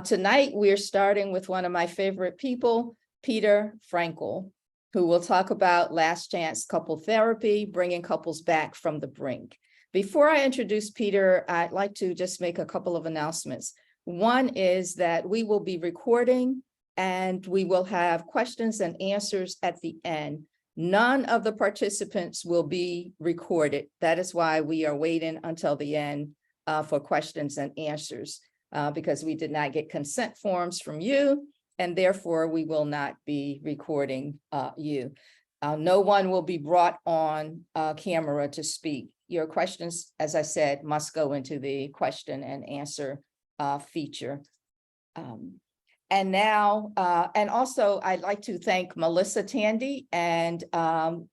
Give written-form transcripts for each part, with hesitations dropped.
Tonight, we're starting with one of my favorite people, Peter Fraenkel, who will talk about last chance couple therapy, bringing couples back from the brink. Before I introduce Peter, I'd like to just make a couple of announcements. One is that we will be recording and we will have questions and answers at the end. None of the participants will be recorded. That is why we are waiting until the end for questions and answers. Because we did not get consent forms from you, and therefore we will not be recording you. No one will be brought on camera to speak. Your questions, as I said, must go into the question and answer feature. And now, and also I'd like to thank Melissa Tandy and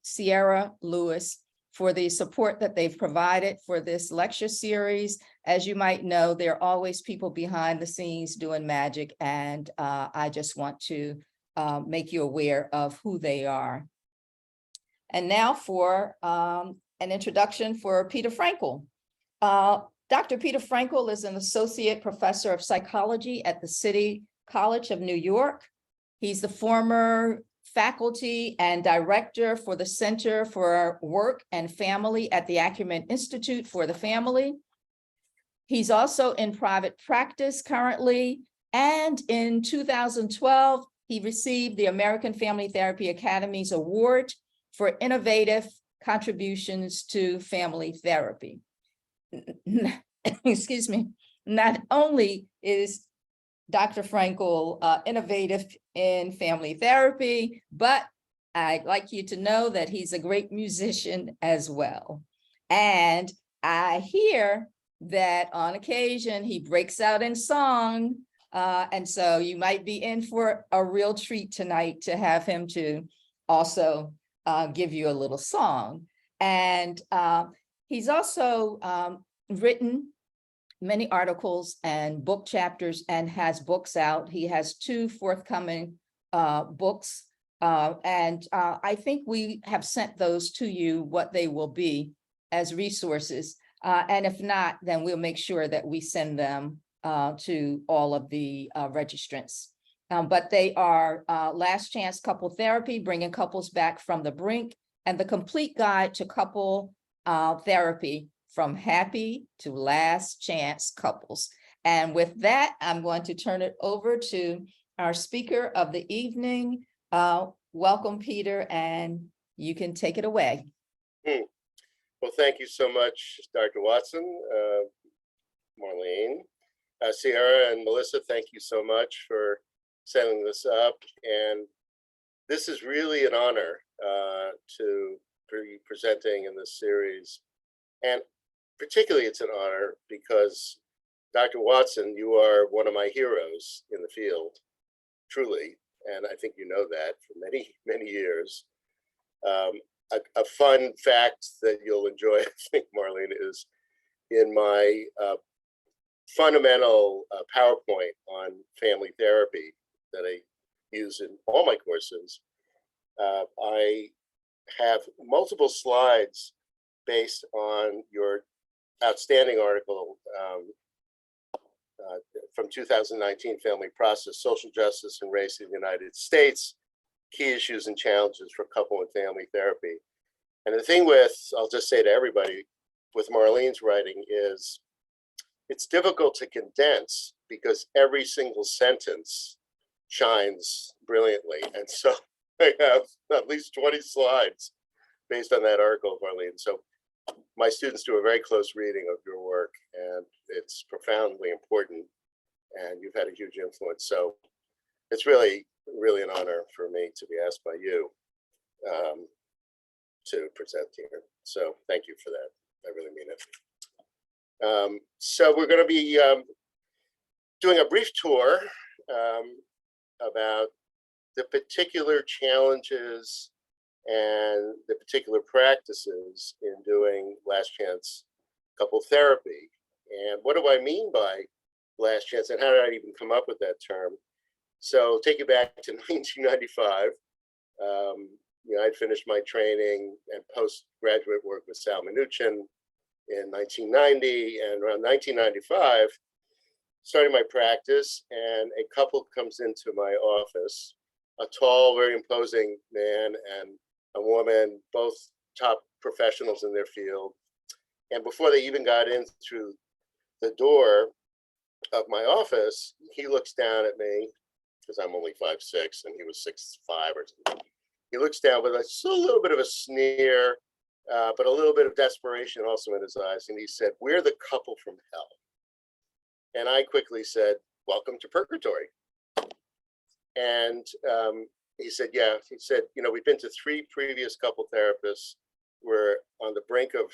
Sierra Lewis for the support that they've provided for this lecture series. As you might know, there are always people behind the scenes doing magic, and I just want to make you aware of who they are. And now for an introduction for Peter Fraenkel. Dr. Peter Fraenkel is an associate professor of psychology at the City College of New York. He's the former faculty and director for the Center for Work and Family at the Ackerman Institute for the Family. He's also in private practice currently, and in 2012, he received the American Family Therapy Academy's Award for innovative contributions to family therapy. Excuse me. Not only is Dr. Fraenkel innovative in family therapy, but I'd like you to know that he's a great musician as well. And I hear that on occasion he breaks out in song. And so you might be in for a real treat tonight to have him to also give you a little song. And he's also written many articles and book chapters and has books out. He has 2 forthcoming books. And I think we have sent those to you, what they will be as resources. And if not, then we'll make sure that we send them to all of the registrants. But they are Last Chance Couple Therapy, Bringing Couples Back from the Brink, and The Complete Guide to Couple Therapy, From Happy to Last Chance Couples. And with that, I'm going to turn it over to our speaker of the evening. Welcome, Peter, and you can take it away. Well, thank you so much, Dr. Watson, Marlene, Sierra, and Melissa. Thank you so much for setting this up. And this is really an honor to be presenting in this series. And particularly, it's an honor because, Dr. Watson, you are one of my heroes in the field, truly. And I think you know that for many, many years. A fun fact that you'll enjoy, I think, Marlene, is in my fundamental PowerPoint on family therapy that I use in all my courses. I have multiple slides based on your outstanding article from 2019, Family Process, Social Justice and Race in the United States, Key Issues and Challenges for Couple and Family Therapy. And the thing with, I'll just say to everybody, with Marlene's writing is, it's difficult to condense because every single sentence shines brilliantly. And so I have at least 20 slides based on that article, Marlene. So my students do a very close reading of your work, and it's profoundly important, and you've had a huge influence. So it's really, really an honor for me to be asked by you to present here. So thank you for that. I really mean it. So we're going to be doing a brief tour about the particular challenges and the particular practices in doing last chance couple therapy. And what do I mean by last chance, and how did I even come up with that term? So take you back to 1995. I'd finished my training and postgraduate work with Sal Minuchin in 1990, and around 1995, starting my practice, and a couple comes into my office, a tall, very imposing man and a woman, both top professionals in their field. And before they even got in through the door of my office, he looks down at me, because I'm only 5'6" and he was 6'5" or something. He looks down with a little bit of a sneer, but a little bit of desperation also in his eyes. And he said, "We're the couple from hell." And I quickly said, "Welcome to purgatory." And he said, "Yeah." He said, "We've been to 3 previous couple therapists. We're on the brink of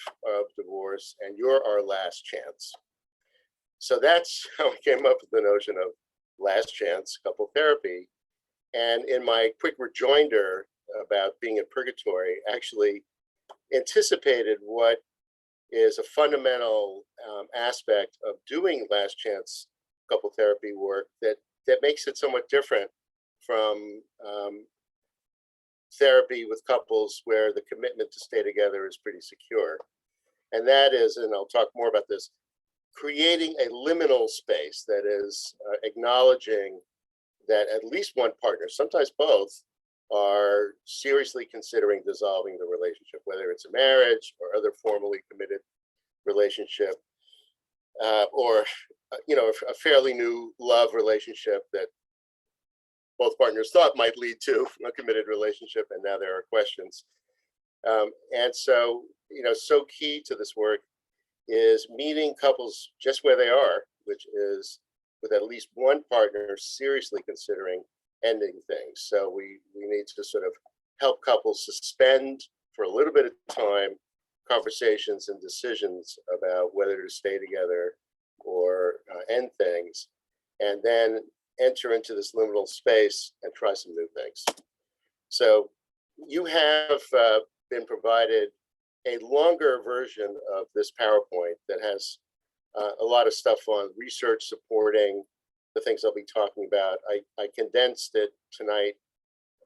divorce, and you're our last chance." So that's how I came up with the notion of last chance couple therapy. And in my quick rejoinder about being in purgatory, actually anticipated what is a fundamental aspect of doing last chance couple therapy work that makes it somewhat different from therapy with couples where the commitment to stay together is pretty secure. And that is, and I'll talk more about this, creating a liminal space that is acknowledging that at least one partner, sometimes both, are seriously considering dissolving the relationship, whether it's a marriage or other formally committed relationship, or a fairly new love relationship that both partners thought might lead to a committed relationship, and now there are questions. And so, so key to this work is meeting couples just where they are, which is with at least one partner seriously considering ending things. So we need to sort of help couples suspend for a little bit of time conversations and decisions about whether to stay together or end things, and then enter into this liminal space and try some new things. So you have been provided a longer version of this PowerPoint that has a lot of stuff on research supporting the things I'll be talking about. I condensed it tonight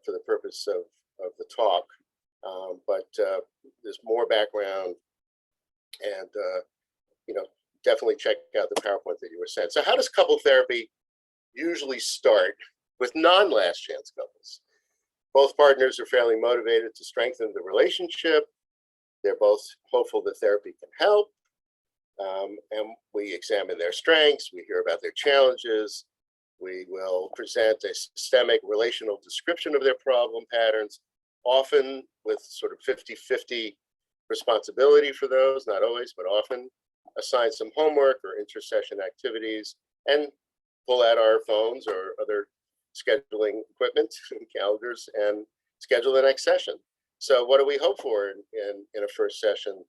for the purpose of the talk, but there's more background, and definitely check out the PowerPoint that you were sent. So how does couple therapy usually start with non-last chance couples? Both partners are fairly motivated to strengthen the relationship. They're both hopeful that therapy can help. And we examine their strengths, we hear about their challenges, we will present a systemic relational description of their problem patterns, often with sort of 50-50 responsibility for those, not always, but often, assign some homework or intersession activities, and pull out our phones or other scheduling equipment and calendars and schedule the next session. So what do we hope for in a first session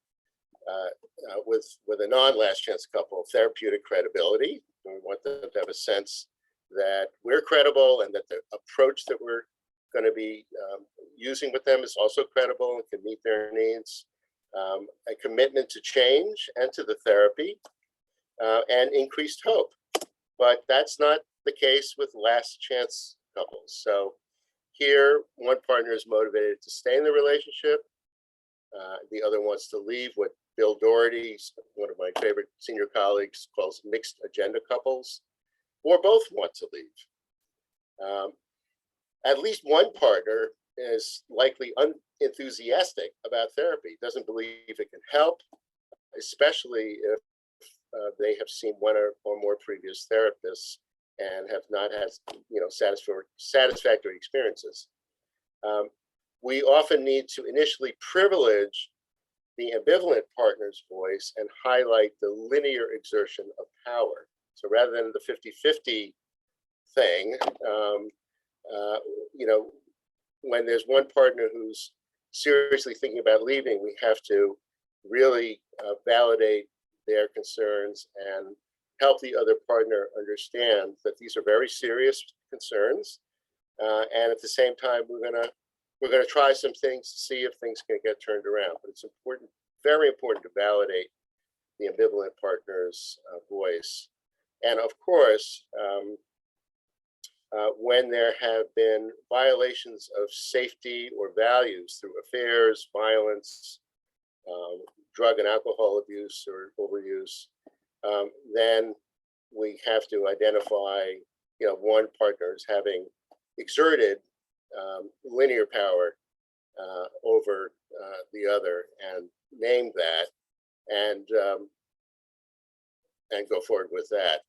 with a non-last chance couple? Therapeutic credibility. We want them to have a sense that we're credible and that the approach that we're going to be using with them is also credible and can meet their needs. A commitment to change and to the therapy, and increased hope. But that's not the case with last chance couples. So here, one partner is motivated to stay in the relationship. The other wants to leave, what Bill Doherty, one of my favorite senior colleagues, calls mixed agenda couples, or both want to leave. At least one partner is likely unenthusiastic about therapy, doesn't believe it can help, especially if they have seen one or more previous therapists and have not had satisfactory experiences. We often need to initially privilege the ambivalent partner's voice and highlight the linear exertion of power. So rather than the 50-50 thing, when there's one partner who's seriously thinking about leaving, we have to really validate their concerns and help the other partner understand that these are very serious concerns. And at the same time, we're gonna try some things to see if things can get turned around. But it's important, very important, to validate the ambivalent partner's voice. And of course, when there have been violations of safety or values through affairs, violence, drug and alcohol abuse or overuse, then we have to identify, one partner as having exerted linear power over the other, and name that, and go forward with that.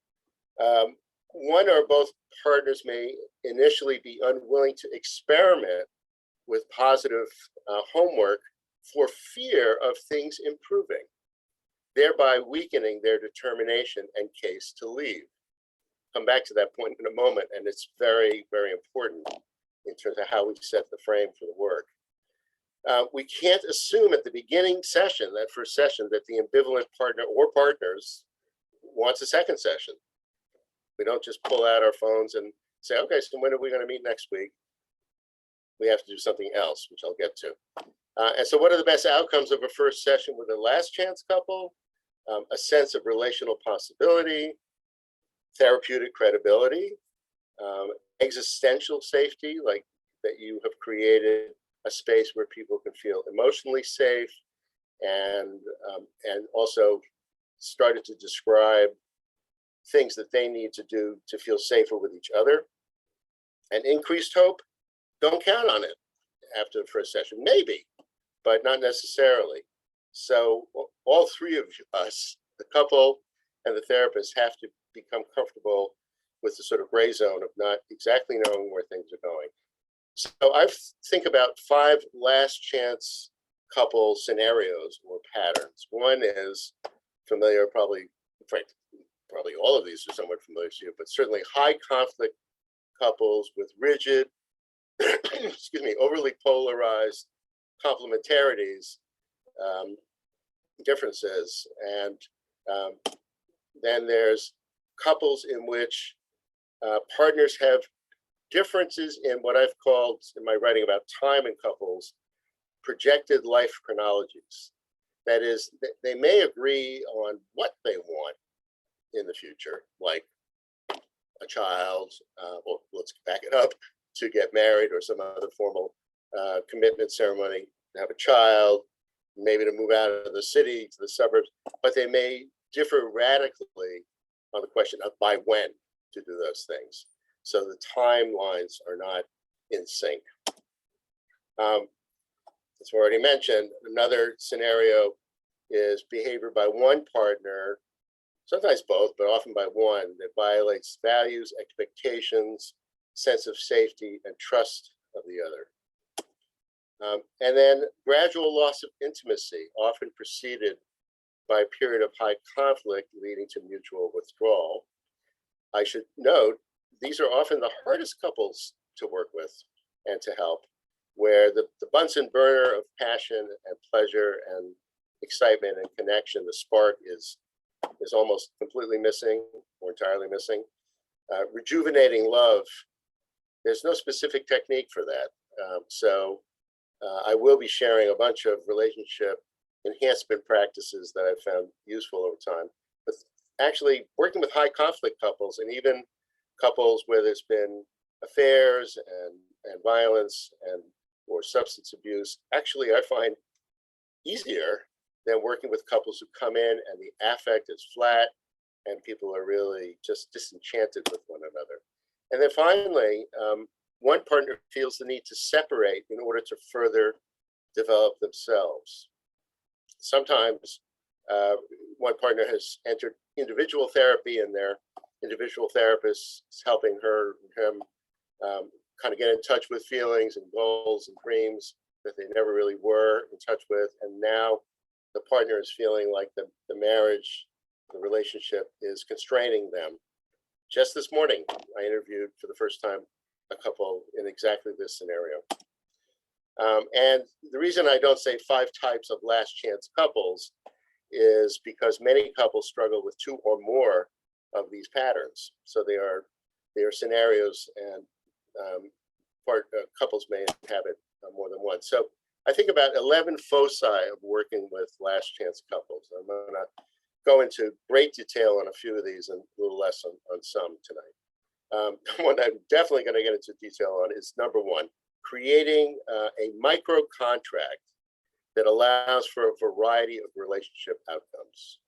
One or both partners may initially be unwilling to experiment with positive homework for fear of things improving, thereby weakening their determination and case to leave. Come back to that point in a moment, and it's very, very important in terms of how we set the frame for the work. We can't assume at the beginning session, that first session, that the ambivalent partner or partners wants a second session. We don't just pull out our phones and say, okay, so when are we going to meet next week? We have to do something else, which I'll get to. And so what are the best outcomes of a first session with a last chance couple? A sense of relational possibility, therapeutic credibility, existential safety, like that you have created a space where people can feel emotionally safe, and also started to describe things that they need to do to feel safer with each other. And increased hope, don't count on it after the first session, maybe, but not necessarily. So all three of us, the couple and the therapist, have to become comfortable with the sort of gray zone of not exactly knowing where things are going. So I think about 5 last chance couple scenarios or patterns. One is familiar, probably all of these are somewhat familiar to you, but certainly high conflict couples with rigid, excuse me, overly polarized complementarities, differences. And then there's couples in which partners have differences in what I've called in my writing about time in couples, projected life chronologies. That is, they may agree on what they want in the future, like a child, well, let's back it up, to get married or some other formal commitment ceremony, to have a child, maybe to move out of the city to the suburbs, but they may differ radically on the question of by when to do those things. So the timelines are not in sync. As already mentioned, another scenario is behavior by one partner, sometimes both, but often by one, that violates values, expectations, sense of safety, and trust of the other. And then gradual loss of intimacy, often preceded by a period of high conflict leading to mutual withdrawal. I should note, these are often the hardest couples to work with and to help, where the Bunsen burner of passion and pleasure and excitement and connection, the spark is almost completely missing or entirely missing. Rejuvenating love, there's no specific technique for that. So I will be sharing a bunch of relationship enhancement practices that I've found useful over time. But actually working with high conflict couples, and even couples where there's been affairs and violence or substance abuse, actually I find easier than working with couples who come in and the affect is flat and people are really just disenchanted with one another. And then finally, one partner feels the need to separate in order to further develop themselves. Sometimes one partner has entered individual therapy and their individual therapist is helping her or him kind of get in touch with feelings and goals and dreams that they never really were in touch with. And now the partner is feeling like the marriage, the relationship is constraining them. Just this morning, I interviewed for the first time a couple in exactly this scenario. And the reason I don't say 5 types of last chance couples is because many couples struggle with 2 or more of these patterns. So they are scenarios, and couples may inhabit more than one. So I think about 11 foci of working with last chance couples. I'm going to go into great detail on a few of these and a little less on some tonight. One I'm definitely going to get into detail on is number 1, creating a microcontract that allows for a variety of relationship outcomes.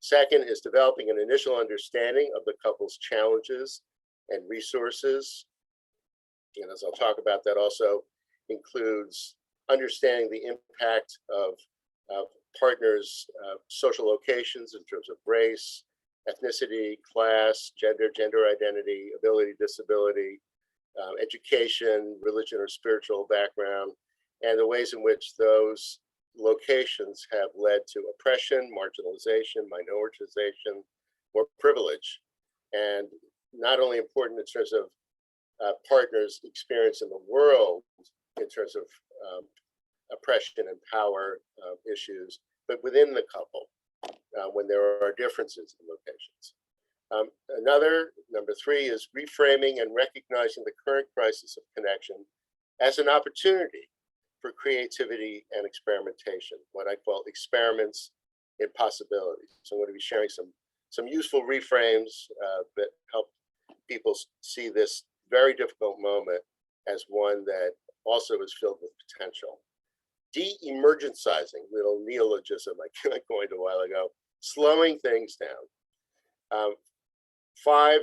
Second is developing an initial understanding of the couple's challenges and resources. And as I'll talk about, that also includes understanding the impact of partners' social locations in terms of race, ethnicity, class, gender identity, ability, disability, education, religion or spiritual background, and the ways in which those locations have led to oppression, marginalization, minoritization, or privilege. And not only important in terms of partners' experience in the world, in terms of oppression and power issues, but within the couple, when there are differences in locations. Number three, is reframing and recognizing the current crisis of connection as an opportunity for creativity and experimentation, what I call experiments in possibilities. So I'm going to be sharing some useful reframes that help people see this very difficult moment as one that also is filled with potential. De-emergencizing, little neologism I coined a while ago, slowing things down. Five,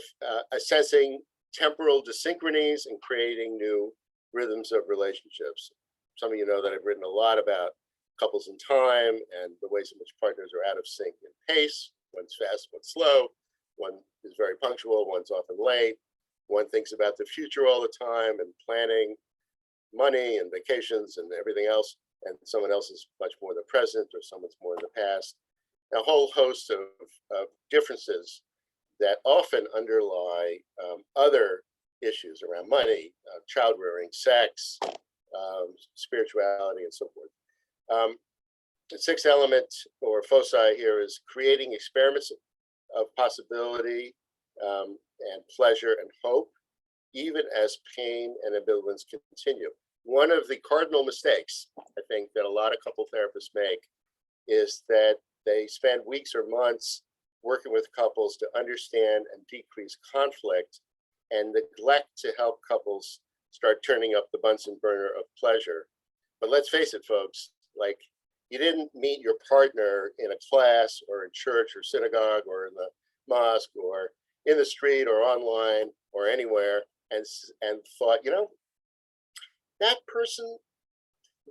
assessing temporal desynchronies and creating new rhythms of relationships. Some of you know that I've written a lot about couples in time and the ways in which partners are out of sync in pace. One's fast, one's slow. One is very punctual, one's often late. One thinks about the future all the time and planning money and vacations and everything else. And someone else is much more in the present, or someone's more in the past. A whole host of differences that often underlie other issues around money, child rearing, sex, spirituality, and so forth. The sixth element, or foci here, is creating experiments of possibility and pleasure and hope, even as pain and ambivalence continue. One of the cardinal mistakes, I think, that a lot of couple therapists make is that they spend weeks or months working with couples to understand and decrease conflict, and neglect to help couples start turning up the Bunsen burner of pleasure. But let's face it, folks, like, you didn't meet your partner in a class or in church or synagogue or in the mosque or in the street or online or anywhere and thought, you know, that person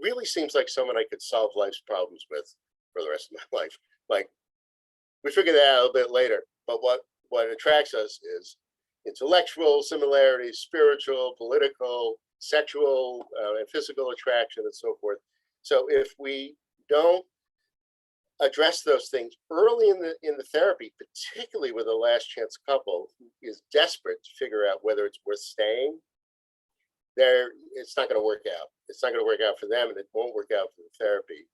really seems like someone I could solve life's problems with for the rest of my life. Like, we figured that out a little bit later, but what attracts us is intellectual similarities, spiritual, political, sexual, and physical attraction, and so forth. So if we don't address those things early in the therapy, particularly with a last chance couple who is desperate to figure out whether it's worth staying, it's not going to work out. It's not going to work out for them, and it won't work out for the therapy,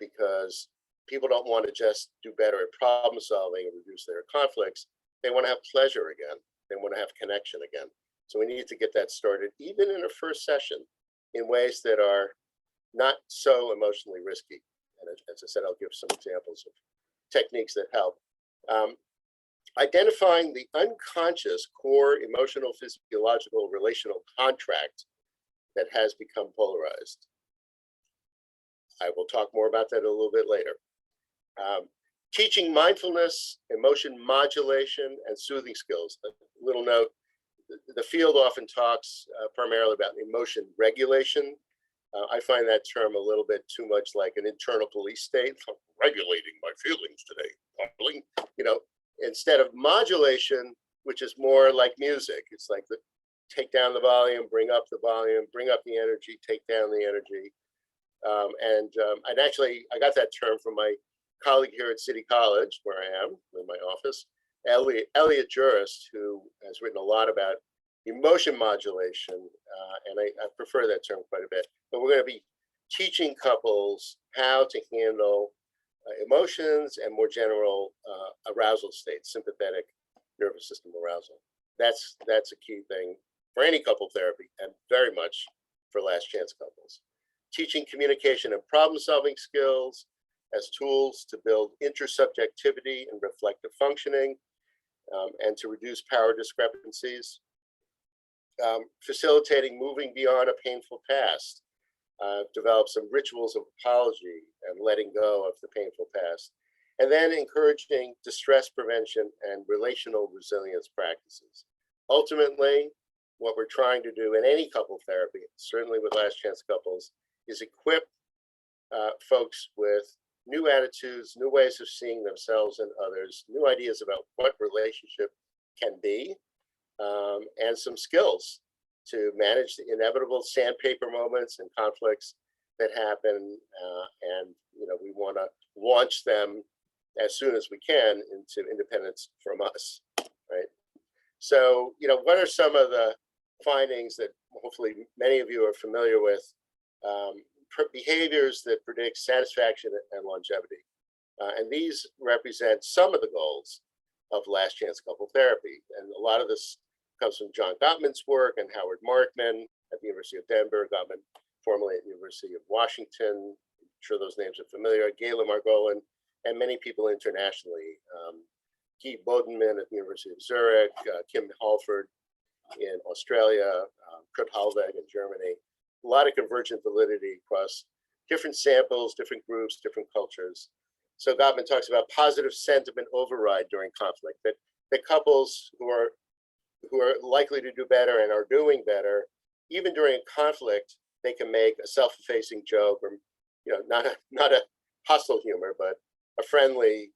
because people don't want to just do better at problem solving and reduce their conflicts. They want to have pleasure again. They want to have connection again. So we need to get that started, even in a first session, in ways that are not so emotionally risky. And as I said, I'll give some examples of techniques that help. Identifying the unconscious core emotional, physiological, relational contract that has become polarized. I will talk more about that a little bit later. Teaching mindfulness, emotion modulation, and soothing skills. A little note, the field often talks primarily about emotion regulation. I find that term a little bit too much like an internal police state. I'm regulating my feelings today, darling. You know, instead of modulation, which is more like music. It's like take down the volume, bring up the volume, bring up the energy, take down the energy. I got that term from my colleague here at City College, where I am in my office, Elliot Jurist, who has written a lot about emotion modulation, and I prefer that term quite a bit. But we're going to be teaching couples how to handle emotions and more general arousal states, sympathetic nervous system arousal. That's a key thing for any couple therapy, and very much for last chance couples. Teaching communication and problem solving skills as tools to build intersubjectivity and reflective functioning, and to reduce power discrepancies. Facilitating moving beyond a painful past. Develop some rituals of apology and letting go of the painful past. And then encouraging distress prevention and relational resilience practices. Ultimately, what we're trying to do in any couple therapy, certainly with last chance couples, is equip folks with new attitudes, new ways of seeing themselves and others, new ideas about what relationship can be, and some skills to manage the inevitable sandpaper moments and conflicts that happen. And we want to launch them as soon as we can into independence from us, right? So, what are some of the findings that hopefully many of you are familiar with? Behaviors that predict satisfaction and longevity. And these represent some of the goals of last chance couple therapy. And a lot of this comes from John Gottman's work and Howard Markman at the University of Denver, Gottman formerly at the University of Washington. I'm sure those names are familiar. Gayla Margolin, and many people internationally. Guy Bodenman at the University of Zurich, Kim Halford in Australia, Kurt Hallweg in Germany. A lot of convergent validity across different samples, different groups, different cultures. So Gottman talks about positive sentiment override during conflict, that couples who are likely to do better and are doing better, even during a conflict, they can make a self-effacing joke, or not a hostile humor, but a friendly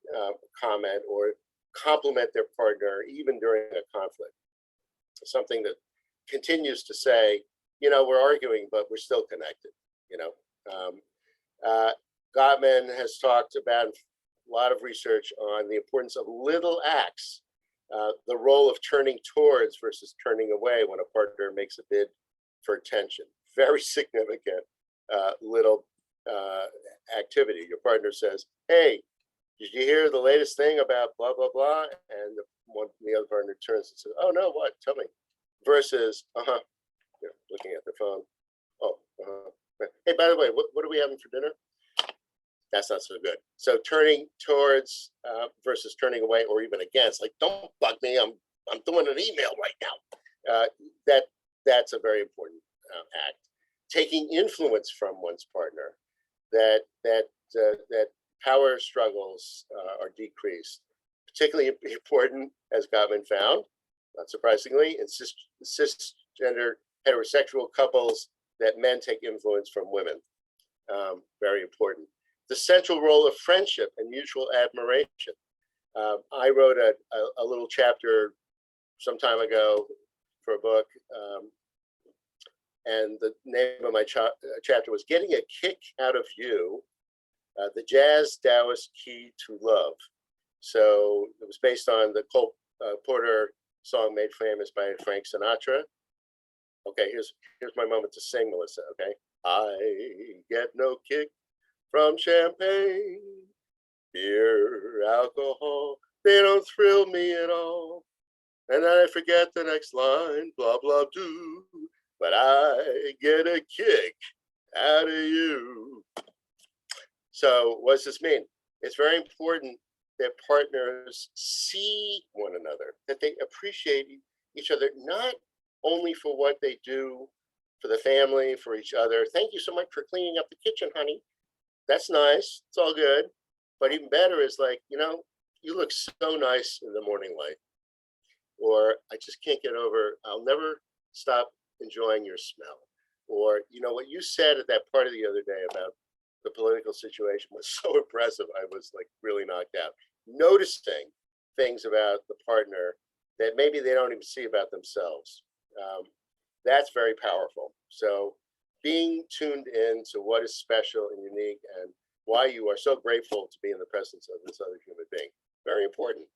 comment, or compliment their partner even during a conflict. Something that continues to say, we're arguing, but we're still connected. Gottman has talked about a lot of research on the importance of little acts, the role of turning towards versus turning away when a partner makes a bid for attention. Very significant little activity. Your partner says, "Hey, did you hear the latest thing about blah, blah, blah?" And the other partner turns and says, "Oh, no, what? Tell me." Versus, looking at the phone. "Oh, hey, by the way, what are we having for dinner?" That's not so good. So turning towards versus turning away, or even against, like, "Don't bug me, I'm doing an email right now." That's a very important act. Taking influence from one's partner, that power struggles are decreased. Particularly important, as Gottman found, not surprisingly, in cisgender heterosexual couples, that men take influence from women. Very important. The central role of friendship and mutual admiration. I wrote a little chapter some time ago for a book, and the name of my chapter was "Getting a Kick Out of You, the Jazz Taoist Key to Love." So it was based on the Cole Porter song made famous by Frank Sinatra. Okay, here's my moment to sing, Melissa, okay? I get no kick from champagne, beer, alcohol, they don't thrill me at all. And then I forget the next line, blah, blah, do, but I get a kick out of you. So what does this mean? It's very important that partners see one another, that they appreciate each other, not only for what they do for the family, for each other. "Thank you so much for cleaning up the kitchen, honey. That's nice. It's all good." But even better is like, "You look so nice in the morning light." Or, "I just can't get over, I'll never stop enjoying your smell." Or, "What you said at that party the other day about the political situation was so impressive. I was like really knocked out." Noticing things about the partner that maybe they don't even see about themselves. That's very powerful. So being tuned in to what is special and unique and why you are so grateful to be in the presence of this other human being, very important.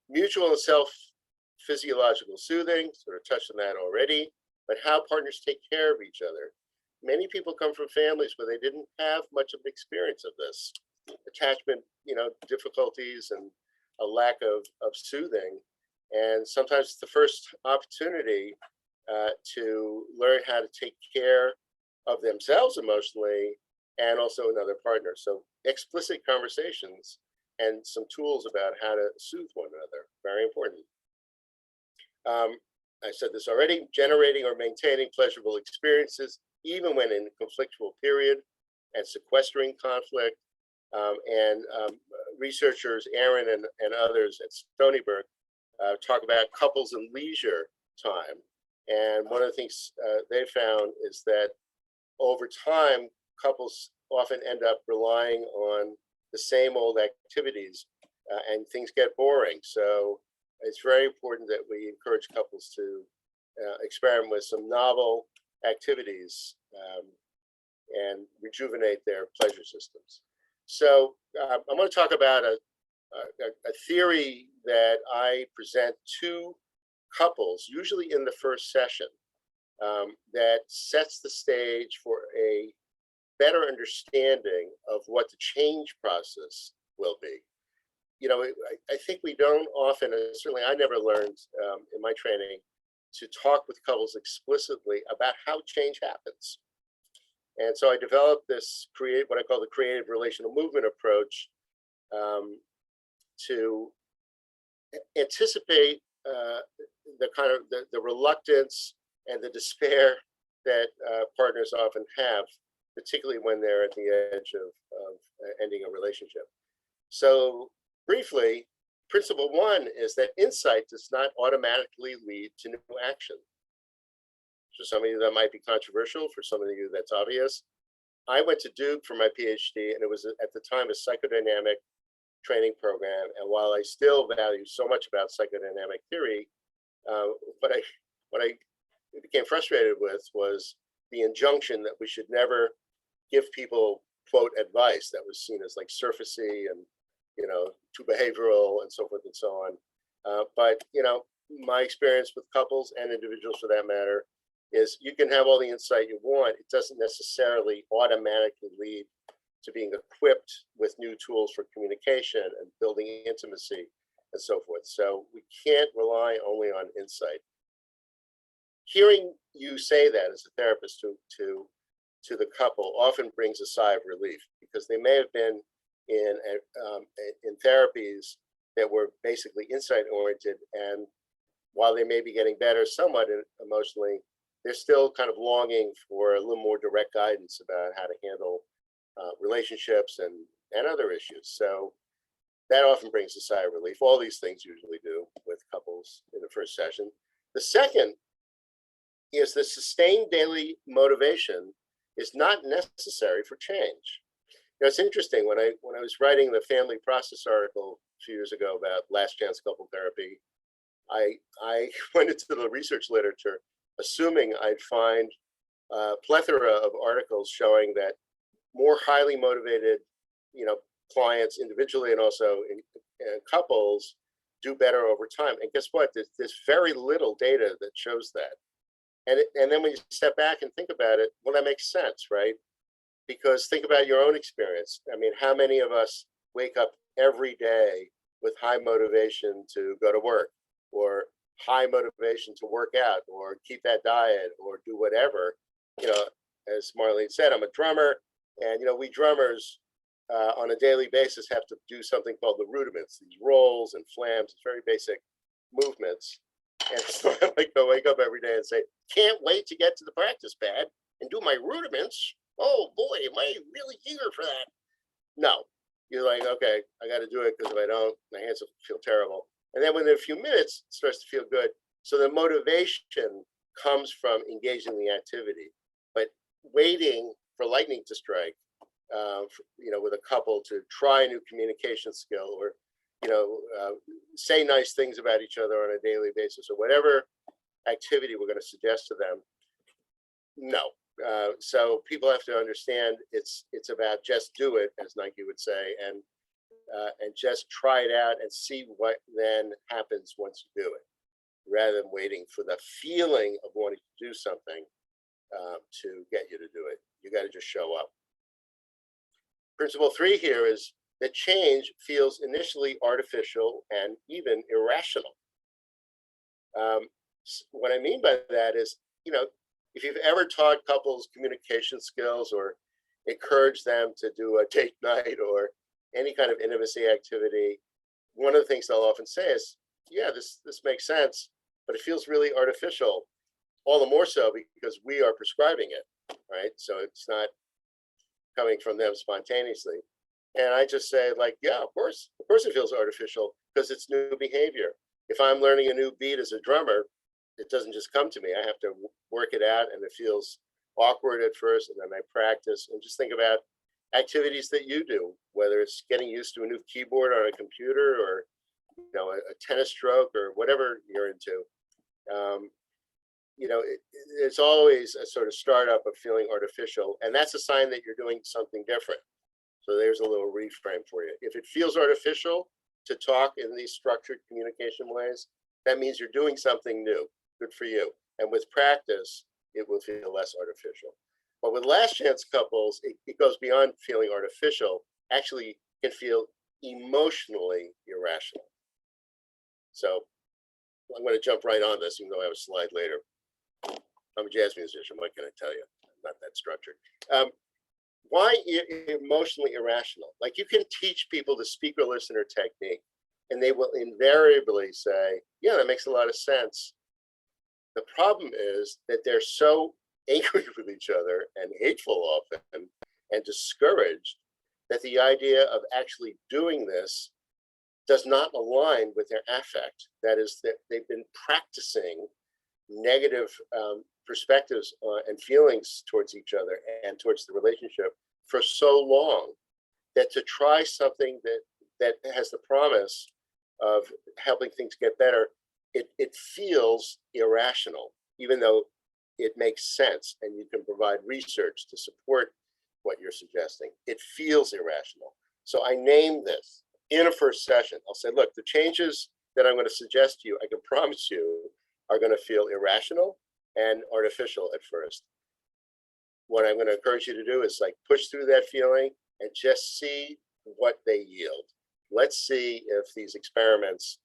Mutual and self-physiological soothing, sort of touched on that already, but how partners take care of each other. Many people come from families where they didn't have much of an experience of this. Attachment, difficulties and a lack of soothing. And sometimes it's the first opportunity to learn how to take care of themselves emotionally and also another partner. So explicit conversations and some tools about how to soothe one another, very important. I said this already, generating or maintaining pleasurable experiences, even when in a conflictual period, and sequestering conflict, and researchers, Aaron and others at Stony Brook, talk about couples and leisure time. And one of the things they found is that over time, couples often end up relying on the same old activities and things get boring. So it's very important that we encourage couples to experiment with some novel activities and rejuvenate their pleasure systems. So I'm going to talk about a theory that I present to couples, usually in the first session, that sets the stage for a better understanding of what the change process will be. You know, I think we don't often, and certainly I never learned in my training, to talk with couples explicitly about how change happens. And so I developed this what I call the creative relational movement approach to anticipate the kind of the reluctance and the despair that partners often have, particularly when they're at the edge of ending a relationship. So briefly, principle one is that insight does not automatically lead to new action. For some of you, that might be controversial. For some of you, that's obvious. I went to Duke for my PhD, and it was at the time a psychodynamic training program. And while I still value so much about psychodynamic theory, what I became frustrated with was the injunction that we should never give people, quote, advice that was seen as like surfacey and, you know, too behavioral and so forth and so on. But, you know, my experience with couples and individuals for that matter is you can have all the insight you want. It doesn't necessarily automatically lead to being equipped with new tools for communication and building intimacy and so forth. So we can't rely only on insight. Hearing you say that as a therapist to the couple often brings a sigh of relief, because they may have been in therapies that were basically insight oriented, and while they may be getting better somewhat emotionally, they're still kind of longing for a little more direct guidance about how to handle relationships and other issues. So that often brings a sigh of relief. All these things usually do with couples in the first session. The second is the sustained daily motivation is not necessary for change. You know, it's interesting, when I was writing the family process article a few years ago about last chance couple therapy, I went into the research literature assuming I'd find a plethora of articles showing that more highly motivated, you know, clients individually and also in couples do better over time. And guess what? There's very little data that shows that. And then when you step back and think about it, well, that makes sense, right? Because think about your own experience. I mean, how many of us wake up every day with high motivation to go to work, or high motivation to work out, or keep that diet, or do whatever? You know, as Marlene said, I'm a drummer, and, you know, we drummers on a daily basis have to do something called the rudiments, these rolls and flams, very basic movements. And so I like to wake up every day and say, can't wait to get to the practice pad and do my rudiments. Oh boy, am I really eager for that? No, you're like, okay, I got to do it, because if I don't, my hands will feel terrible. And then within a few minutes, it starts to feel good. So the motivation comes from engaging in the activity, but waiting for lightning to strike, you know, with a couple to try a new communication skill, or, you know, say nice things about each other on a daily basis, or whatever activity we're going to suggest to them. No. So people have to understand it's about just do it, as Nike would say, and just try it out and see what then happens once you do it, rather than waiting for the feeling of wanting to do something to get you to do it. You got to just show up. Principle 3 here is that change feels initially artificial and even irrational. What I mean by that is, you know, if you've ever taught couples communication skills, or encouraged them to do a date night or any kind of intimacy activity, one of the things they'll often say is, yeah, this makes sense, but it feels really artificial. All the more so because we are prescribing it, right? So it's not coming from them spontaneously. And I just say, like, yeah, of course it feels artificial because it's new behavior. If I'm learning a new beat as a drummer, it doesn't just come to me. I have to work it out, and it feels awkward at first, and then I practice. And just think about activities that you do, whether it's getting used to a new keyboard on a computer, or a tennis stroke, or whatever you're into. It's always a sort of startup of feeling artificial, and that's a sign that you're doing something different. So there's a little reframe for you. If it feels artificial to talk in these structured communication ways, that means you're doing something new. Good for you. And with practice, it will feel less artificial. But with last chance couples, it goes beyond feeling artificial, actually can feel emotionally irrational. So I'm going to jump right on this, even though I have a slide later. I'm a jazz musician. What can I tell you? I'm not that structured. Why emotionally irrational? Like, you can teach people the speaker listener technique, and they will invariably say, yeah, that makes a lot of sense. The problem is that they're so angry with each other and hateful often and discouraged that the idea of actually doing this does not align with their affect. That is, that they've been practicing negative perspectives and feelings towards each other and towards the relationship for so long, that to try something that has the promise of helping things get better, it feels irrational, even though it makes sense and you can provide research to support what you're suggesting. It feels irrational. So I name this in a first session. I'll say, look, the changes that I'm going to suggest to you, I can promise you, are going to feel irrational and artificial at first. What I'm going to encourage you to do is, like, push through that feeling and just see what they yield. Let's see if these experiments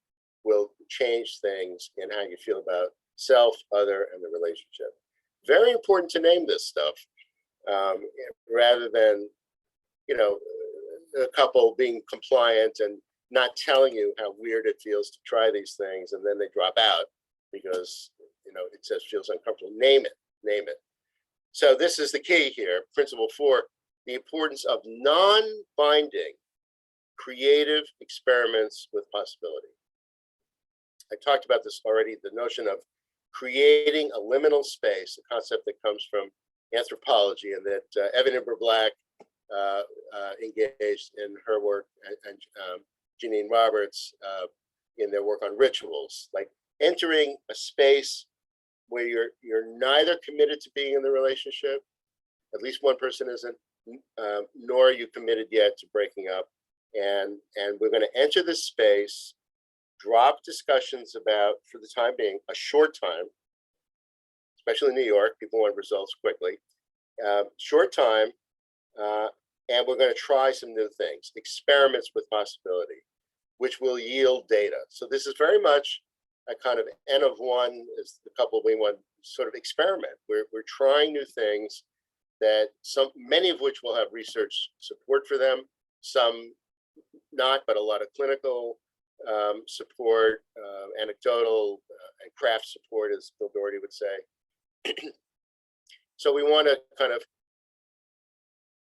will change things in how you feel about self, other, and the relationship. Very important to name this stuff, rather than, a couple being compliant and not telling you how weird it feels to try these things, and then they drop out because it just feels uncomfortable. Name it. So this is the key here. Principle 4: the importance of non-binding creative experiments with possibility. I talked about this already, the notion of creating a liminal space, a concept that comes from anthropology, and that Evan Black engaged in her work, and Janine Roberts in their work on rituals, like entering a space where you're neither committed to being in the relationship, at least one person isn't, nor are you committed yet to breaking up. And we're going to enter this space, drop discussions about, for the time being, a short time, especially in New York, people want results quickly, short time, and we're going to try some new things, experiments with possibility, which will yield data. So this is very much a kind of N of one, is the couple we want, sort of experiment. We're trying new things that many of which will have research support for them, some not, but a lot of clinical support, anecdotal and craft support, as Bill Doherty would say. So we want to kind of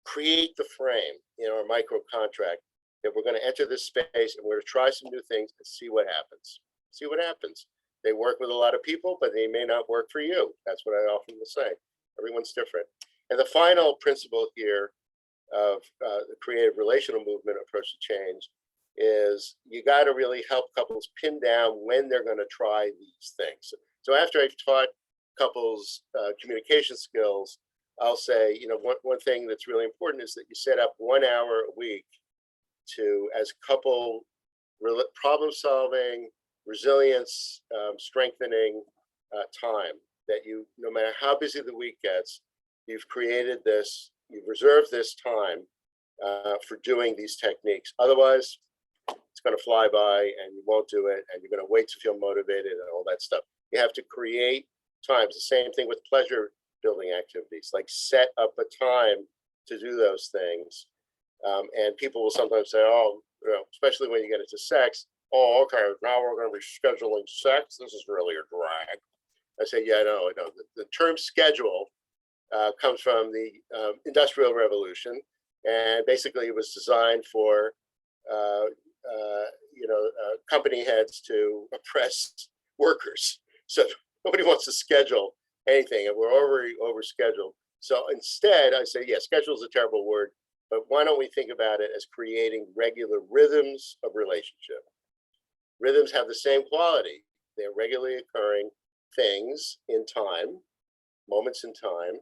create the frame in our microcontract that we're going to enter this space and we're going to try some new things and see what happens. See what happens. They work with a lot of people, but they may not work for you. That's what I often will say. Everyone's different. And the final principle here of the creative relational movement approach to change is you got to really help couples pin down when they're going to try these things. So after I've taught couples communication skills, I'll say, one thing that's really important is that you set up 1 hour a week to, as couple problem solving, resilience, strengthening time, that you, no matter how busy the week gets, you've created this, you've reserved this time for doing these techniques. Otherwise, it's going to fly by and you won't do it, and you're going to wait to feel motivated and all that stuff. You have to create times. The same thing with pleasure building activities, like set up a time to do those things. And people will sometimes say, oh, especially when you get into sex, oh, okay, now we're going to be scheduling sex. This is really a drag. I say, yeah, no. The term schedule comes from the Industrial Revolution, And basically it was designed for, company heads to oppress workers. So nobody wants to schedule anything, and we're already overscheduled. So instead, I say, yeah, schedule is a terrible word, but why don't we think about it as creating regular rhythms of relationship? Rhythms have the same quality. They're regularly occurring things in time, moments in time,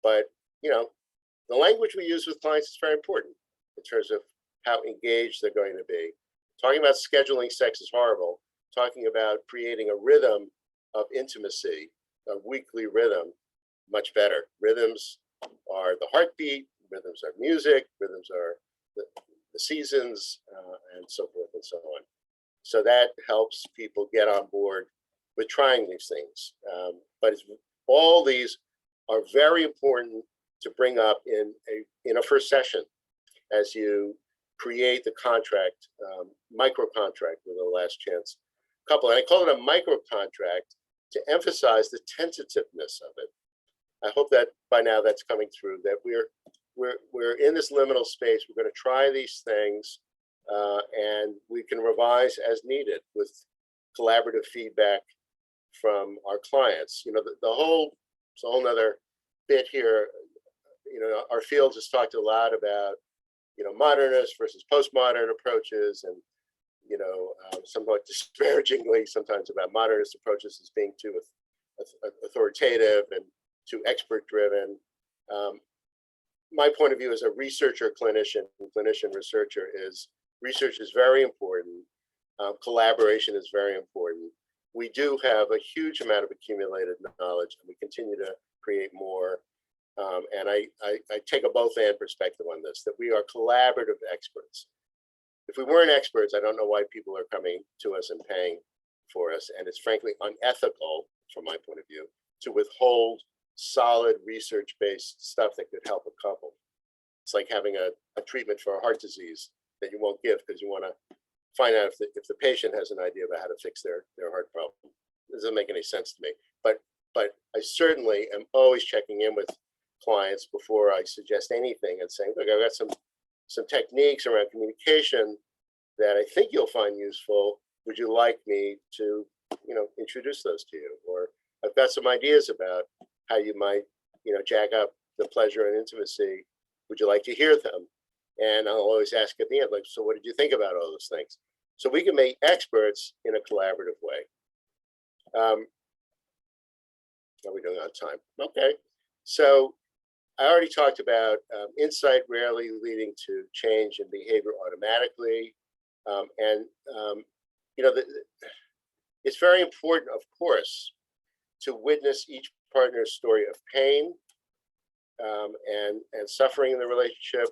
but the language we use with clients is very important in terms of how engaged they're going to be. Talking about scheduling sex is horrible. Talking about creating a rhythm of intimacy, a weekly rhythm, much better. Rhythms are the heartbeat, rhythms are music, rhythms are the seasons, and so forth and so on. So that helps people get on board with trying these things. But all these are very important to bring up in a first session as you create the contract, microcontract with a last chance couple. And I call it a microcontract to emphasize the tentativeness of it. I hope that by now that's coming through, that we're in this liminal space. We're going to try these things, and we can revise as needed with collaborative feedback from our clients. It's a whole nother bit here. Our field has talked a lot about, modernist versus postmodern approaches, and, somewhat disparagingly sometimes about modernist approaches as being too authoritative and too expert driven. My point of view as a researcher, clinician researcher is research is very important. Collaboration is very important. We do have a huge amount of accumulated knowledge, and we continue to create more. And I take a both and perspective on this, that we are collaborative experts. If we weren't experts, I don't know why people are coming to us and paying for us. And it's frankly unethical, from my point of view, to withhold solid research-based stuff that could help a couple. It's like having a treatment for a heart disease that you won't give because you want to find out if the patient has an idea about how to fix their heart problem. It doesn't make any sense to me. But I certainly am always checking in with clients before I suggest anything and saying, look, I've got some techniques around communication that I think you'll find useful. Would you like me to, introduce those to you? Or I've got some ideas about how you might, jack up the pleasure and intimacy. Would you like to hear them? And I'll always ask at the end, like, so what did you think about all those things? So we can make experts in a collaborative way. How are we doing on time? Okay. So I already talked about insight rarely leading to change in behavior automatically. It's very important, of course, to witness each partner's story of pain and suffering in the relationship.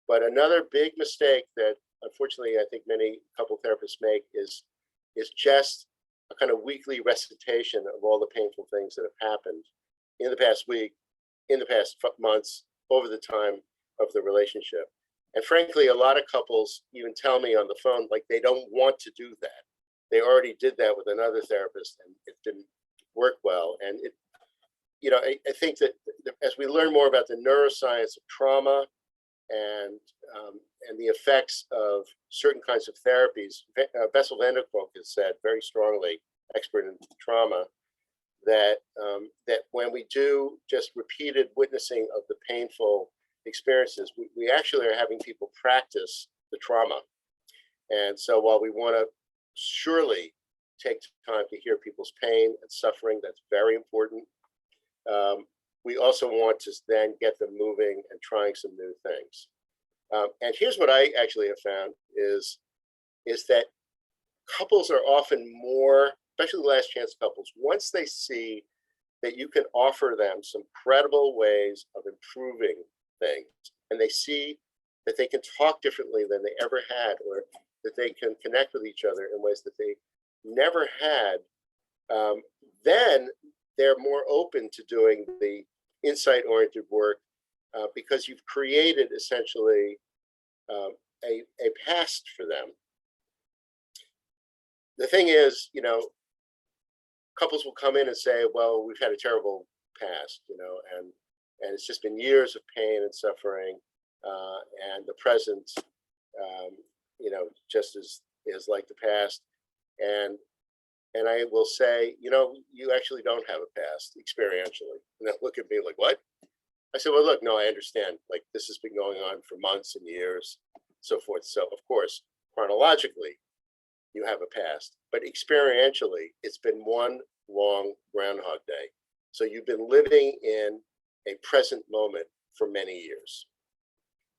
But another big mistake that unfortunately I think many couple therapists make is just a kind of weekly recitation of all the painful things that have happened in the past week, in the past months, over the time of the relationship. And frankly, a lot of couples even tell me on the phone, like they don't want to do that. They already did that with another therapist and it didn't work well. And I think that as we learn more about the neuroscience of trauma and the effects of certain kinds of therapies, Bessel van der Kolk has said very strongly, expert in trauma, that when we do just repeated witnessing of the painful experiences, we actually are having people practice the trauma. And so while we want to surely take time to hear people's pain and suffering, that's very important. We also want to then get them moving and trying some new things. And here's what I actually have found is that couples are often more, especially last chance couples, once they see that you can offer them some credible ways of improving things, and they see that they can talk differently than they ever had, or that they can connect with each other in ways that they never had, then they're more open to doing the insight-oriented work because you've created essentially a past for them. The thing is, couples will come in and say, well, we've had a terrible past, and it's just been years of pain and suffering. and the present, just is like the past. And I will say, you actually don't have a past experientially. And they'll look at me like, what? I said, well, look, no, I understand. Like, this has been going on for months and years, so forth. So, of course, chronologically, you have a past. But experientially, it's been one long Groundhog Day. So you've been living in a present moment for many years.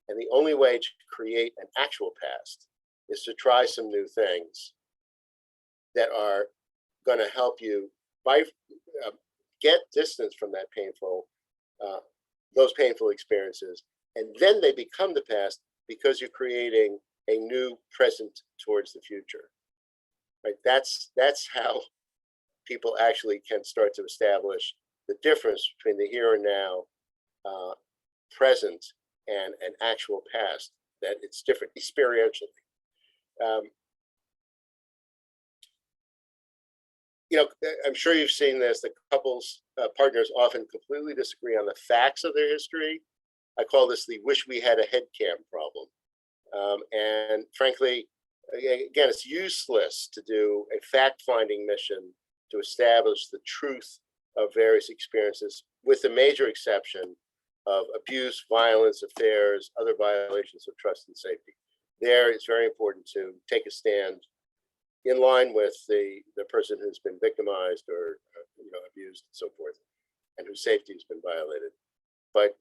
And the only way to create an actual past is to try some new things that are going to help you get distance from that those painful experiences, and then they become the past because you're creating a new present towards the future. Right? That's how people actually can start to establish the difference between the here and now, present, and an actual past. That it's different experientially. I'm sure you've seen this, that couples, partners often completely disagree on the facts of their history. I call this the wish we had a headcam problem. And frankly, again, it's useless to do a fact-finding mission to establish the truth of various experiences, with the major exception of abuse, violence, affairs, other violations of trust and safety. There, it's very important to take a stand in line with the person who's been victimized or abused and so forth, and whose safety has been violated. But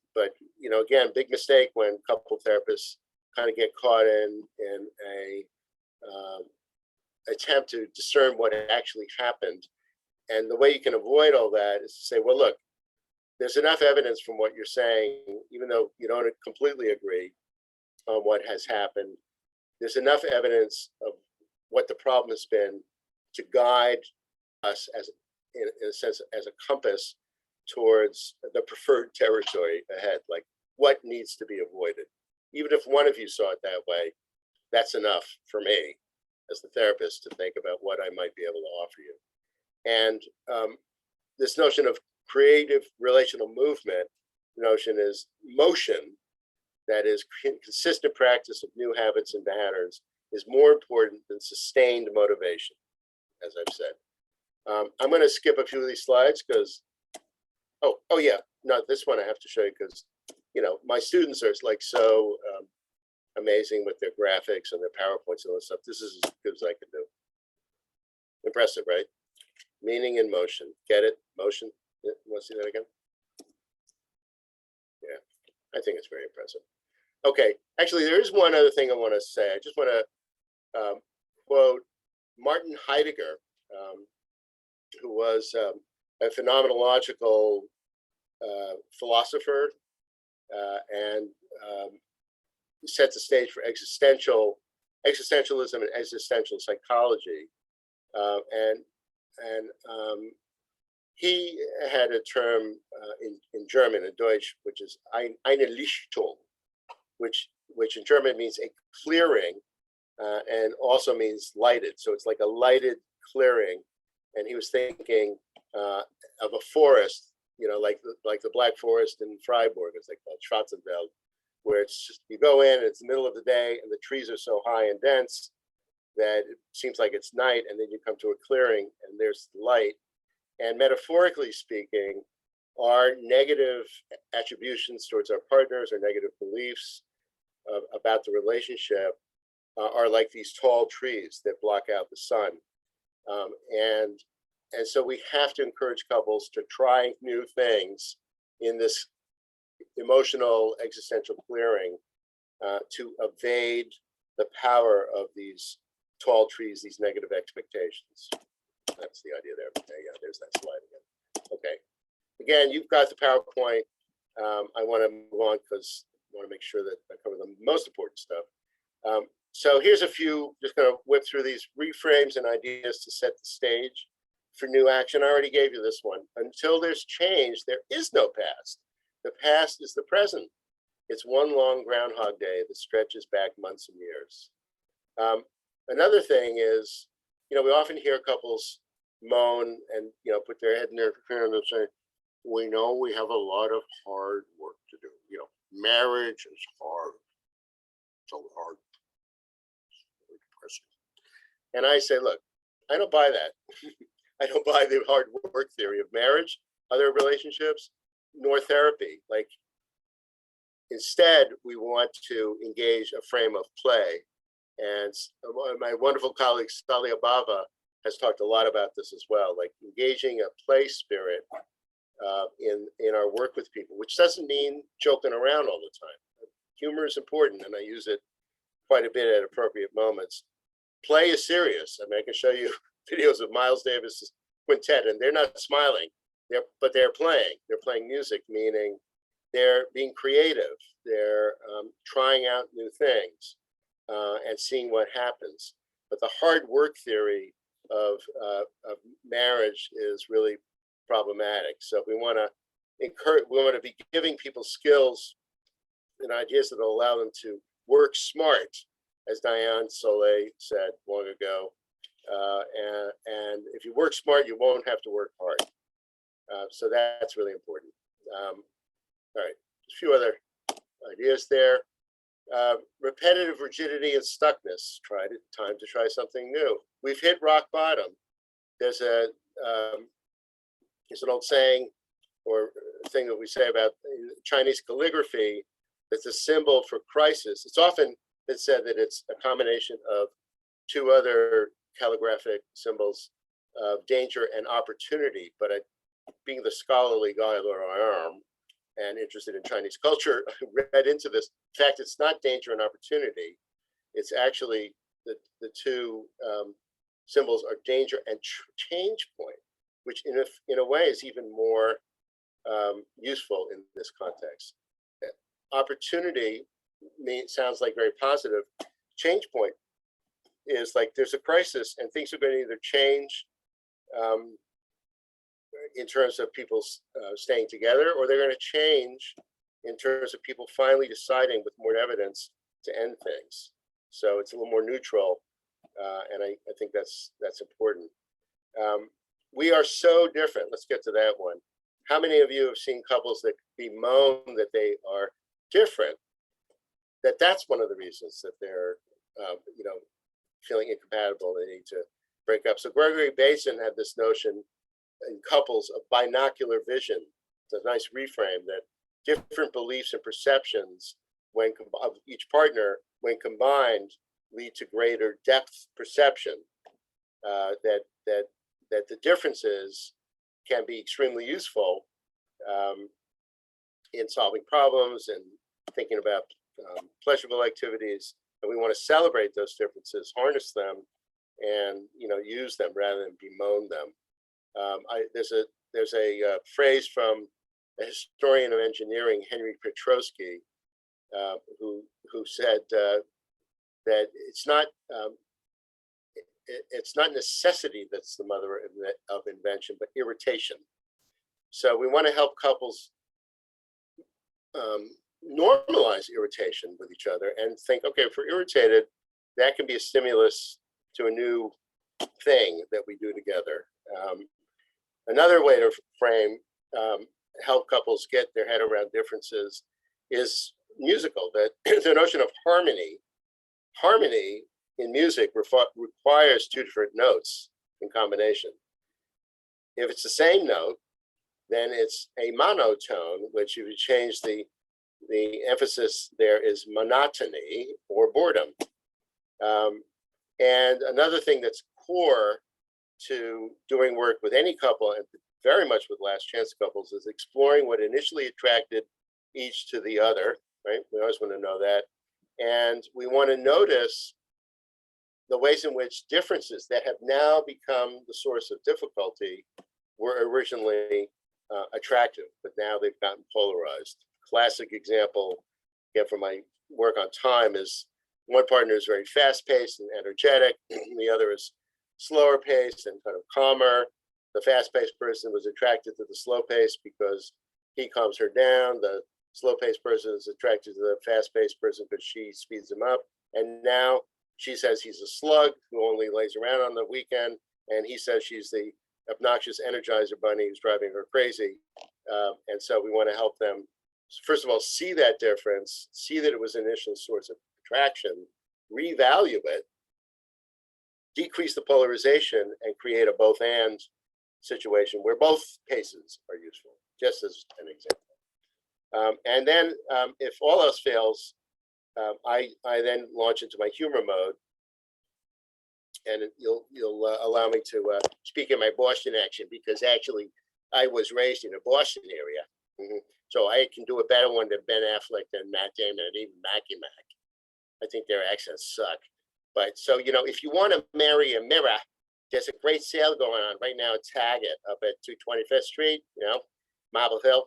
again, big mistake when couple therapists kind of get caught in a attempt to discern what actually happened. And the way you can avoid all that is to say, well, look, there's enough evidence from what you're saying, even though you don't completely agree on what has happened. There's enough evidence of what the problem has been to guide us in a sense, as a compass towards the preferred territory ahead, like what needs to be avoided. Even if one of you saw it that way, that's enough for me as the therapist to think about what I might be able to offer you. And this notion of creative relational movement notion is motion, that is consistent practice of new habits and patterns, is more important than sustained motivation, as I've said. I'm going to skip a few of these slides because, oh yeah, no, this one I have to show you because, my students are like so amazing with their graphics and their PowerPoints and all this stuff. This is as good as I can do. Impressive, right? Meaning in motion. Get it? Motion. You want to see that again? Yeah, I think it's very impressive. Okay, actually, there is one other thing I want to say. I just want to quote Martin Heidegger, who was a phenomenological philosopher and set the stage for existentialism and existential psychology. He had a term in German, in Deutsch, which is eine Lichtung, which in German means a clearing, and also means lighted. So it's like a lighted clearing. And he was thinking of a forest, like the Black Forest in Freiburg, it's like called Schwarzenwald, where it's just, you go in, it's the middle of the day, and the trees are so high and dense that it seems like it's night, and then you come to a clearing, and there's light. And metaphorically speaking, our negative attributions towards our partners, or negative beliefs about the relationship, are like these tall trees that block out the sun. And so we have to encourage couples to try new things in this emotional existential clearing to evade the power of these tall trees, these negative expectations. That's the idea there. Yeah, there's that slide again. Okay. Again, you've got the PowerPoint. I want to move on because I want to make sure that I cover the most important stuff. So here's a few, just going to whip through these reframes and ideas to set the stage for new action. I already gave you this one. Until there's change, there is no past. The past is the present. It's one long Groundhog Day that stretches back months and years. Another thing is, we often hear couples moan and, put their head in their hand and say, we know we have a lot of hard work to do. marriage is hard, so hard, it's very depressing. And I say, look, I don't buy that. I don't buy the hard work theory of marriage, other relationships, nor therapy. Like, instead, we want to engage a frame of play. And my wonderful colleague, Salia Bava, has talked a lot about this as well, like engaging a play spirit in our work with people, which doesn't mean joking around all the time. Humor is important, and I use it quite a bit at appropriate moments. Play is serious. I mean, I can show you videos of Miles Davis's quintet, and they're not smiling, but they're playing. They're playing music, meaning they're being creative. They're trying out new things and seeing what happens. But the hard work theory of marriage is really problematic. So if we want to encourage, we want to be giving people skills and ideas that will allow them to work smart, as Diane Soleil said long ago. And if you work smart, you won't have to work hard. So that's really important. All right, a few other ideas there. Repetitive rigidity and stuckness. Time to try something new. We've hit rock bottom. There's an old saying or thing that we say about Chinese calligraphy that's a symbol for crisis. It's often been said that it's a combination of two other calligraphic symbols of danger and opportunity. But being the scholarly guy that I am and interested in Chinese culture, read into this. In fact, it's not danger and opportunity. It's actually the two symbols are danger and change point, which in a way is even more useful in this context. Opportunity sounds like very positive. Change point is like there's a crisis and things are going to either change in terms of people staying together, or they're going to change in terms of people finally deciding with more evidence to end things. So it's a little more neutral, and I think that's important. We are so different. Let's get to that one. How many of you have seen couples that bemoan that they are different? That's one of the reasons that they're feeling incompatible. They need to break up. So Gregory Basin had this notion in couples of binocular vision. It's a nice reframe that different beliefs and perceptions of each partner, when combined, lead to greater depth perception. That the differences can be extremely useful in solving problems and thinking about pleasurable activities. And we want to celebrate those differences, harness them, and use them rather than bemoan them. There's a phrase from a historian of engineering, Henry Petrosky, who said that it's not necessity that's the mother of invention, but irritation. So we want to help couples normalize irritation with each other and think, okay, if we're irritated, that can be a stimulus to a new thing that we do together. Another way to frame, help couples get their head around differences is musical, that the notion of harmony. Harmony in music requires two different notes in combination. If it's the same note, then it's a monotone, which if you change the emphasis there is monotony or boredom. And another thing that's core to doing work with any couple, and very much with last chance couples, is exploring what initially attracted each to the other, right? We always want to know that. And we want to notice the ways in which differences that have now become the source of difficulty were originally attractive, but now they've gotten polarized. Classic example, again, from my work on time, is one partner is very fast-paced and energetic, and the other is slower paced and kind of calmer. The fast-paced person was attracted to the slow pace because he calms her down. The slow-paced person is attracted to the fast-paced person because she speeds him up. And now she says he's a slug who only lays around on the weekend, and he says she's the obnoxious Energizer bunny who's driving her crazy. And so we want to help them first of all, see that difference, see that it was an initial source of attraction, revalue it, decrease the polarization, and create a both and situation where both cases are useful, just as an example. And then if all else fails, I then launch into my humor mode, and you'll allow me to speak in my Boston accent, because actually I was raised in the Boston area. So I can do a better one than Ben Affleck, than Matt Damon, and even Mackie Mac. I think their accents suck. But so, if you want to marry a mirror, there's a great sale going on right now at Target up at 225th Street, Marble Hill.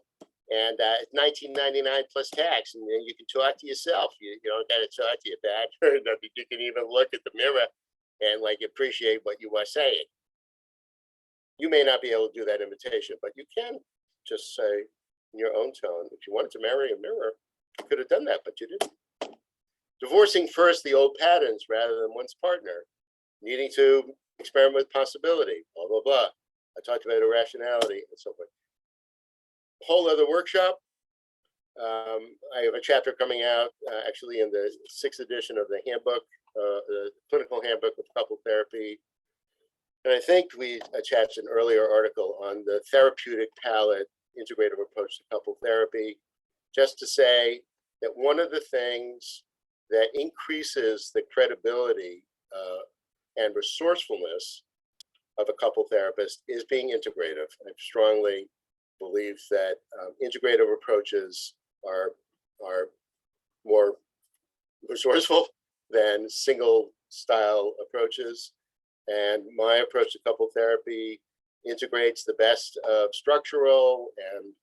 And it's $19.99 plus tax, and then you can talk to yourself. You don't got to talk to your dad. You can even look at the mirror and appreciate what you are saying. You may not be able to do that imitation, but you can just say in your own tone, if you wanted to marry a mirror, you could have done that, but you didn't. Divorcing first the old patterns rather than one's partner, needing to experiment with possibility, blah, blah, blah. I talked about irrationality and so forth. Whole other workshop. I have a chapter coming out actually in the 6th edition of the handbook, the clinical handbook of couple therapy. And I think we attached an earlier article on the therapeutic palette, integrative approach to couple therapy, just to say that one of the things that increases the credibility and resourcefulness of a couple therapist is being integrative. I strongly believe that integrative approaches are more resourceful than single style approaches. And my approach to couple therapy integrates the best of structural and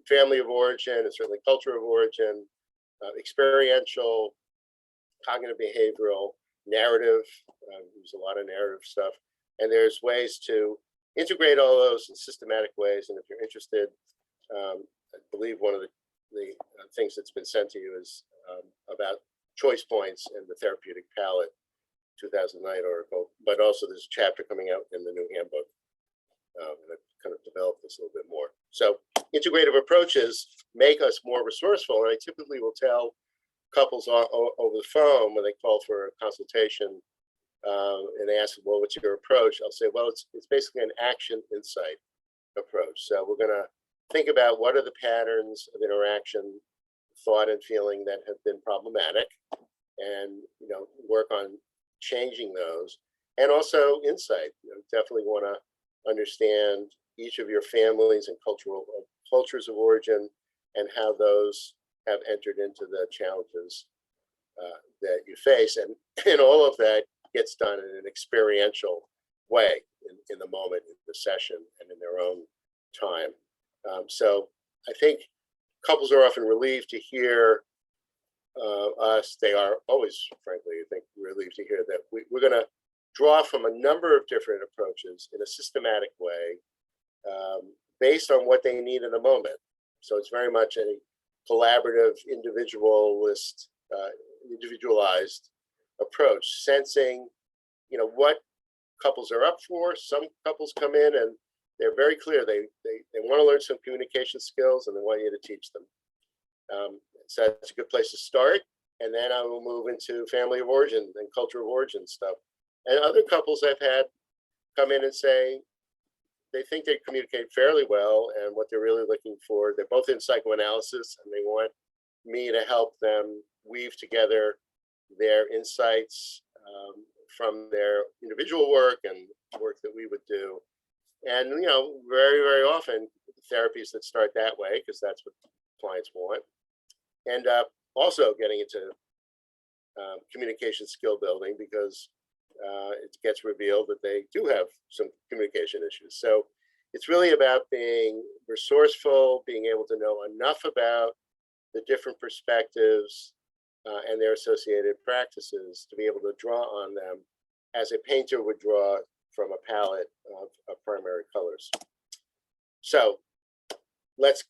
family of origin, and certainly culture of origin, experiential, cognitive behavioral, narrative. There's a lot of narrative stuff. And there's ways to integrate all those in systematic ways. And if you're interested, I believe one of the things that's been sent to you is about choice points in the therapeutic palette 2009 article, but also there's a chapter coming out in the new handbook. And I've kind of developed this a little bit more. So integrative approaches make us more resourceful. And I typically will tell couples over the phone when they call for a consultation and they ask, well, what's your approach? I'll say, well, it's basically an action insight approach. So we're going to think about what are the patterns of interaction, thought and feeling that have been problematic, and work on changing those. And also insight. Definitely want to understand each of your families and cultures of origin and how those have entered into the challenges that you face. And all of that gets done in an experiential way in the moment, in the session, and in their own time. So I think couples are often relieved to hear us. They are always, frankly, I think, relieved to hear that we're going to draw from a number of different approaches in a systematic way based on what they need in the moment. So it's very much a collaborative, individualized approach, sensing, what couples are up for. Some couples come in and they're very clear. They want to learn some communication skills and they want you to teach them. So that's a good place to start. And then I will move into family of origin and culture of origin stuff. And other couples I've had come in and say they think they communicate fairly well, and what they're really looking for, they're both in psychoanalysis, and they want me to help them weave together their insights from their individual work and work that we would do. And, very, very often therapies that start that way, because that's what clients want, end up also getting into communication skill building, because it gets revealed that they do have some communication issues. So it's really about being resourceful, being able to know enough about the different perspectives and their associated practices to be able to draw on them as a painter would draw from a palette of primary colors. So let's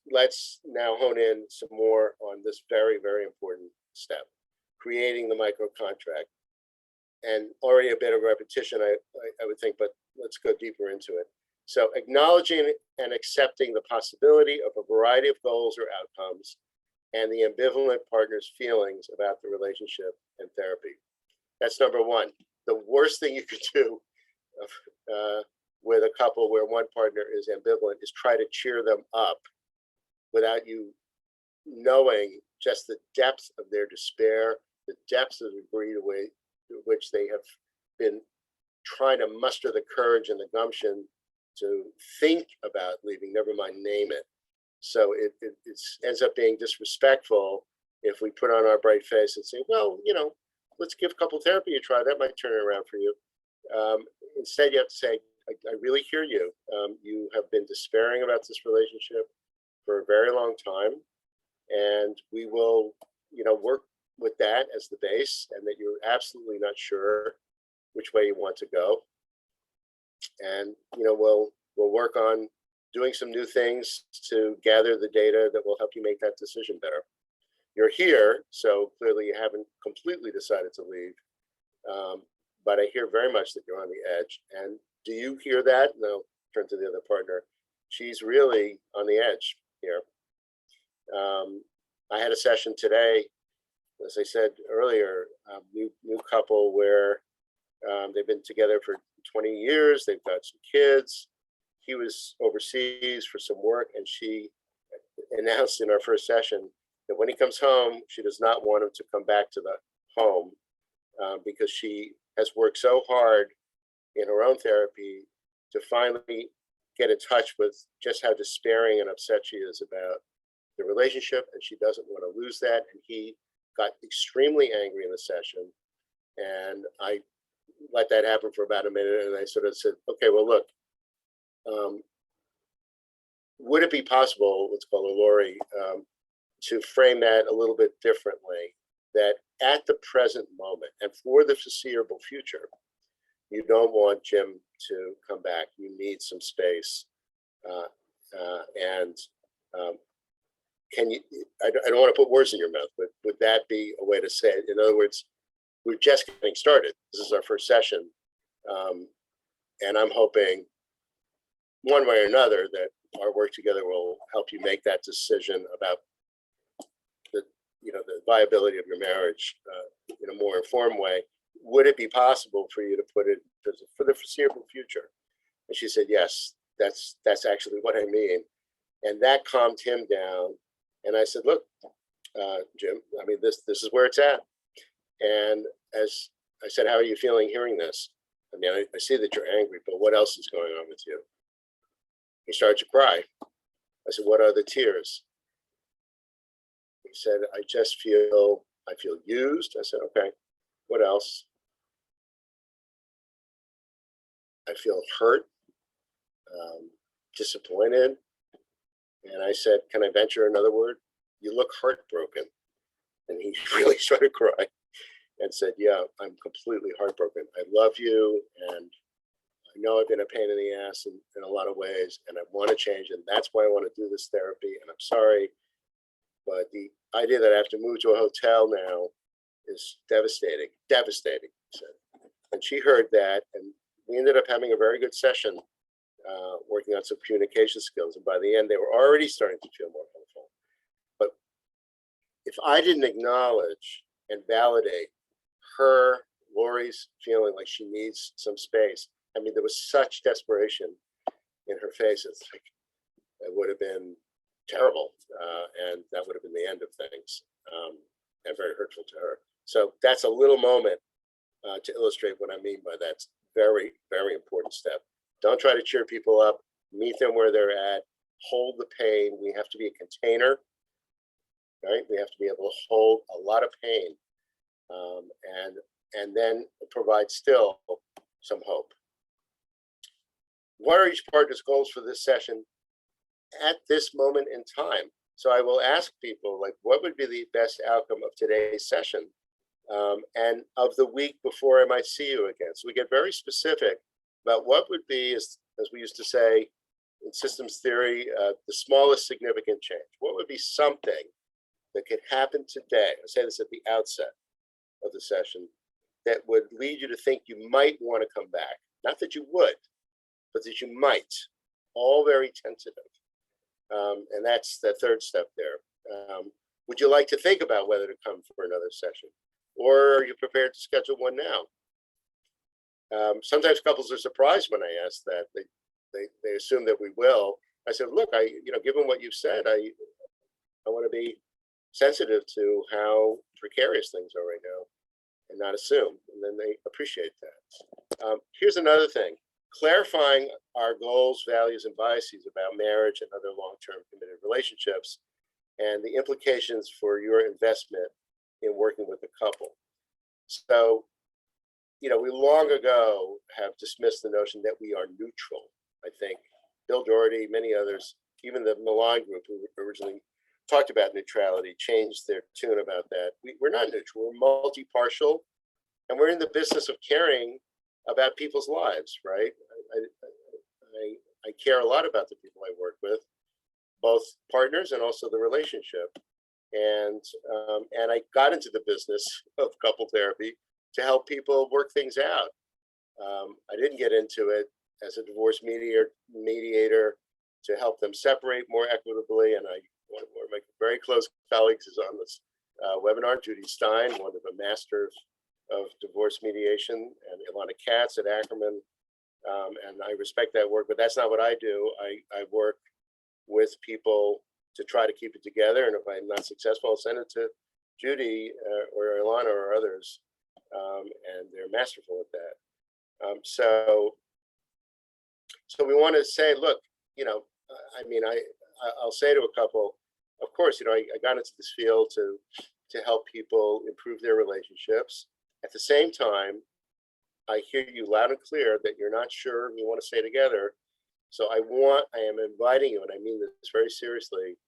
now hone in some more on this very, very important step, creating the microcontract. And already a bit of repetition, I would think, but let's go deeper into it. So acknowledging and accepting the possibility of a variety of goals or outcomes and the ambivalent partner's feelings about the relationship and therapy. That's number one. The worst thing you could do with a couple where one partner is ambivalent is try to cheer them up without you knowing just the depth of their despair, the depth of the degree to which they have been trying to muster the courage and the gumption to think about leaving, never mind name it. So it ends up being disrespectful if we put on our bright face and say, well, you know, let's give couple therapy a try. That might turn it around for you. Instead, you have to say, I really hear you. You have been despairing about this relationship for a very long time. And we will, you know, work with that as the base, and that you're absolutely not sure which way you want to go. And, you know, we'll work on doing some new things to gather the data that will help you make that decision better. You're here, so clearly you haven't completely decided to leave. But I hear very much that you're on the edge. And do you hear that? No, turn to the other partner. She's really on the edge here. I had a session today, as I said earlier, new couple where they've been together for 20 years. They've got some kids. He was overseas for some work, and she announced in our first session that when he comes home, she does not want him to come back to the home because she has worked so hard in her own therapy to finally get in touch with just how despairing and upset she is about the relationship, and she doesn't want to lose that. And he got extremely angry in the session, and I let that happen for about a minute, and I sort of said, okay, well, look, would it be possible, let's call her Lori, to frame that a little bit differently, that at the present moment and for the foreseeable future, you don't want Jim to come back. You need some space. Can you, I don't want to put words in your mouth, but would that be a way to say it? In other words, we're just getting started. This is our first session. And I'm hoping one way or another that our work together will help you make that decision about the, you know, the viability of your marriage in a more informed way. Would it be possible for you to put it for the foreseeable future? And she said, yes, that's actually what I mean. And that calmed him down. And I said, look, Jim, I mean, this is where it's at. And as I said, how are you feeling hearing this? I mean, I see that you're angry, but what else is going on with you? He started to cry. I said, what are the tears? He said, I feel used. I said, okay, what else? I feel hurt, disappointed. And I said, can I venture another word? You look heartbroken. And he really started crying and said, yeah, I'm completely heartbroken. I love you. And I know I've been a pain in the ass in a lot of ways, and I want to change. And that's why I want to do this therapy. And I'm sorry, but the idea that I have to move to a hotel now is devastating, devastating. He said. And she heard that, and we ended up having a very good session, working on some communication skills. And by the end, they were already starting to feel more hopeful. But if I didn't acknowledge and validate her, Lori's feeling like she needs some space, I mean, there was such desperation in her face. It's like, it would have been terrible. And that would have been the end of things, and very hurtful to her. So that's a little moment to illustrate what I mean by that very, very important step. Don't try to cheer people up, meet them where they're at, hold the pain. We have to be a container, right? We have to be able to hold a lot of pain, and then provide still some hope. What are each partner's goals for this session at this moment in time? So I will ask people, like, what would be the best outcome of today's session and of the week before I might see you again? So we get very specific about what would be, as we used to say in systems theory, the smallest significant change. What would be something that could happen today? I say this at the outset of the session, that would lead you to think you might want to come back. Not that you would, but that you might. All very tentative. And that's the third step there. Would you like to think about whether to come for another session? Or are you prepared to schedule one now? Sometimes couples are surprised when I ask that. They assume that we will. I said, look, given what you've said, I want to be sensitive to how precarious things are right now and not assume. And then they appreciate that. Here's another thing. Clarifying our goals, values, and biases about marriage and other long-term committed relationships and the implications for your investment in working with a couple. So, we long ago have dismissed the notion that we are neutral. I think Bill Doherty, many others, even the Milan group who originally talked about neutrality, changed their tune about that. We're not neutral, we're multi-partial, and we're in the business of caring about people's lives, right? I care a lot about the people I work with, both partners and also the relationship. And I got into the business of couple therapy to help people work things out. I didn't get into it as a divorce mediator to help them separate more equitably. And one of my very close colleagues is on this webinar, Judy Stein, one of the masters of divorce mediation, and Ilana Katz at Ackerman. And I respect that work, but that's not what I do. I work with people to try to keep it together. And if I'm not successful, I'll send it to Judy or Ilana or others. And they're masterful at that. So we want to say, look, I'll say to a couple, of course, I got into this field to help people improve their relationships. At the same time, I hear you loud and clear that you're not sure you want to stay together. So I am inviting you, and I mean this very seriously,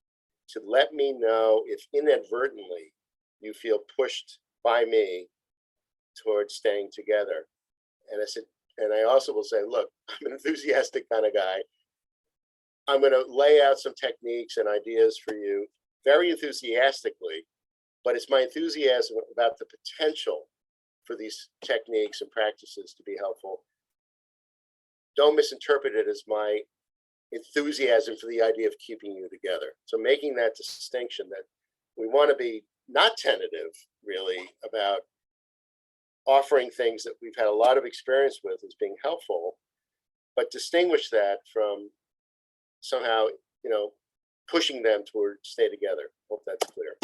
to let me know if inadvertently you feel pushed by me towards staying together. And I said, and I also will say, look, I'm an enthusiastic kind of guy. I'm going to lay out some techniques and ideas for you very enthusiastically, but it's my enthusiasm about the potential for these techniques and practices to be helpful. Don't misinterpret it as my enthusiasm for the idea of keeping you together. So making that distinction that we want to be not tentative, really, about offering things that we've had a lot of experience with as being helpful, but distinguish that from somehow, pushing them toward stay together. Hope that's clear.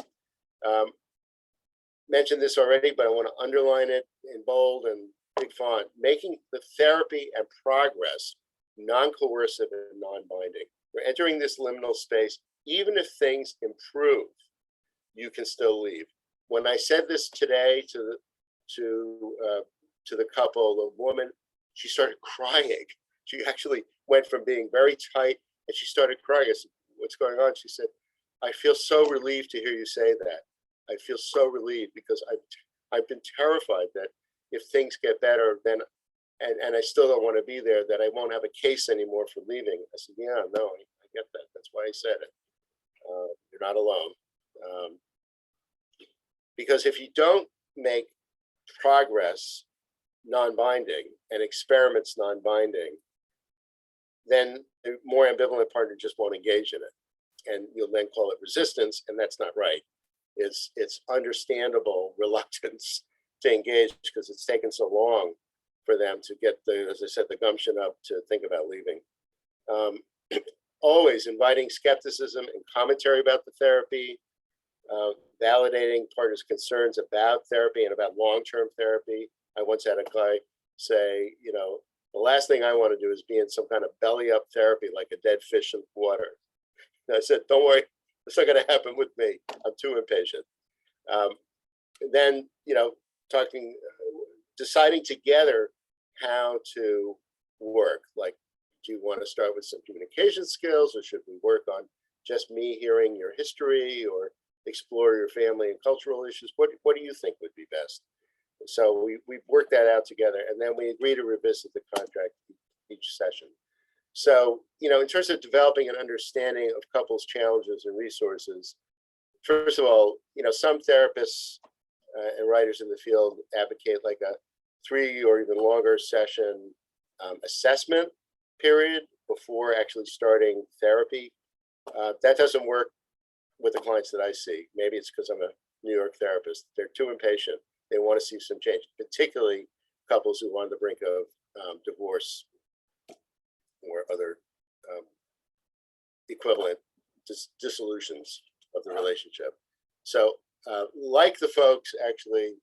Mentioned this already, but I want to underline it in bold and big font. Making the therapy and progress non-coercive and non-binding. We're entering this liminal space. Even if things improve, you can still leave. When I said this today to the couple, the woman, she started crying. She actually went from being very tight and she started crying. I said, what's going on? She said, I feel so relieved to hear you say that. I feel so relieved because I've been terrified that if things get better, then and I still don't want to be there, that I won't have a case anymore for leaving. I said, yeah, no, I get that. That's why I said it. You're not alone. Because if you don't make progress non-binding and experiments non-binding, then the more ambivalent partner just won't engage in it. And you'll then call it resistance, and that's not right. It's understandable reluctance to engage because it's taken so long for them to get as I said, the gumption up to think about leaving. Always inviting skepticism and commentary about the therapy, validating partners' concerns about therapy and about long-term therapy. I once had a guy say, the last thing I want to do is be in some kind of belly-up therapy like a dead fish in water. And I said, don't worry, it's not going to happen with me. I'm too impatient. Then, deciding together how to work. Like, do you want to start with some communication skills, or should we work on just me hearing your history, or explore your family and cultural issues? What do you think would be best? So we worked that out together, and then we agreed to revisit the contract each session. So, in terms of developing an understanding of couples' challenges and resources, first of all, some therapists and writers in the field advocate like a 3 or even longer session assessment period before actually starting therapy. That doesn't work with the clients that I see. Maybe it's because I'm a New York therapist. They're too impatient. They want to see some change, particularly couples who are on the brink of divorce or other equivalent dissolutions of the relationship. So like the folks actually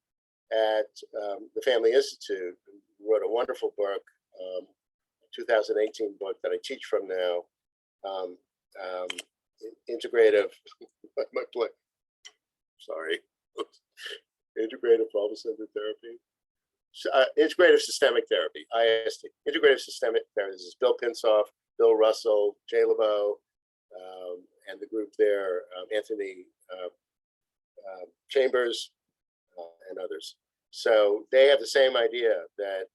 at the Family Institute, wrote a wonderful book, 2018 book that I teach from now, Integrative, sorry, Integrative Problem-Centered Therapy. Integrative Systemic Therapy, IST. Integrative Systemic Therapy. This is Bill Pinsoff, Bill Russell, Jay LeBeau, and the group there, Anthony Chambers, and others. So they have the same idea that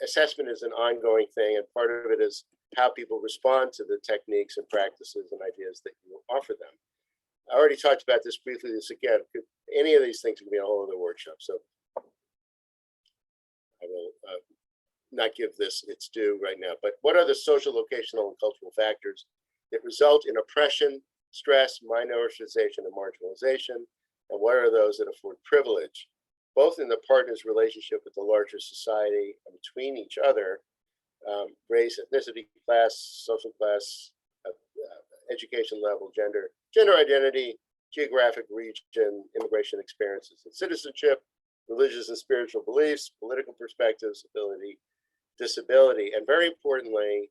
assessment is an ongoing thing, and part of it is how people respond to the techniques and practices and ideas that you offer them. I already talked about this briefly. This again, any of these things can be a whole other workshop. So I will not give this its due right now. But what are the social, locational, and cultural factors that result in oppression, stress, minoritization, and marginalization? And what are those that afford privilege, both in the partner's relationship with the larger society and between each other, race, ethnicity, class, social class, education level, gender identity, geographic region, immigration experiences and citizenship, religious and spiritual beliefs, political perspectives, ability, disability, and very importantly,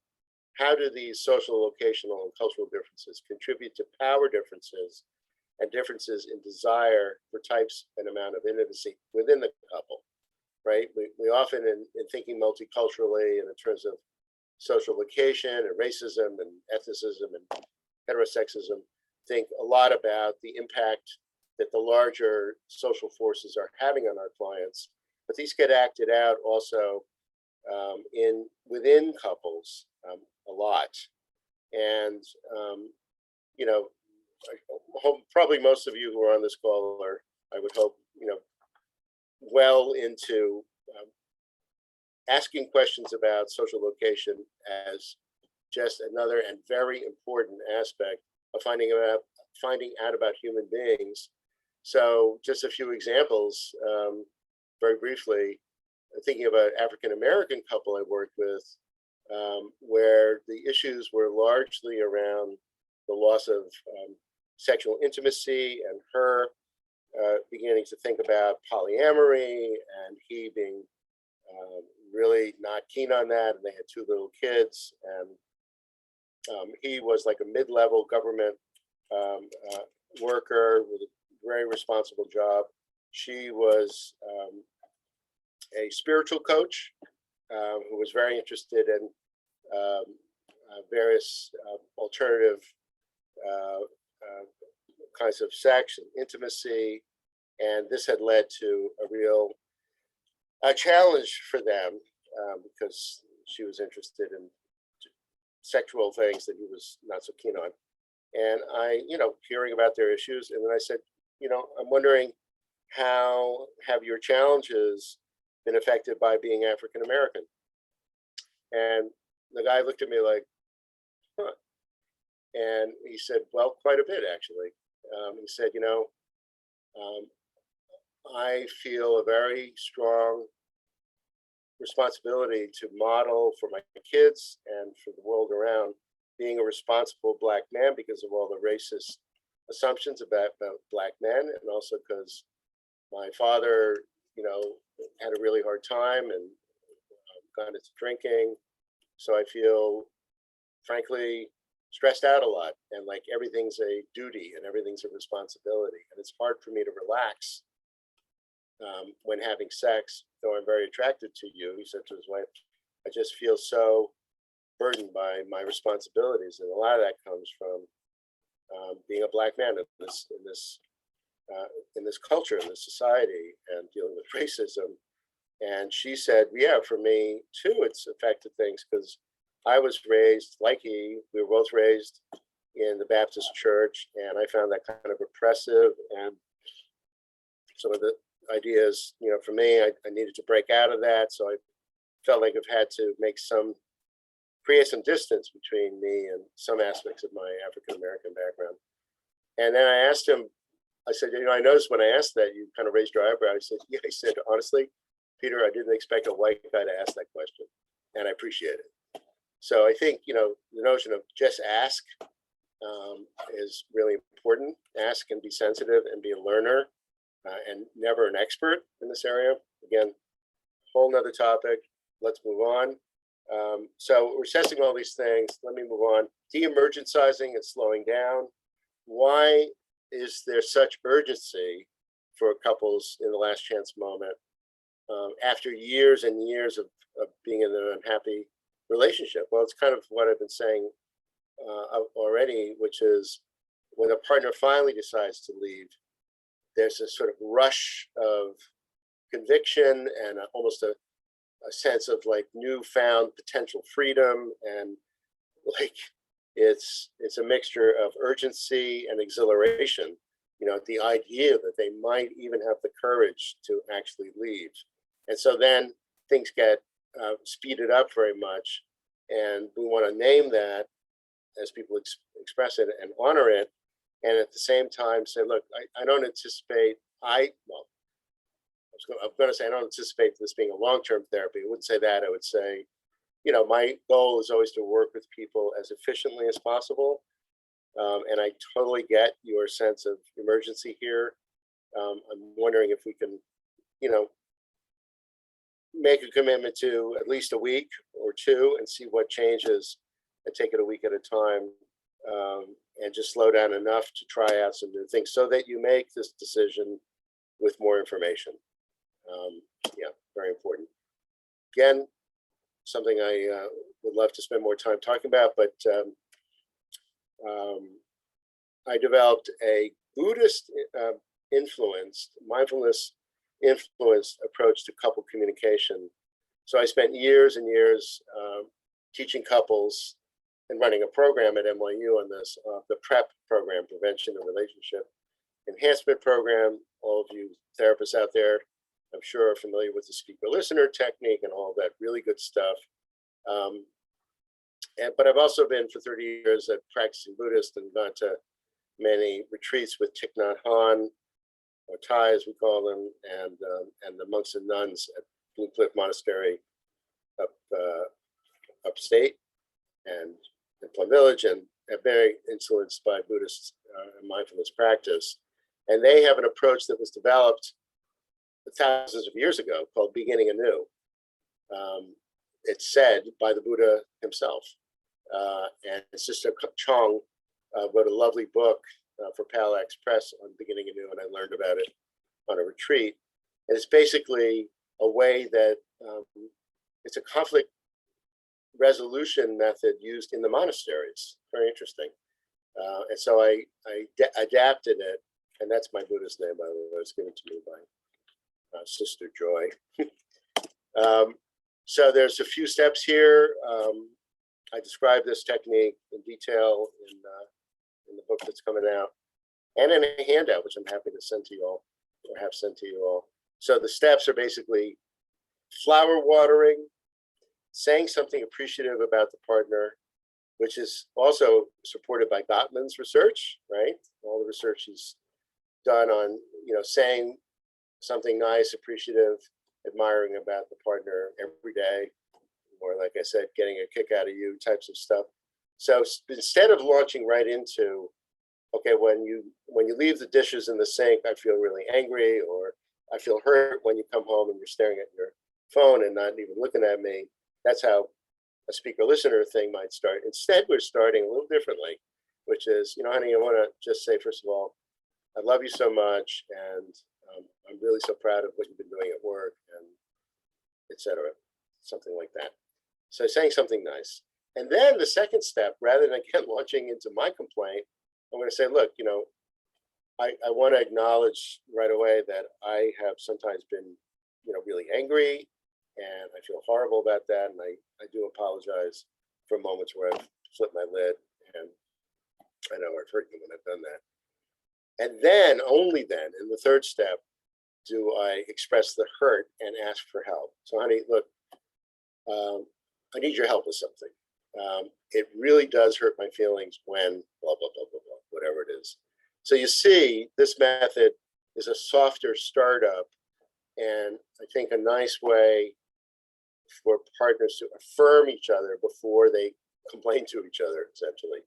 how do these social, locational, and cultural differences contribute to power differences and differences in desire for types and amount of intimacy within the couple, right? We often, in thinking multiculturally and in terms of social location and racism and ethnicism and heterosexism, think a lot about the impact that the larger social forces are having on our clients, but these get acted out also within couples a lot. And, you know, I hope probably most of you who are on this call are, I would hope, you know, well into asking questions about social location as just another and very important aspect of finding out about human beings. So just a few examples, very briefly, thinking about an African-American couple I worked with, where the issues were largely around the loss of sexual intimacy and her beginning to think about polyamory and he being really not keen on that. And they had two little kids, and he was like a mid-level government worker with a very responsible job. She was a spiritual coach who was very interested in various alternative kinds of sex and intimacy, and this had led to a real challenge for them because she was interested in sexual things that he was not so keen on. And I, you know, hearing about their issues, and then I said, you know, I'm wondering, how have your challenges been affected by being African American? And the guy looked at me like, huh. And he said, well, quite a bit, actually. He said, you know, I feel a very strong responsibility to model for my kids and for the world around being a responsible Black man because of all the racist assumptions about Black men, and also because my father, you know, had a really hard time and got into drinking. So I feel, frankly, stressed out a lot, and like everything's a duty and everything's a responsibility. And it's hard for me to relax when having sex, though I'm very attracted to you, he said to his wife. I just feel so burdened by my responsibilities. And a lot of that comes from being a Black man in this culture, in this society, and dealing with racism. And she said, yeah, for me too, it's affected things because I was raised like we were both raised in the Baptist church, and I found that kind of oppressive, and some of the ideas, you know, for me, I needed to break out of that. So I felt like I've had to create some distance between me and some aspects of my African-American background. And then I asked him, I said, you know, I noticed when I asked that, you kind of raised your eyebrow. I said, yeah, I said, honestly, Peter, I didn't expect a white guy to ask that question, and I appreciate it. So I think, you know, the notion of just ask is really important. Ask and be sensitive and be a learner and never an expert in this area. Again, whole nother topic. Let's move on. So we're assessing all these things. Let me move on. De-emergencizing and slowing down. Why is there such urgency for couples in the last chance moment after years and years of being in an unhappy relationship? Well, it's kind of what I've been saying already, which is when a partner finally decides to leave, there's a sort of rush of conviction and almost a sense of like newfound potential freedom, and like it's a mixture of urgency and exhilaration, you know, the idea that they might even have the courage to actually leave. And so then things get speeded up very much, and we want to name that as people express it and honor it, and at the same time say, look, I don't anticipate, I'm going to say I don't anticipate this being a long-term therapy. I wouldn't say that. I would say, you know, my goal is always to work with people as efficiently as possible. And I totally get your sense of emergency here. I'm wondering if we can, you know, make a commitment to at least a week or two and see what changes, and take it a week at a time, and just slow down enough to try out some new things so that you make this decision with more information. Yeah, very important. Again, something I would love to spend more time talking about, but I developed a Buddhist influenced, mindfulness influenced approach to couple communication. So I spent years and years teaching couples and running a program at NYU on this, the PrEP program, Prevention and Relationship Enhancement Program. All of you therapists out there, I'm sure, are familiar with the speaker-listener technique and all that really good stuff. But I've also been for 30 years a practicing Buddhist and gone to many retreats with Thich Nhat Hanh, or Thai as we call them, and the monks and nuns at Blue Cliff Monastery upstate and in Plum Village, and very influenced by Buddhist mindfulness practice. And they have an approach that was developed thousands of years ago called beginning anew. It's said by the Buddha himself. And Sister Chong wrote a lovely book for Palax Press on beginning anew, and I learned about it on a retreat. And it's basically a way that it's a conflict resolution method used in the monasteries. Very interesting. And so I adapted it, and that's my Buddhist name, by the way. It was given to me by Sister Joy. So there's a few steps here. I describe this technique in detail in the book that's coming out, and in a handout, which I'm happy to send to you all, or have sent to you all. So the steps are basically flower watering, saying something appreciative about the partner, which is also supported by Gottman's research, right? All the research he's done on, you know, saying something nice, appreciative, admiring about the partner every day, or like I said, getting a kick out of you types of stuff. So instead of launching right into, okay, when you leave the dishes in the sink, I feel really angry, or I feel hurt when you come home and you're staring at your phone and not even looking at me. That's how a speaker-listener thing might start. Instead, we're starting a little differently, which is, you know, honey, I want to just say, first of all, I love you so much, and I'm really so proud of what you've been doing at work, and etc. Something like that. So saying something nice. And then the second step, rather than again launching into my complaint, I'm going to say, look, you know, I want to acknowledge right away that I have sometimes been, you know, really angry, and I feel horrible about that, and I do apologize for moments where I've flipped my lid, and I know I've hurt you when I've done that. And then, only then, in the third step, do I express the hurt and ask for help. So honey, look, I need your help with something. It really does hurt my feelings when blah, blah, blah, blah, blah, whatever it is. So you see, this method is a softer startup, and I think a nice way for partners to affirm each other before they complain to each other, essentially.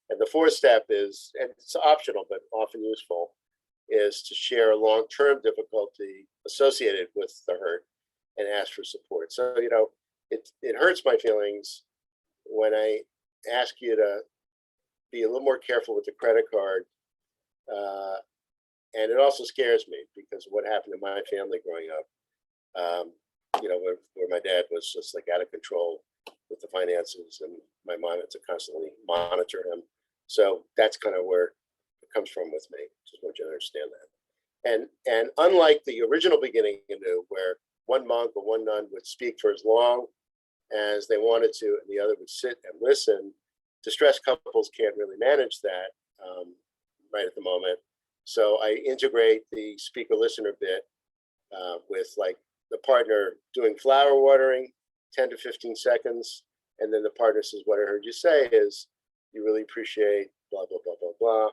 And the fourth step is, and it's optional but often useful, is to share a long-term difficulty associated with the hurt and ask for support. So, you know, it hurts my feelings when I ask you to be a little more careful with the credit card. And it also scares me because of what happened in my family growing up. You know, where my dad was just like out of control with the finances, and my mom had to constantly monitor him. So that's kind of where it comes from with me. Just want you to understand that. And unlike the original beginning anew, where one monk or one nun would speak for as long as they wanted to, and the other would sit and listen, distressed couples can't really manage that right at the moment. So I integrate the speaker-listener bit with like the partner doing flower watering, 10 to 15 seconds, and then the partner says, "What I heard you say is you really appreciate blah, blah, blah, blah, blah.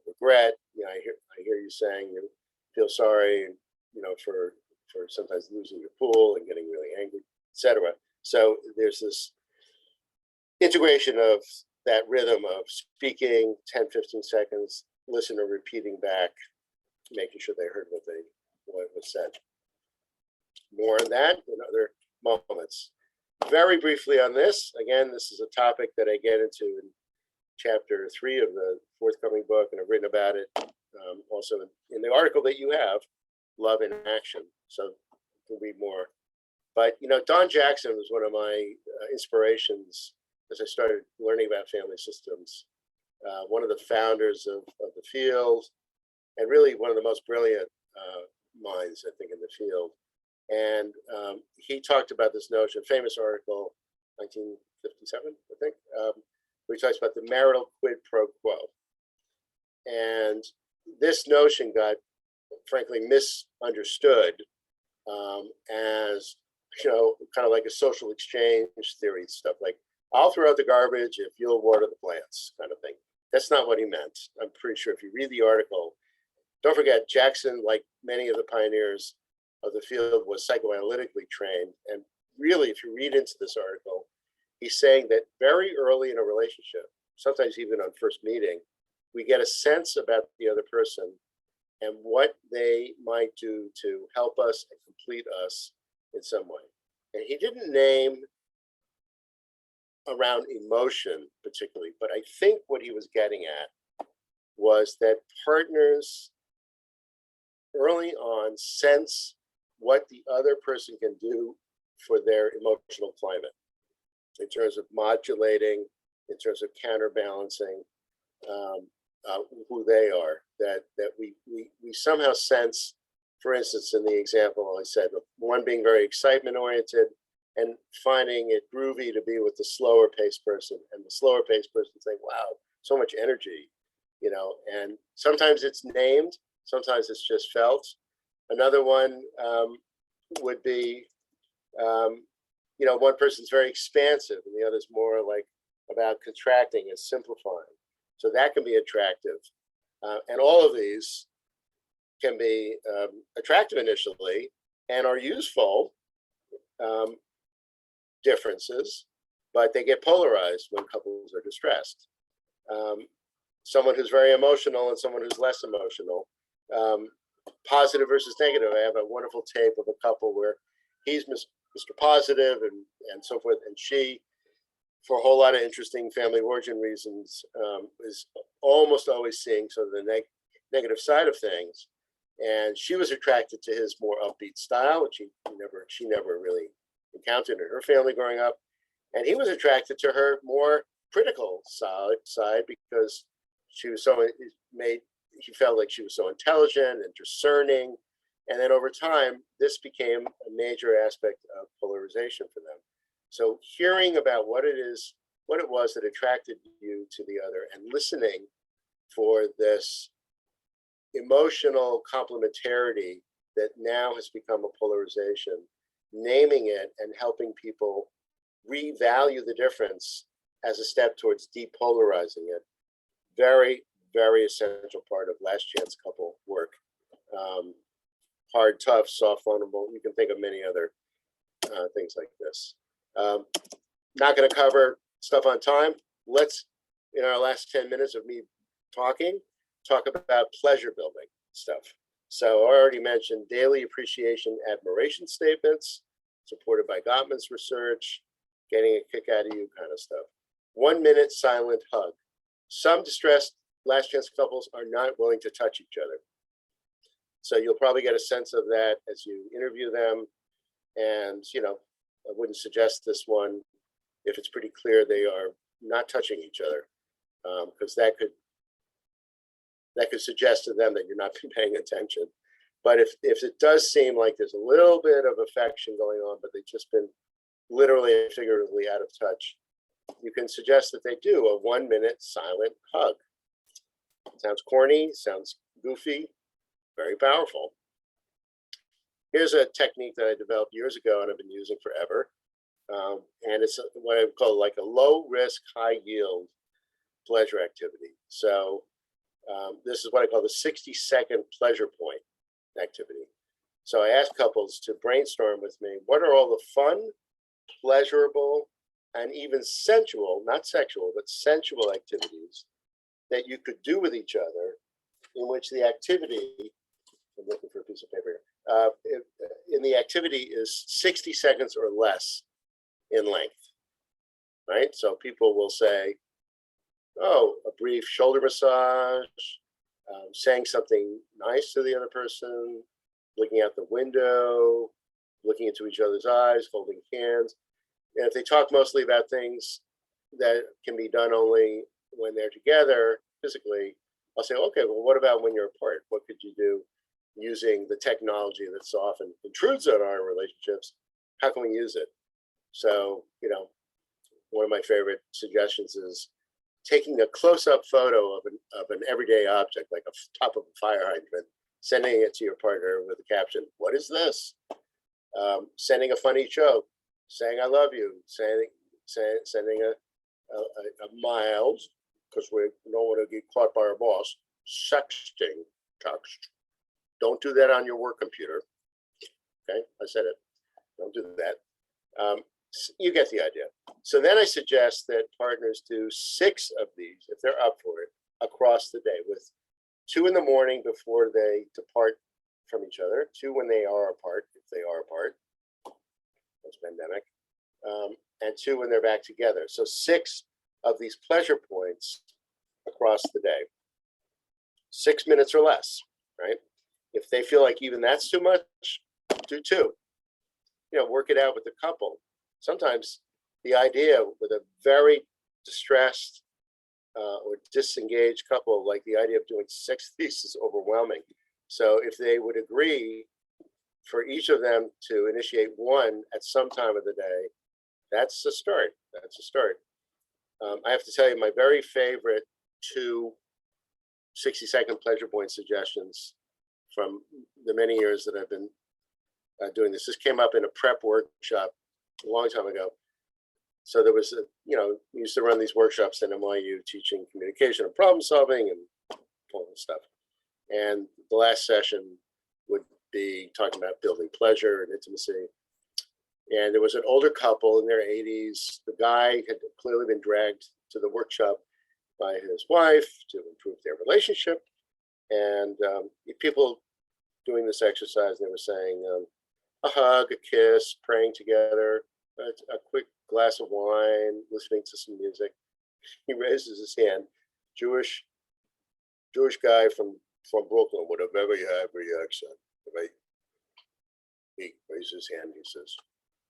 Regret, you know, I hear you saying you feel sorry, you know, for sometimes losing your pool and getting really angry, etc." So there's this integration of that rhythm of speaking 10, 15 seconds, listener repeating back, making sure they heard what was said. More on that in other moments. Very briefly on this, again, this is a topic that I get into in chapter 3 of the forthcoming book, and I've written about it also in the article that you have, Love in Action. So you can read more. But, you know, Don Jackson was one of my inspirations as I started learning about family systems. One of the founders of the field, and really one of the most brilliant minds, I think, in the field. And he talked about this notion, famous article, 1957, I think, where he talks about the marital quid pro quo. And this notion got, frankly, misunderstood as, you know, kind of like a social exchange theory stuff, like, I'll throw out the garbage if you'll water the plants, kind of thing. That's not what he meant. I'm pretty sure if you read the article, don't forget, Jackson, like many of the pioneers of the field, was psychoanalytically trained. And really, if you read into this article, he's saying that very early in a relationship, sometimes even on first meeting, we get a sense about the other person and what they might do to help us and complete us in some way. And he didn't name around emotion particularly, but I think what he was getting at was that partners early on sense what the other person can do for their emotional climate in terms of modulating, in terms of counterbalancing who they are, that we somehow sense, for instance, in the example I said, one being very excitement oriented and finding it groovy to be with the slower paced person, and the slower paced person saying, wow, so much energy, you know, and sometimes it's named, sometimes it's just felt. Another one would be, you know, one person's very expansive and the other's more like about contracting and simplifying. So that can be attractive. And all of these can be attractive initially and are useful differences, but they get polarized when couples are distressed. Someone who's very emotional and someone who's less emotional. Positive versus negative. I have a wonderful tape of a couple where he's Mr. Positive and so forth, and she, for a whole lot of interesting family origin reasons, is almost always seeing sort of the negative side of things. And she was attracted to his more upbeat style, which she never really encountered in her family growing up. And he was attracted to her more critical side because she was he felt like she was so intelligent and discerning. And then over time, this became a major aspect of polarization for them. So hearing about what it was that attracted you to the other, and listening for this emotional complementarity that now has become a polarization, naming it and helping people revalue the difference as a step towards depolarizing it. Very, very essential part of last chance couple work. Hard, tough, soft, vulnerable. You can think of many other things like this. Not going to cover stuff on time. Let's, in our last 10 minutes of me talking, talk about pleasure building stuff. So I already mentioned daily appreciation admiration statements, supported by Gottman's research, getting a kick out of you kind of stuff. 1 minute silent hug. Some distressed last chance couples are not willing to touch each other. So you'll probably get a sense of that as you interview them. And, you know, I wouldn't suggest this one if it's pretty clear they are not touching each other, because that could suggest to them that you're not paying attention. But if it does seem like there's a little bit of affection going on, but they've just been literally and figuratively out of touch, you can suggest that they do a 1 minute silent hug. Sounds corny, sounds goofy, very powerful. Here's a technique that I developed years ago and I've been using forever. And it's what I call like a low risk, high yield pleasure activity. So this is what I call the 60-second pleasure point activity. So I ask couples to brainstorm with me, what are all the fun, pleasurable, and even sensual, not sexual, but sensual activities that you could do with each other in which the activity, I'm looking for a piece of paper here, in the activity is 60 seconds or less in length, right? So people will say, oh, a brief shoulder massage, saying something nice to the other person, looking out the window, looking into each other's eyes, holding hands. And if they talk mostly about things that can be done only when they're together physically, I'll say, okay, well, what about when you're apart? What could you do using the technology that so often intrudes on our relationships? How can we use it? So, you know, one of my favorite suggestions is taking a close-up photo of an everyday object, like a top of a fire hydrant, sending it to your partner with a caption, what is this? Sending a funny joke, saying I love you, sending a mild, because we don't want to get caught by our boss, sexting text. Don't do that on your work computer. Okay, I said it. Don't do that. You get the idea. So then I suggest that partners do 6 of these, if they're up for it, across the day, with 2 in the morning before they depart from each other, 2 when they are apart, if they are apart, post-pandemic, and 2 when they're back together. So 6 of these pleasure points across the day, 6 minutes or less, right? If they feel like even that's too much, do 2. You know, work it out with the couple. Sometimes the idea with a very distressed or disengaged couple, like the idea of doing 6 of these is overwhelming. So if they would agree for each of them to initiate 1 at some time of the day, that's a start. That's a start. I have to tell you, my very favorite 2 60-second pleasure point suggestions from the many years that I've been doing this. This came up in a prep workshop a long time ago. So there was, we used to run these workshops at NYU teaching communication and problem solving and all that stuff. And the last session would be talking about building pleasure and intimacy. And there was an older couple in their 80s. The guy had clearly been dragged to the workshop by his wife to improve their relationship. And people doing this exercise, they were saying a hug, a kiss, praying together, a quick glass of wine, listening to some music. He raises his hand. Jewish guy from Brooklyn with a very heavy accent, right? He raises his hand. He says,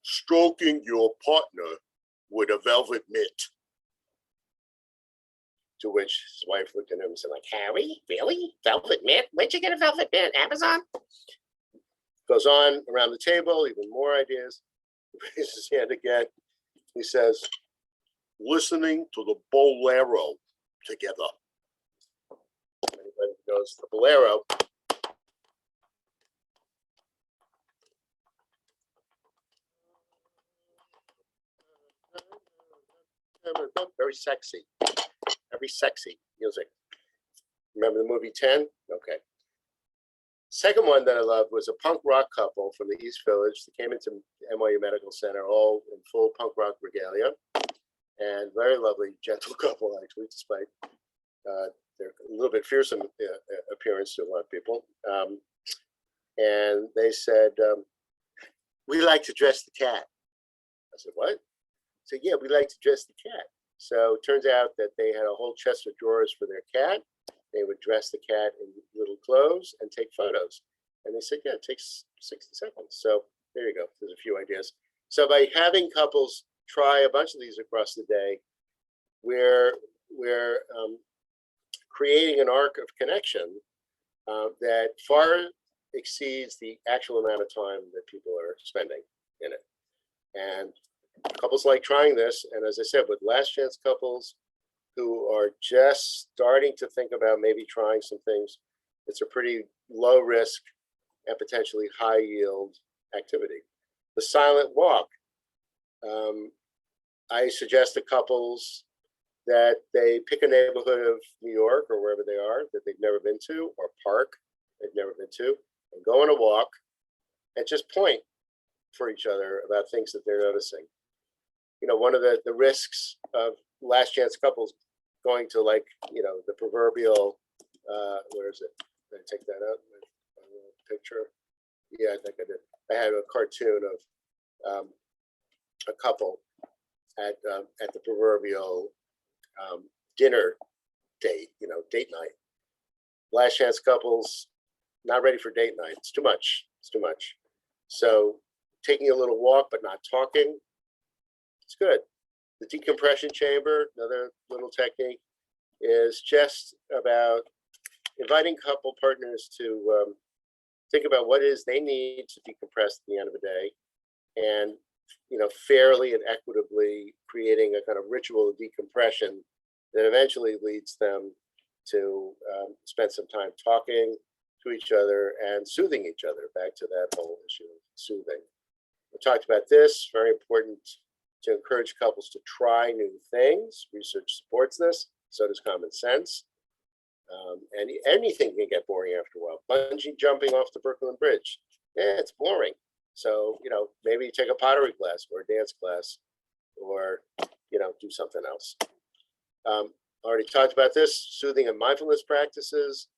"Stroking your partner with a velvet mitt." To which his wife looked at him and said, like, "Harry, really? Velvet mitt? Where'd you get a velvet mitt? Amazon?" Goes on around the table, even more ideas. He raises his hand again. He says, "Listening to the Bolero together." Anybody knows the Bolero? Very sexy music. Remember the movie 10? Okay. Second one that I loved was a punk rock couple from the East Village that came into NYU Medical Center, all in full punk rock regalia, and very lovely, gentle couple, actually, despite their a little bit fearsome appearance to a lot of people. And they said, we like to dress the cat. I said, what? I said, yeah, we like to dress the cat. So it turns out that they had a whole chest of drawers for their cat. They would dress the cat in little clothes and take photos. And they said, yeah, it takes 60 seconds. So there you go. There's a few ideas. So by having couples try a bunch of these across the day, we're creating an arc of connection that far exceeds the actual amount of time that people are spending in it. And couples like trying this. And as I said, with last chance couples who are just starting to think about maybe trying some things, it's a pretty low risk and potentially high yield activity. The silent walk. I suggest to couples that they pick a neighborhood of New York or wherever they are that they've never been to, or park they've never been to, and go on a walk and just point for each other about things that they're noticing. You know, one of the risks of last chance couples going to, like, you know, the proverbial, where is it? Did I take that out? Picture? Yeah, I think I did. I had a cartoon of a couple at the proverbial dinner date, you know, date night. Last chance couples, not ready for date night. It's too much. It's too much. So taking a little walk but not talking, it's good. The decompression chamber, another little technique, is just about inviting couple partners to think about what it is they need to decompress at the end of the day, and, you know, fairly and equitably creating a kind of ritual of decompression that eventually leads them to spend some time talking to each other and soothing each other. Back to that whole issue of soothing. We talked about this, very important to encourage couples to try new things. Research supports this, so does common sense. And anything can get boring after a while. Bungee jumping off the Brooklyn Bridge, yeah, it's boring. So, you know, maybe take a pottery class or a dance class, or, you know, do something else. Already talked about this, soothing and mindfulness practices.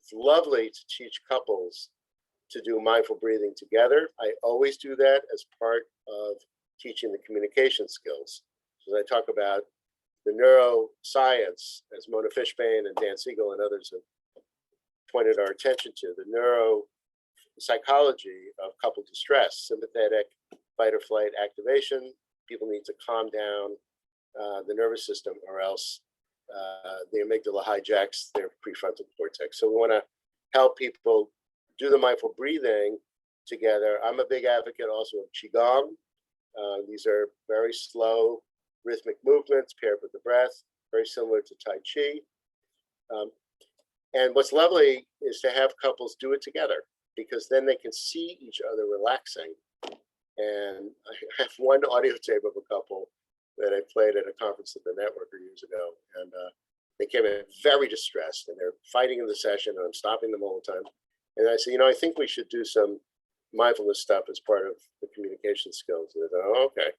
It's lovely to teach couples to do mindful breathing together. I always do that as part of teaching the communication skills. So I talk about the neuroscience, as Mona Fishbane and Dan Siegel and others have pointed our attention to, the neuropsychology of couple distress, sympathetic fight or flight activation. People need to calm down the nervous system, or else the amygdala hijacks their prefrontal cortex. So we want to help people do the mindful breathing together. I'm a big advocate also of Qigong. These are very slow, rhythmic movements paired with the breath, very similar to Tai Chi. And what's lovely is to have couples do it together, because then they can see each other relaxing. And I have one audio tape of a couple that I played at a conference at the Networker years ago, and they came in very distressed, and they're fighting in the session, and I'm stopping them all the time. And I said, you know, I think we should do some mindfulness stuff as part of the communication skills. And they thought, oh, okay.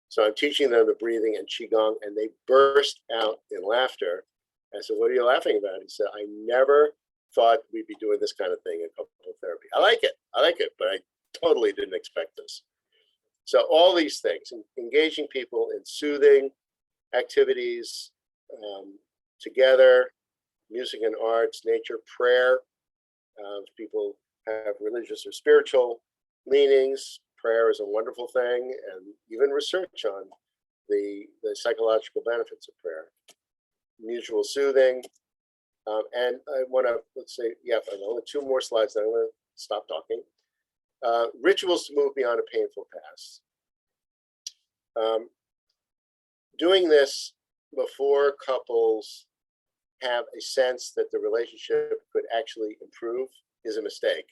So I'm teaching them the breathing and Qigong, and they burst out in laughter. I said, what are you laughing about? He said, I never thought we'd be doing this kind of thing in couple therapy. I like it, but I totally didn't expect this. So all these things, engaging people in soothing activities together, music and arts, nature, prayer. People have religious or spiritual leanings. Prayer is a wonderful thing, and even research on the psychological benefits of prayer. Mutual soothing. And I want to, let's say, yeah, only 2 more slides, then I'm going to stop talking. Rituals to move beyond a painful past. Doing this before couples have a sense that the relationship could actually improve is a mistake.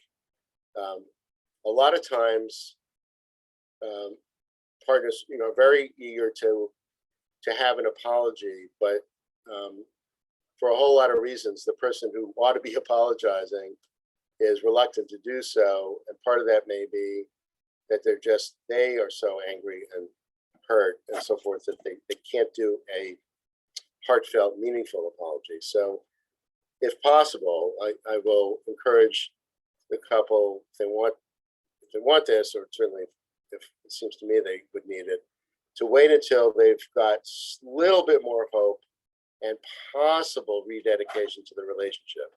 A lot of times, partners, are very eager to have an apology, but for a whole lot of reasons, the person who ought to be apologizing is reluctant to do so. And part of that may be that they are so angry and hurt and so forth that they can't do a heartfelt, meaningful apology. So if possible, I will encourage the couple, if they want this, or certainly if it seems to me they would need it, to wait until they've got a little bit more hope and possible rededication to the relationship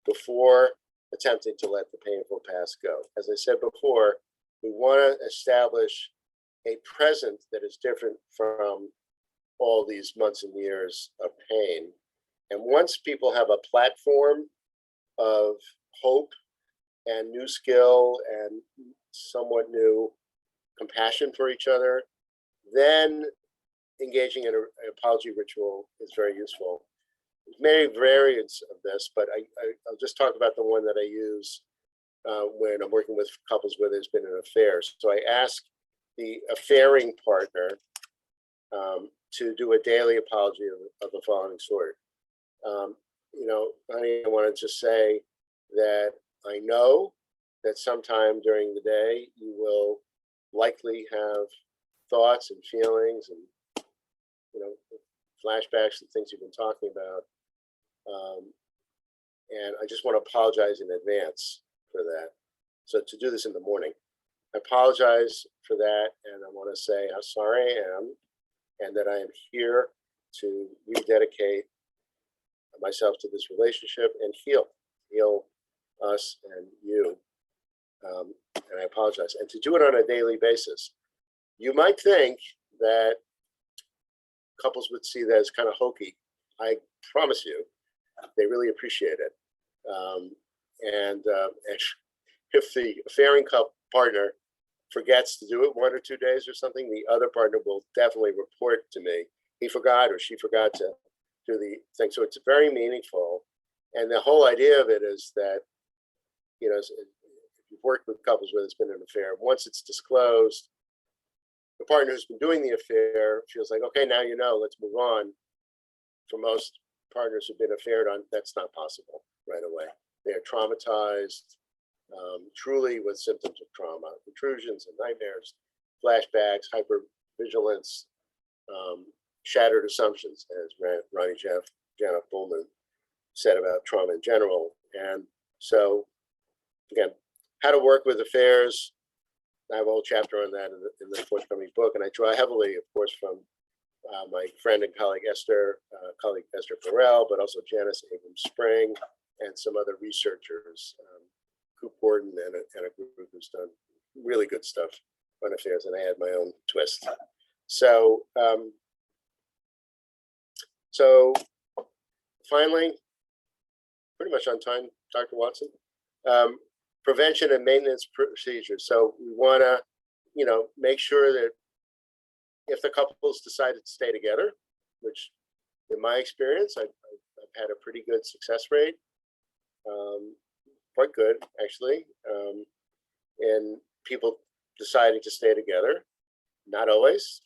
before attempting to let the painful past go. As I said before, we want to establish a present that is different from all these months and years of pain. And once people have a platform of hope and new skill and somewhat new compassion for each other, then engaging in an apology ritual is very useful. There's many variants of this, but I'll just talk about the one that I use when I'm working with couples where there's been an affair. So I ask the affairing partner to do a daily apology of the following sort. Honey, I want to just say that I know that sometime during the day you will likely have thoughts and feelings and flashbacks and things you've been talking about. And I just want to apologize in advance for that. So to do this in the morning, I apologize for that. And I want to say how sorry I am and that I am here to rededicate myself to this relationship and heal us and you. And I apologize. And to do it on a daily basis. You might think that couples would see that as kind of hokey. I promise you, they really appreciate it. And if the affairing partner forgets to do it 1 or 2 days or something, the other partner will definitely report to me, he forgot or she forgot to do the thing. So it's very meaningful. And the whole idea of it is that, if you've worked with couples where there's been an affair, once it's disclosed, the partner who's been doing the affair feels like, okay, now let's move on. For most partners who've been affaired on, that's not possible right away. They are traumatized, truly with symptoms of trauma, intrusions and nightmares, flashbacks, hypervigilance, shattered assumptions, as Ronnie Janet Bullman said about trauma in general. And so, again, how to work with affairs. I have a whole chapter on that in the forthcoming book, and I draw heavily, of course, from my friend and colleague Esther Farrell, but also Janice Abrams-Spring and some other researchers, Coop Gordon and a group who's done really good stuff on affairs, and I add my own twist. So, finally, pretty much on time, Dr. Watson. Prevention and maintenance procedures. So we want to, make sure that if the couples decided to stay together, which in my experience, I've had a pretty good success rate, quite good actually, in people deciding to stay together. Not always,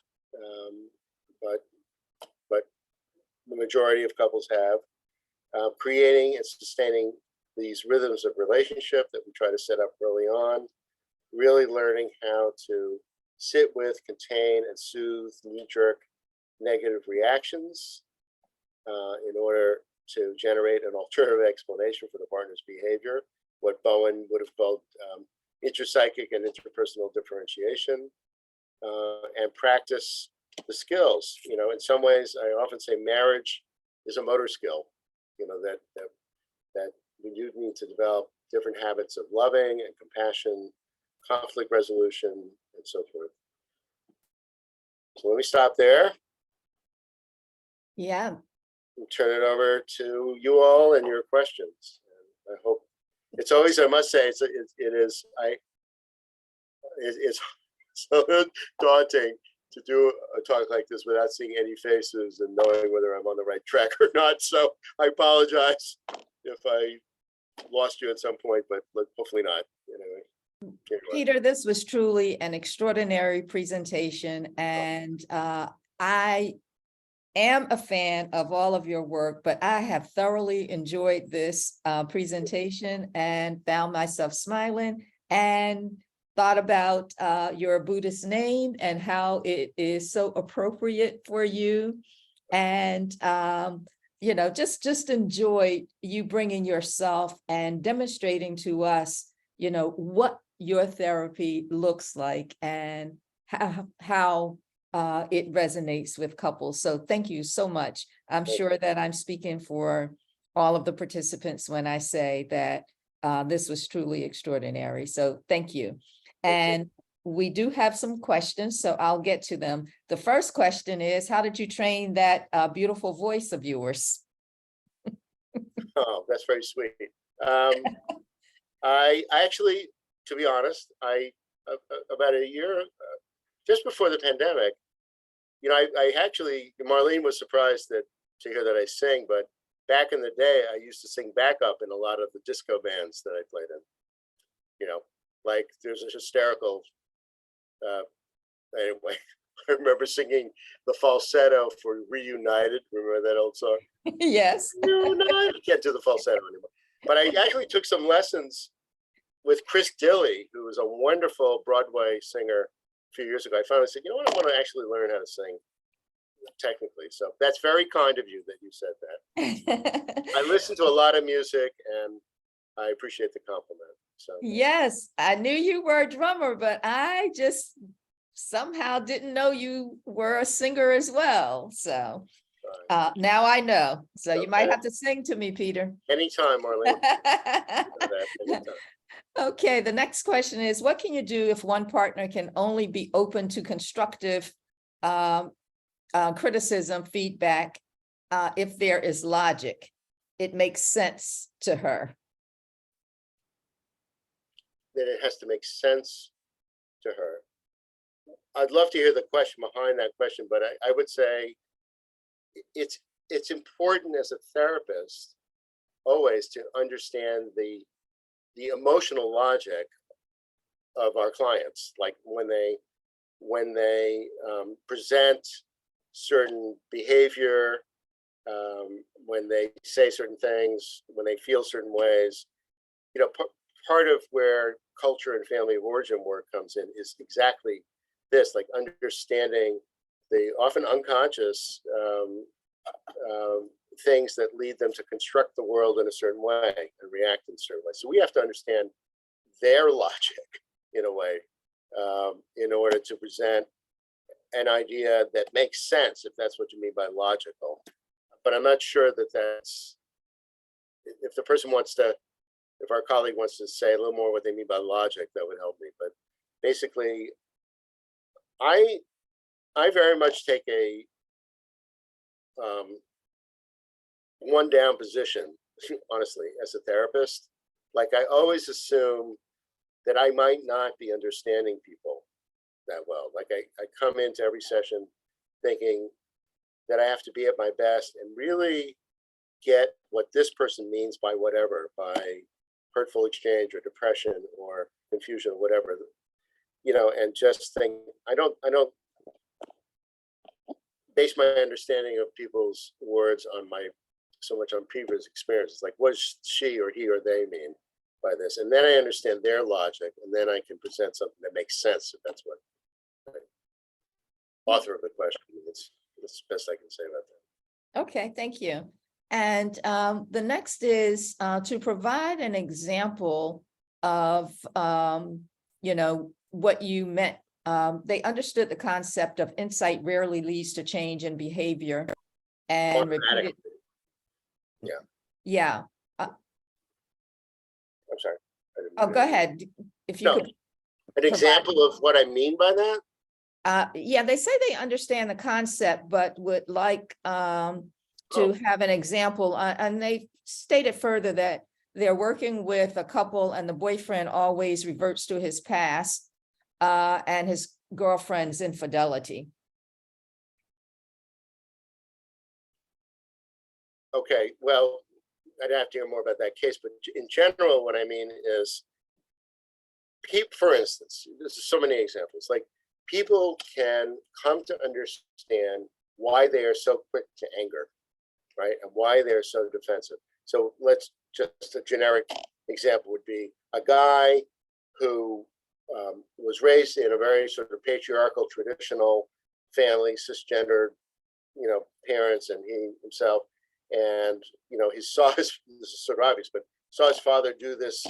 but the majority of couples have. Creating and sustaining these rhythms of relationship that we try to set up early on, really learning how to sit with, contain, and soothe knee-jerk negative reactions in order to generate an alternative explanation for the partner's behavior, what Bowen would have called intrapsychic and interpersonal differentiation, and practice the skills. In some ways, I often say marriage is a motor skill, that we do need to develop different habits of loving and compassion, conflict resolution, and so forth. So let me stop there. Yeah. And turn it over to you all and your questions. And I hope it's always, I must say, it's so daunting to do a talk like this without seeing any faces and knowing whether I'm on the right track or not. So I apologize if I lost you at some point, but hopefully not. Anyway. Peter, this was truly an extraordinary presentation, and I am a fan of all of your work, but I have thoroughly enjoyed this presentation and found myself smiling and thought about your Buddhist name and how it is so appropriate for you. And, you know, just enjoy you bringing yourself and demonstrating to us, you know, what your therapy looks like and how it resonates with couples. So thank you so much. I'm sure that I'm speaking for all of the participants when I say that this was truly extraordinary. So thank you. And we do have some questions, so I'll get to them. The first question is, how did you train that beautiful voice of yours? Oh, that's very sweet. I actually, to be honest, about a year, just before the pandemic, you know, I actually, Marlene was surprised to hear that I sing, but back in the day, I used to sing backup in a lot of the disco bands that I played in. You know, like there's a hysterical, anyway, I remember singing the falsetto for Reunited. Remember that old song? Yes. Reunited. Can't do the falsetto anymore. But I actually took some lessons with Chris Dilley, who was a wonderful Broadway singer a few years ago. I finally said, you know what, I want to actually learn how to sing technically. So that's very kind of you that you said that. I listen to a lot of music and I appreciate the compliment. So Yes, I knew you were a drummer, but I just somehow didn't know you were a singer as well. So now I know. So you might have to sing to me, Peter. Anytime, Marlene. Anytime. Okay, the next question is, what can you do if one partner can only be open to constructive criticism, feedback, if there is logic, it makes sense to her? That it has to make sense to her. I'd love to hear the question behind that question, but I would say it's important as a therapist always to understand the emotional logic of our clients, like when they present certain behavior, when they say certain things, when they feel certain ways. You know, part of where culture and family of origin work comes in is exactly this, like understanding the often unconscious things that lead them to construct the world in a certain way and react in a certain way. So we have to understand their logic in a way, in order to present an idea that makes sense, if that's what you mean by logical. But I'm not sure that that's, if the person wants to, if our colleague wants to say a little more what they mean by logic, that would help me. But basically, I very much take a one down position, honestly, as a therapist. Like I always assume that I might not be understanding people that well. Like I come into every session thinking that I have to be at my best and really get what this person means by whatever, by hurtful exchange or depression or confusion or whatever, you know, and just think, I don't base my understanding of people's words on so much on previous experiences, like what does she or he or they mean by this? And then I understand their logic, and then I can present something that makes sense, if that's what the author of the question means. That's the best I can say about that. Okay, thank you. And the next is to provide an example of, you know, what you meant. They understood the concept of insight rarely leads to change in behavior and repeated. Yeah. I'm sorry. Oh, go ahead. If you could. An example of what I mean by that? Yeah, they say they understand the concept, but would like to have an example. And they stated further that they're working with a couple and the boyfriend always reverts to his past and his girlfriend's infidelity. Okay, well, I'd have to hear more about that case, but in general, what I mean is, for instance, there's so many examples, like people can come to understand why they are so quick to anger, right? And why they're so defensive. So let's just a generic example would be a guy who was raised in a very sort of patriarchal, traditional family, cisgendered, parents, and he himself, and he saw his, this is sort of obvious, but saw his father do this,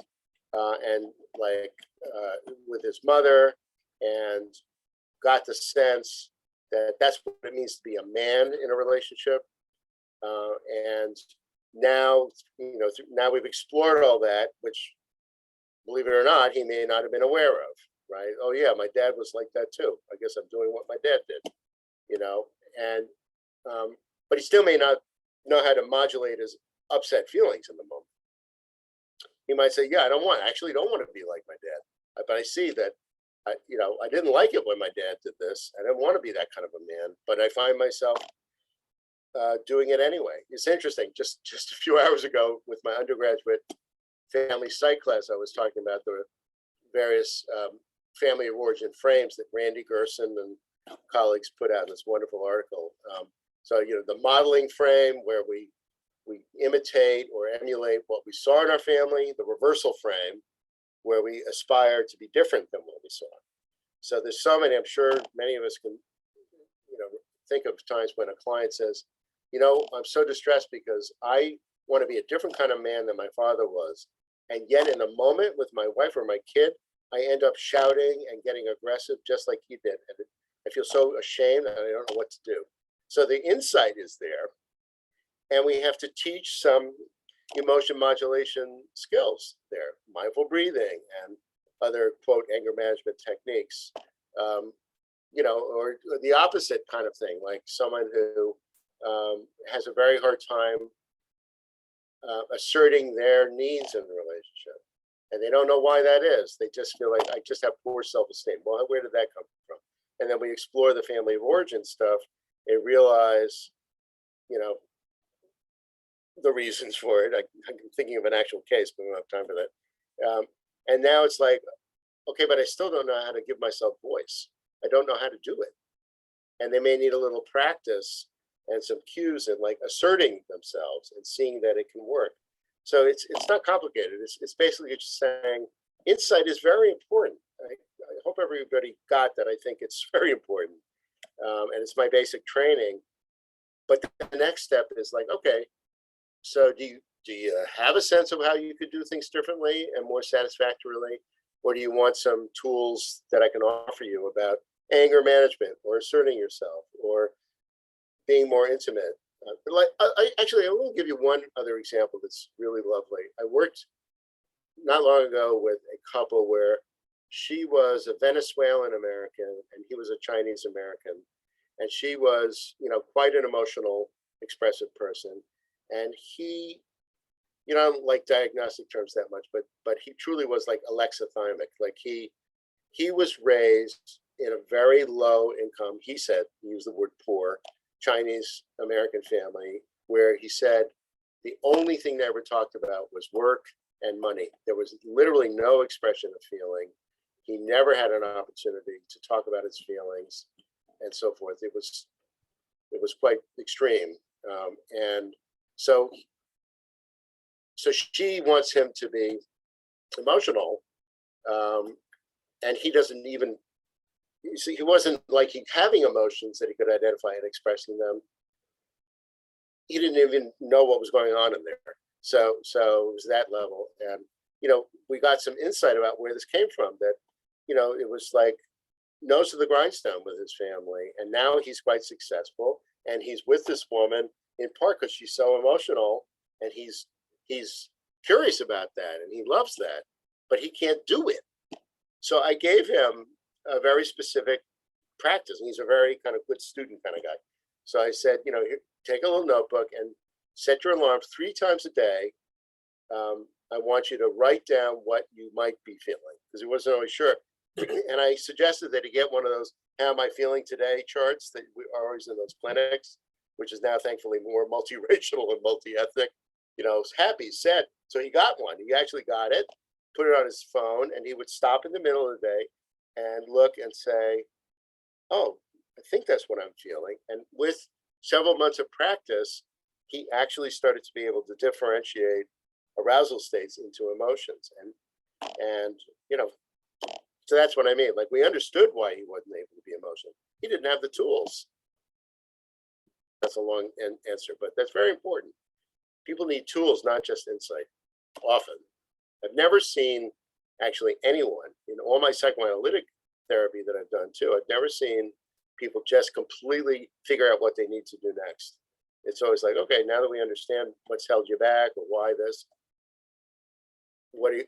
and with his mother, and got the sense that that's what it means to be a man in a relationship, and now now we've explored all that, which, believe it or not, he may not have been aware of, right? Oh yeah, my dad was like that too. I guess I'm doing what my dad did, and but he still may not know how to modulate his upset feelings in the moment. He might say, yeah, I actually don't want to be like my dad, but I see that I didn't like it when my dad did this. I didn't want to be that kind of a man, but I find myself doing it anyway. It's interesting. Just a few hours ago with my undergraduate family psych class, I was talking about the various family of origin frames that Randy Gerson and colleagues put out in this wonderful article. So, the modeling frame where we imitate or emulate what we saw in our family, the reversal frame where we aspire to be different than what we saw. So there's so many, I'm sure many of us can, think of times when a client says, I'm so distressed because I want to be a different kind of man than my father was. And yet in a moment with my wife or my kid, I end up shouting and getting aggressive just like he did. And I feel so ashamed that I don't know what to do. So the insight is there. And we have to teach some emotion modulation skills there, mindful breathing and other, quote, anger management techniques, or the opposite kind of thing, like someone who has a very hard time asserting their needs in the relationship. And they don't know why that is. They just feel like, I just have poor self-esteem. Well, where did that come from? And then we explore the family of origin stuff and realize, the reasons for it. I'm thinking of an actual case, but we don't have time for that. And now it's like, okay, but I still don't know how to give myself voice. I don't know how to do it. And they may need a little practice and some cues and like asserting themselves and seeing that it can work. So it's not complicated. It's basically just saying insight is very important. I hope everybody got that. I think it's very important. And it's my basic training. But the next step is like, okay, so do you have a sense of how you could do things differently and more satisfactorily? Or do you want some tools that I can offer you about anger management or asserting yourself or being more intimate? I will give you one other example that's really lovely. I worked not long ago with a couple where she was a Venezuelan American and he was a Chinese American. And she was, quite an emotional, expressive person. And he, I don't like diagnostic terms that much, but he truly was like alexithymic. Like he was raised in a very low income, he said, he used the word poor, Chinese American family, where he said the only thing they ever talked about was work and money. There was literally no expression of feeling. He never had an opportunity to talk about his feelings and so forth. It was quite extreme. And so she wants him to be emotional, and he doesn't even, you see, he wasn't like having emotions that he could identify and expressing them. He didn't even know what was going on in there. So it was that level. And, we got some insight about where this came from, that, it was like nose to the grindstone with his family. And now he's quite successful. And he's with this woman in part because she's so emotional, and he's curious about that and he loves that, but he can't do it. So I gave him a very specific practice, and he's a very kind of good student kind of guy. So I said, here, take a little notebook and set your alarms 3 times a day. I want you to write down what you might be feeling, because he wasn't always sure. And I suggested that he get one of those "How am I feeling today" charts that we are always in those clinics, which is now thankfully more multiracial and multi-ethnic. Happy, sad. So he got one. He actually got it, put it on his phone, and he would stop in the middle of the day and look and say, "Oh, I think that's what I'm feeling." And with several months of practice, he actually started to be able to differentiate arousal states into emotions. And so that's what I mean. Like, we understood why he wasn't able to be emotional. He didn't have the tools. That's a long answer, but that's very important. People need tools, not just insight, often. I've never seen actually anyone in all my psychoanalytic therapy that I've done too, I've never seen people just completely figure out what they need to do next. It's always like, okay, now that we understand what's held you back or why this, what do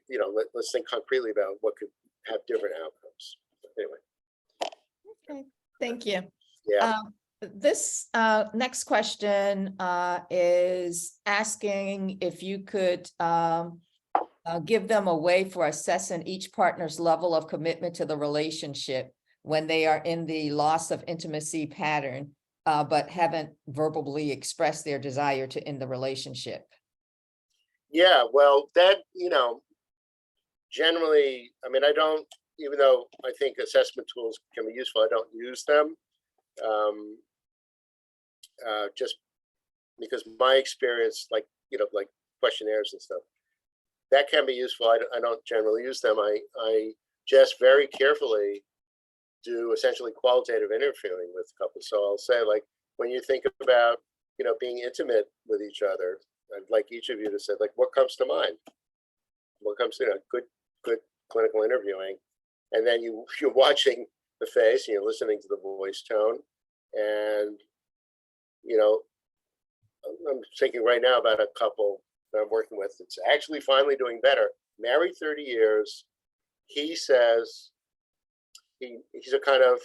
let's think concretely about what could have different outcomes. Anyway. Okay, thank you. Yeah. This next question is asking if you could give them a way for assessing each partner's level of commitment to the relationship when they are in the loss of intimacy pattern, but haven't verbally expressed their desire to end the relationship. Yeah, well, that, generally, I mean, I don't, even though I think assessment tools can be useful, I don't use them. Just because my experience, like questionnaires and stuff, that can be useful. I don't generally use them. I just very carefully do essentially qualitative interviewing with couples. So I'll say, like, when you think about, being intimate with each other, I'd like each of you to say, like, what comes to mind? What comes to good clinical interviewing? And then you're watching the face and you're listening to the voice tone. And, I'm thinking right now about a couple that I'm working with that's actually finally doing better. Married 30 years. He says he's a kind of,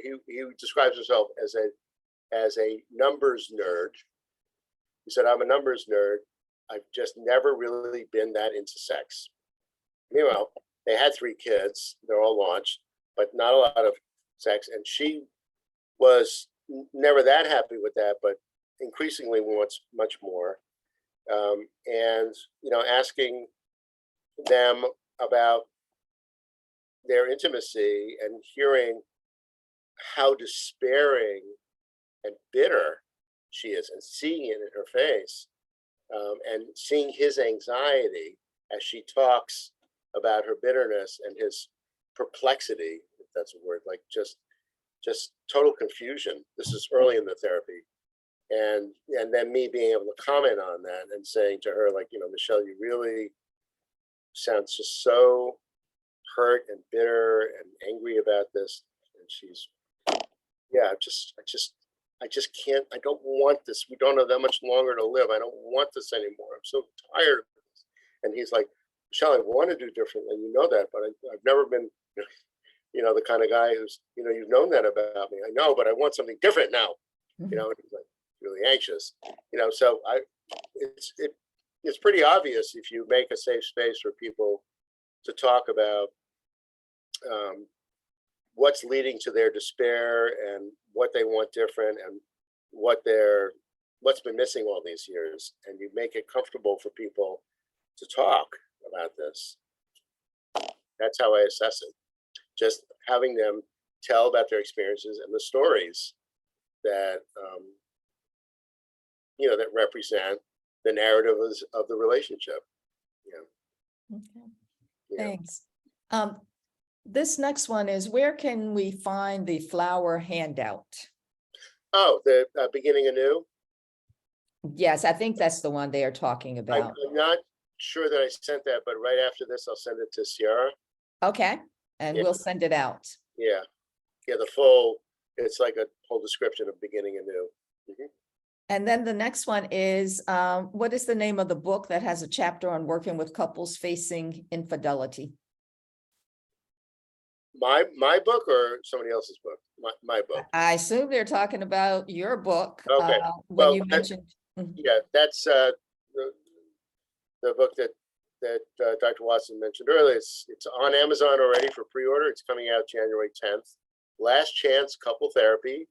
he describes himself as a numbers nerd. He said, I'm a numbers nerd. I've just never really been that into sex. Meanwhile, they had 3 kids. They're all launched, but not a lot of sex. And she was never that happy with that, but increasingly wants much more. And, asking them about their intimacy and hearing how despairing and bitter she is, and seeing it in her face, and seeing his anxiety as she talks about her bitterness and his perplexity, if that's a word, like just total confusion. This is early in the therapy. And then me being able to comment on that and saying to her, like, Michelle, you really sound just so hurt and bitter and angry about this. And she's, yeah, I just can't, I don't want this. We don't have that much longer to live. I don't want this anymore. I'm so tired of this. And he's like, Michelle, I want to do differently. You know that, but I've never been, the kind of guy who's, you've known that about me. I know, but I want something different now. And he's like really anxious. So it's pretty obvious if you make a safe space for people to talk about what's leading to their despair and what they want different and what's been missing all these years, and you make it comfortable for people to talk about this. That's how I assess it. Just having them tell about their experiences and the stories that that represent the narrative of the relationship. Okay. Thanks. This next one is, where can we find the flower handout? Oh, the beginning anew? Yes, I think that's the one they are talking about. I'm not sure that I sent that, but right after this, I'll send it to Sierra. Okay, and we'll send it out. Yeah, the full, it's like a whole description of beginning anew. And then the next one is, what is the name of the book that has a chapter on working with couples facing infidelity? My book or somebody else's book? My book. I assume they're talking about your book. Okay. When you mentioned. Yeah, that's the book that Dr. Watson mentioned earlier. It's on Amazon already for pre-order. It's coming out January 10th. Last Chance Couple Therapy,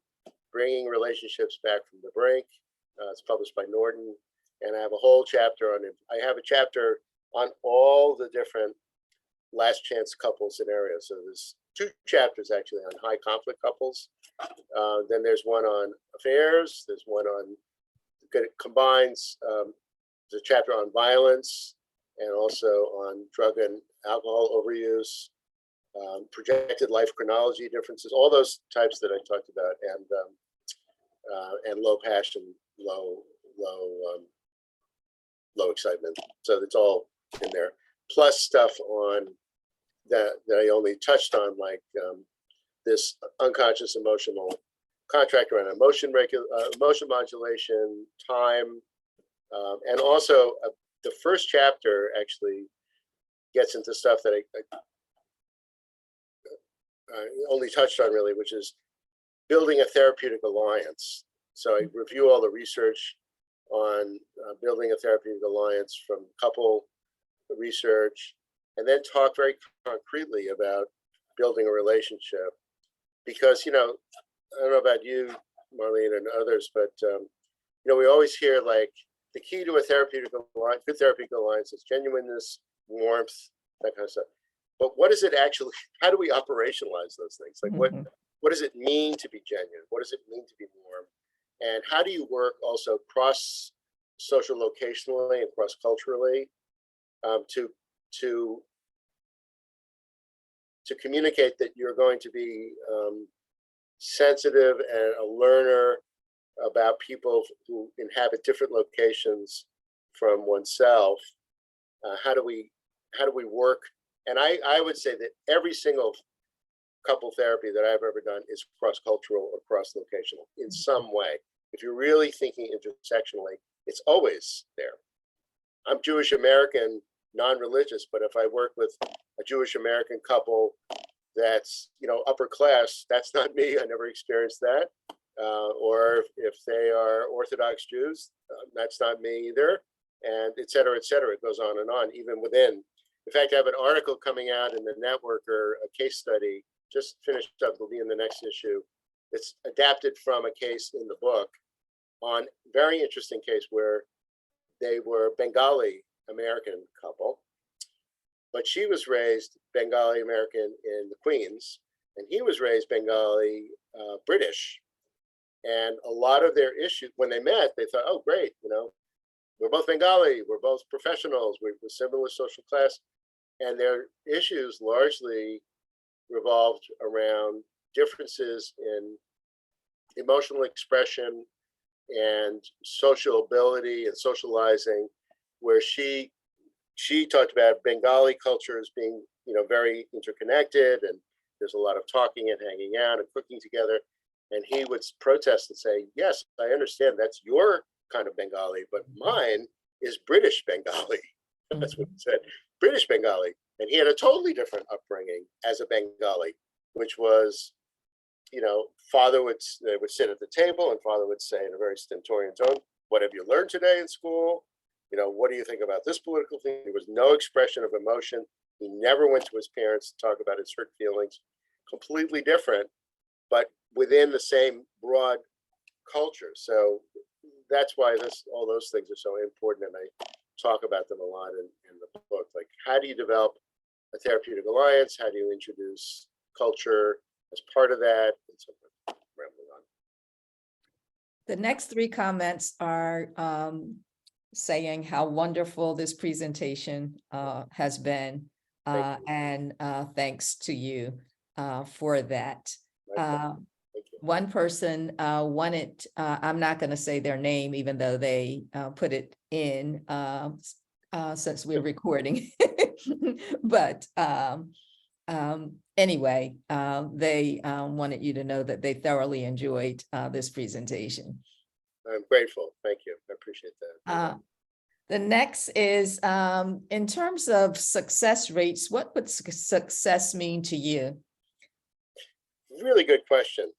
Bringing Relationships Back from the Brink. It's published by Norton, and I have a whole chapter on it. I have a chapter on all the different last chance couple scenarios. So there's two chapters actually on high conflict couples. Then there's one on affairs. There's one on, it combines, there's a chapter on violence and also on drug and alcohol overuse, projected life chronology differences, all those types that I talked about, and low passion, low excitement. So it's all in there. Plus stuff on that I only touched on, like this unconscious emotional contract around emotion modulation, time, and also the first chapter actually gets into stuff that I only touched on really, which is building a therapeutic alliance. So I review all the research on building a therapeutic alliance from couple research, and then talk very concretely about building a relationship. Because, you know, I don't know about you, Marlene, and others, but, you know, we always hear like the key to a therapeutic alliance, good therapeutic alliance is genuineness, warmth, that kind of stuff. But what is it actually, how do we operationalize those things? Like what does it mean to be genuine? What does it mean to be warm? And how do you work also cross social locationally and cross culturally to communicate that you're going to be sensitive and a learner about people who inhabit different locations from oneself? How do we work? And I would say that every single couple therapy that I've ever done is cross-cultural or cross-locational in some way. If you're really thinking intersectionally, it's always there. I'm Jewish American, non-religious, but if I work with a Jewish American couple that's, you know, upper class, that's not me. I never experienced that. Or if they are Orthodox Jews, that's not me either. And et cetera, it goes on and on, even within. In fact, I have an article coming out in the Networker, a case study, just finished up, will be in the next issue. It's adapted from a case in the book on very interesting case where they were Bengali American couple, but she was raised Bengali American in the Queens, and he was raised Bengali British. And a lot of their issues, when they met, they thought, oh, great, you know, we're both Bengali, we're both professionals, we're similar social class. And their issues largely revolved around differences in emotional expression and social ability and socializing, where she talked about Bengali culture as being, you know, very interconnected, and there's a lot of talking and hanging out and cooking together. And he would protest and say, yes, I understand that's your kind of Bengali, but mine is British Bengali. That's what he said, British Bengali. And he had a totally different upbringing as a Bengali, which was, you know, they would sit at the table and father would say in a very stentorian tone, what have you learned today in school? You know, what do you think about this political thing? There was no expression of emotion. He never went to his parents to talk about his hurt feelings. Completely different, but within the same broad culture. So that's why all those things are so important, and I talk about them a lot in the book. Like, how do you develop a therapeutic alliance? How do you introduce culture as part of that? And so forth. Rambling on. The next three comments are saying how wonderful this presentation has been, and thanks to you for that. One person wanted, I'm not going to say their name, even though they put it in since we're recording, but anyway, they wanted you to know that they thoroughly enjoyed this presentation. I'm grateful. Thank you. I appreciate that. The next is, in terms of success rates, what would success mean to you? Really good question.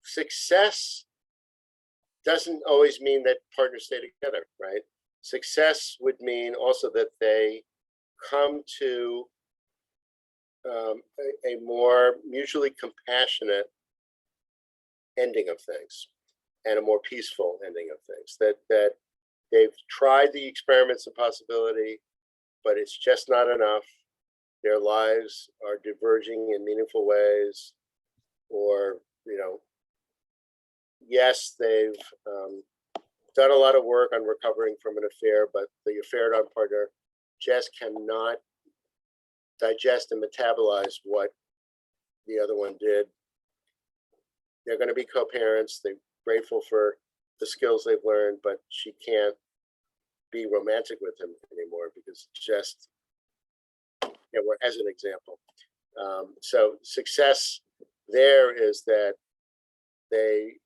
Success doesn't always mean that partners stay together, right? Success would mean also that they come to a more mutually compassionate ending of things and a more peaceful ending of things. That they've tried the experiments of possibility, but it's just not enough. their lives are diverging in meaningful ways, or, yes, they've done a lot of work on recovering from an affair, but the affair partner just cannot digest and metabolize what the other one did. They're going to be co-parents. They're grateful for the skills they've learned, but she can't be romantic with him anymore because just, as an example. So success there is that they've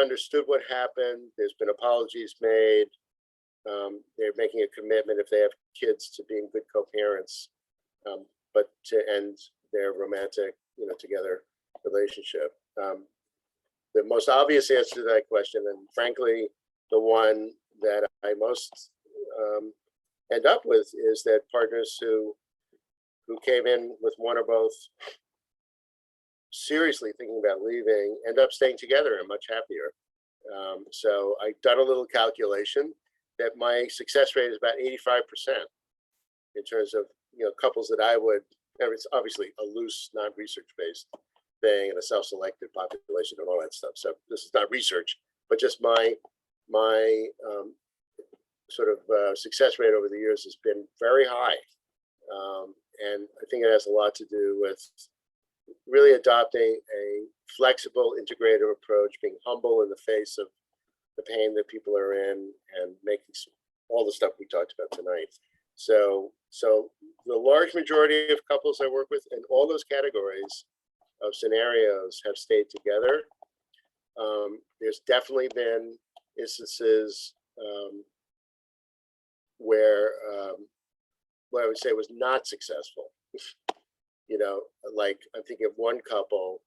understood what happened. There's been apologies made. They're making a commitment, if they have kids, to being good co-parents, but to end their romantic, together relationship. The most obvious answer to that question, and frankly, the one that I most end up with, is that partners who came in with one or both seriously thinking about leaving end up staying together and much happier. So I've done a little calculation that my success rate is about 85% in terms of couples that I would. It's obviously a loose, non-research based thing and a self-selected population and all that stuff. So this is not research, but just my sort of success rate over the years has been very high. And I think it has a lot to do with really adopting a flexible, integrative approach, being humble in the face of the pain that people are in, and making all the stuff we talked about tonight. So the large majority of couples I work with in all those categories of scenarios have stayed together. There's definitely been instances where what I would say was not successful. Like I'm thinking of one couple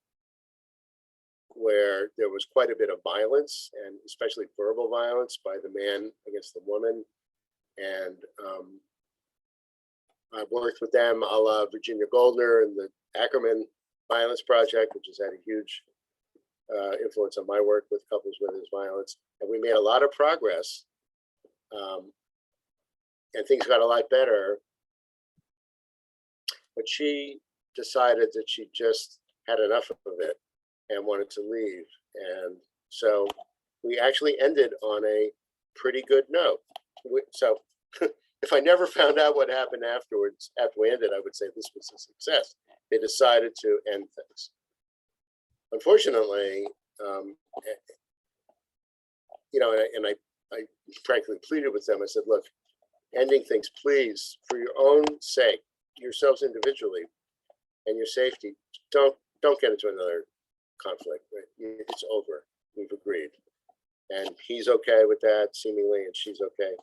where there was quite a bit of violence, and especially verbal violence by the man against the woman. And I've worked with them a la Virginia Goldner and the Ackerman Violence Project, which has had a huge influence on my work with couples where there's violence. And we made a lot of progress, and things got a lot better. But she decided that she just had enough of it and wanted to leave. And so we actually ended on a pretty good note. So if I never found out what happened afterwards, after we ended, I would say this was a success. They decided to end things. Unfortunately, and I frankly pleaded with them. I said, look, ending things, please, for your own sake, yourselves individually and your safety, don't get into another conflict. Right? It's over. We've agreed. And he's okay with that, seemingly, and she's okay.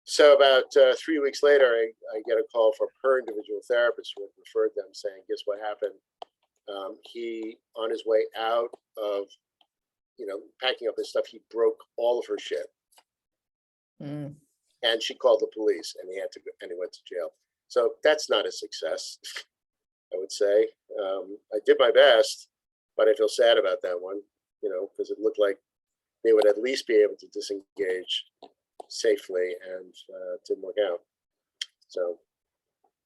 So about 3 weeks later, I get a call from her individual therapist who had referred them, saying, guess what happened? He, on his way out of, packing up his stuff, he broke all of her shit. Mm. And she called the police, and he had to go, and he went to jail. So that's not a success, I would say. I did my best, but I feel sad about that one, because it looked like they would at least be able to disengage safely, and it didn't work out. So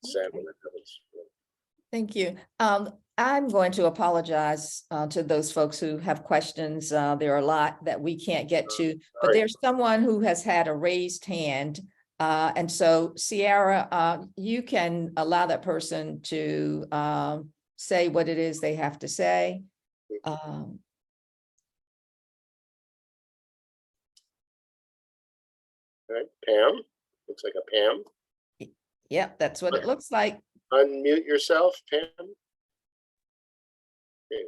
sad when that happens. Thank you. I'm going to apologize to those folks who have questions. There are a lot that we can't get to, but there's someone who has had a raised hand. And so Sierra, you can allow that person to say what it is they have to say. All right, Pam, looks like a Pam. Yep, that's what it looks like. Unmute yourself, Pam. There you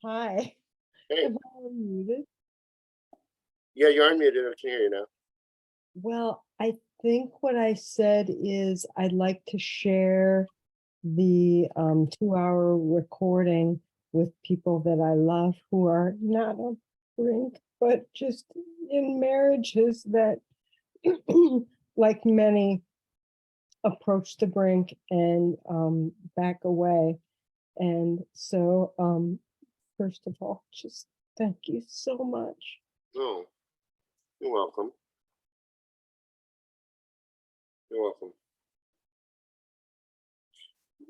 go. Hi. Hey. Am I unmuted? Yeah, you're unmuted. I can hear you now. Well, I think what I said is I'd like to share the 2-hour recording with people that I love who are not a Brink, but just in marriages that, like many, approach the brink and back away. And so, first of all, just thank you so much. Oh, you're welcome. You're welcome.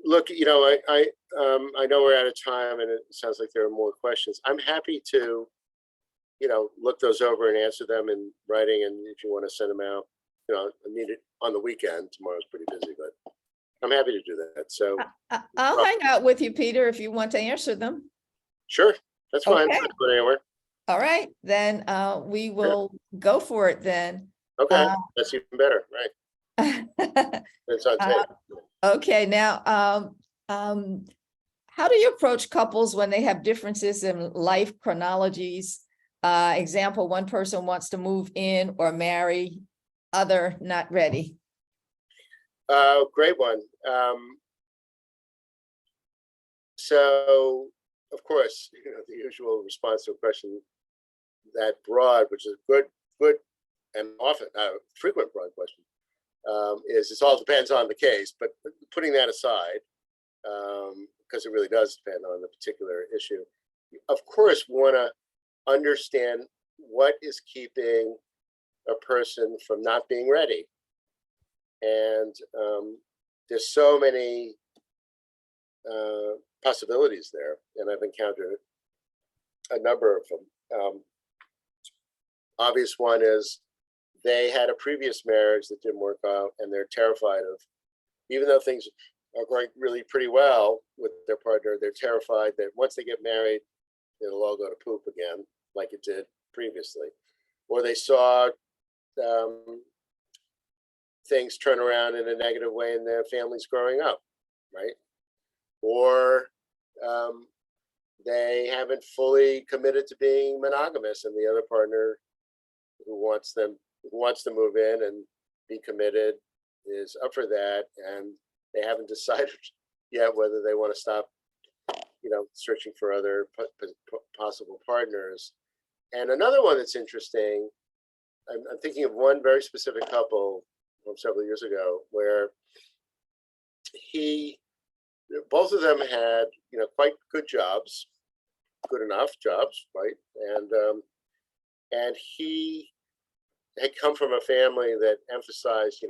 Look, I know we're out of time, and it sounds like there are more questions. I'm happy to, look those over and answer them in writing. And if you want to send them out, I need it on the weekend. Tomorrow's pretty busy, but I'm happy to do that. So I'll hang out with you, Peter, if you want to answer them. sure, that's fine. Okay. Not going anywhere. All right, then we will go for it then. Okay, that's even better, right? It's on tape. Okay, now, how do you approach couples when they have differences in life chronologies? Example, one person wants to move in or marry, other not ready. Great one. So, of course, the usual response to a question that broad, which is good, and often frequent broad question, is it all depends on the case. But putting that aside, because it really does depend on the particular issue, of course, we want to understand what is keeping a person from not being ready. And there's so many possibilities there, and I've encountered a number of them. Obvious one is they had a previous marriage that didn't work out, and they're terrified of, even though things are going really pretty well with their partner, they're terrified that once they get married, it'll all go to poop again, like it did previously. Or they saw things turn around in a negative way in their families growing up, right? Or they haven't fully committed to being monogamous, and the other partner who wants to move in and be committed is up for that, and they haven't decided yet whether they want to stop, searching for other possible partners. And another one that's interesting, I'm thinking of one very specific couple from several years ago where both of them had, quite good jobs, good enough jobs, right? And he had come from a family that emphasized,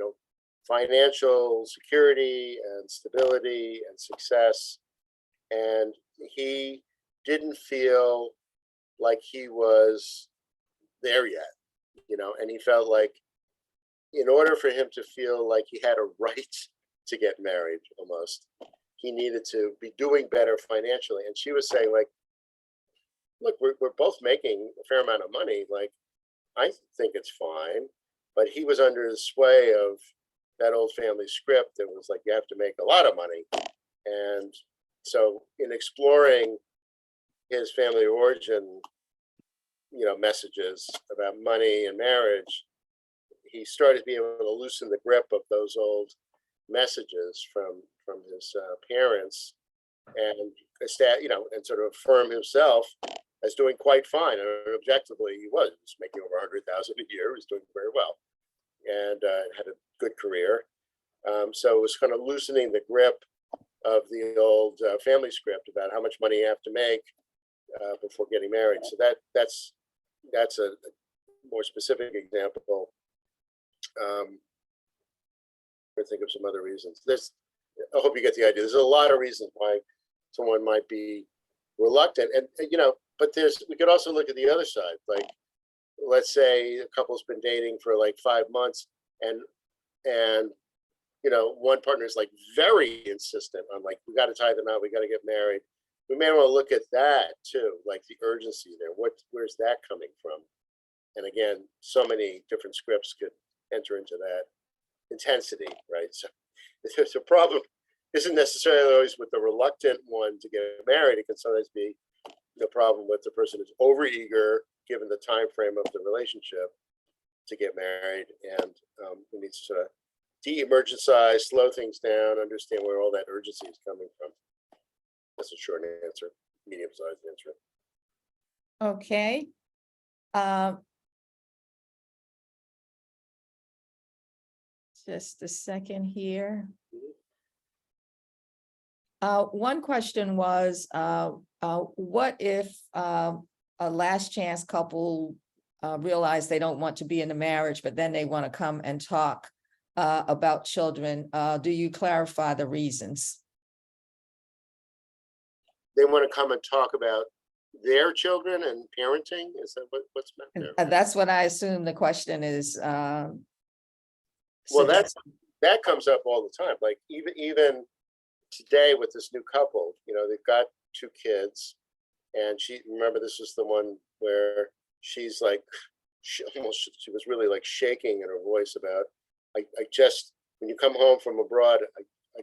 financial security and stability and success. And he didn't feel like he was there yet, and he felt like in order for him to feel like he had a right to get married, almost, he needed to be doing better financially. And she was saying, like, look, we're both making a fair amount of money. Like, I think it's fine. But he was under the sway of that old family script that was like, you have to make a lot of money. And so in exploring his family origin, messages about money and marriage, he started to be able to loosen the grip of those old messages from his parents, and and sort of affirm himself as doing quite fine. And objectively, he was making over $100,000 a year. He was doing very well, and had a good career. So it was kind of loosening the grip of the old family script about how much money you have to make before getting married. So that's a more specific example. I think of some other reasons. I hope you get the idea. There's a lot of reasons why someone might be reluctant, and but we could also look at the other side. Like, let's say a couple's been dating for like 5 months, and one partner is like very insistent on, like, we got to tie the knot, we got to get married. We may want to look at that too, like the urgency there. Where's that coming from? And again, so many different scripts could enter into that intensity, right? So there's a problem. Isn't necessarily always with the reluctant one to get married. It can sometimes be the problem with the person who's overeager, given the time frame of the relationship, to get married, and we need to sort of de-emergensize, slow things down, understand where all that urgency is coming from. That's a short answer, medium-sized answer. Okay. Just a second here. One question was, what if a last chance couple realize they don't want to be in a marriage, but then they want to come and talk about children. Do you clarify the reasons? They want to come and talk about their children and parenting? Is that what's meant there? That's what I assume the question is. Well, suggesting. that comes up all the time. Like even today with this new couple, they've got 2 kids, and remember, this is the one where she's like, she was really like shaking in her voice about, I just, when you come home from abroad, I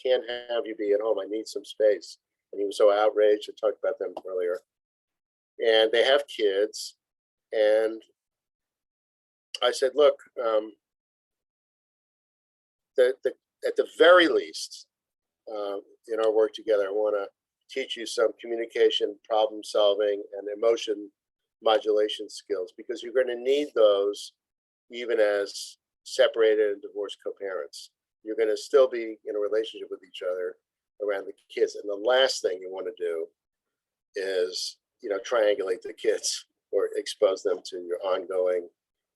can't have you be at home. I need some space. And he was so outraged. I talked about them earlier. And they have kids. And I said, look, at the very least, in our work together, I want to teach you some communication, problem solving, and emotion modulation skills, because you're going to need those even as separated and divorced co-parents. You're going to still be in a relationship with each other around the kids. And the last thing you want to do is, triangulate the kids or expose them to your ongoing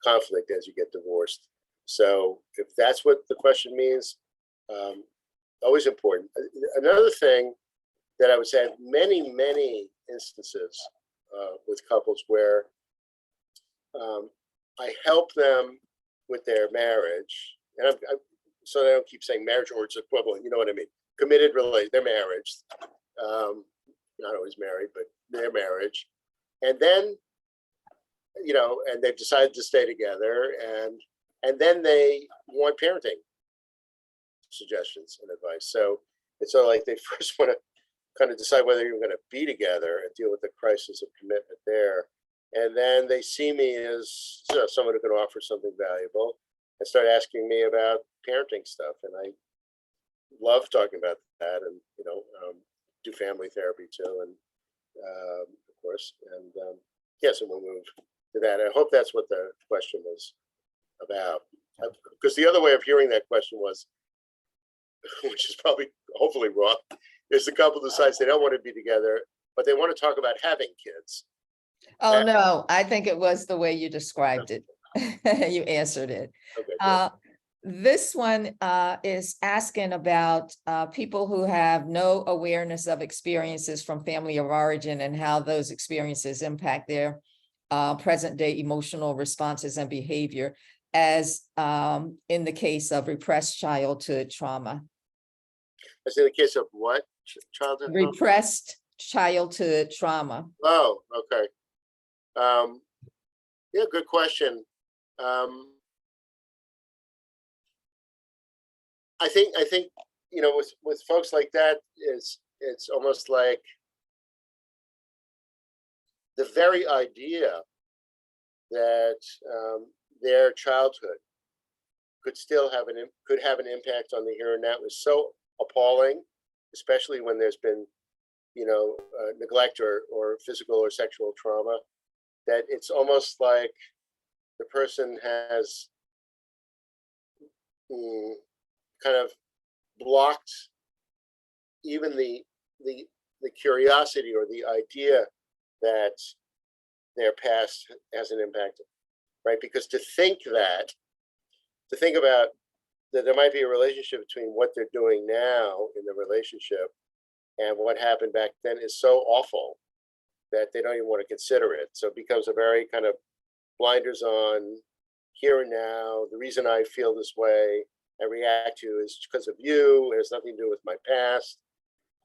conflict as you get divorced. So if that's what the question means, always important. Another thing that I would say, many, many instances with couples where I help them with their marriage, and so they don't keep saying marriage or its equivalent, you know what I mean? Committed relation, their marriage, not always married, but their marriage, and then and they've decided to stay together, and then they want parenting suggestions and advice. So it's sort of like they first want to kind of decide whether you're going to be together and deal with the crisis of commitment there. And then they see me as someone who can offer something valuable and start asking me about parenting stuff. And I love talking about that, and, do family therapy too. And of course, and yes, and we'll move to that. I hope that's what the question was about. Because the other way of hearing that question was, which is probably hopefully wrong, is the couple decides they don't want to be together, but they want to talk about having kids. Oh, no, I think it was the way you described it. You answered it. Okay, This one is asking about people who have no awareness of experiences from family of origin and how those experiences impact their present day emotional responses and behavior, as in the case of repressed childhood trauma. That's in the case of what? Childhood trauma? Repressed childhood trauma. Oh, okay. Yeah, good question. I think with folks like that, it's almost like the very idea that their childhood could have an impact on the here and now is so appalling, especially when there's been neglect or physical or sexual trauma, that it's almost like the person has kind of blocked even the curiosity or the idea that their past has an impact, right? Because to think about that there might be a relationship between what they're doing now in the relationship and what happened back then is so awful that they don't even want to consider it. So it becomes a very kind of blinders on here and now. The reason I feel this way, I react to, is because of you. It has nothing to do with my past.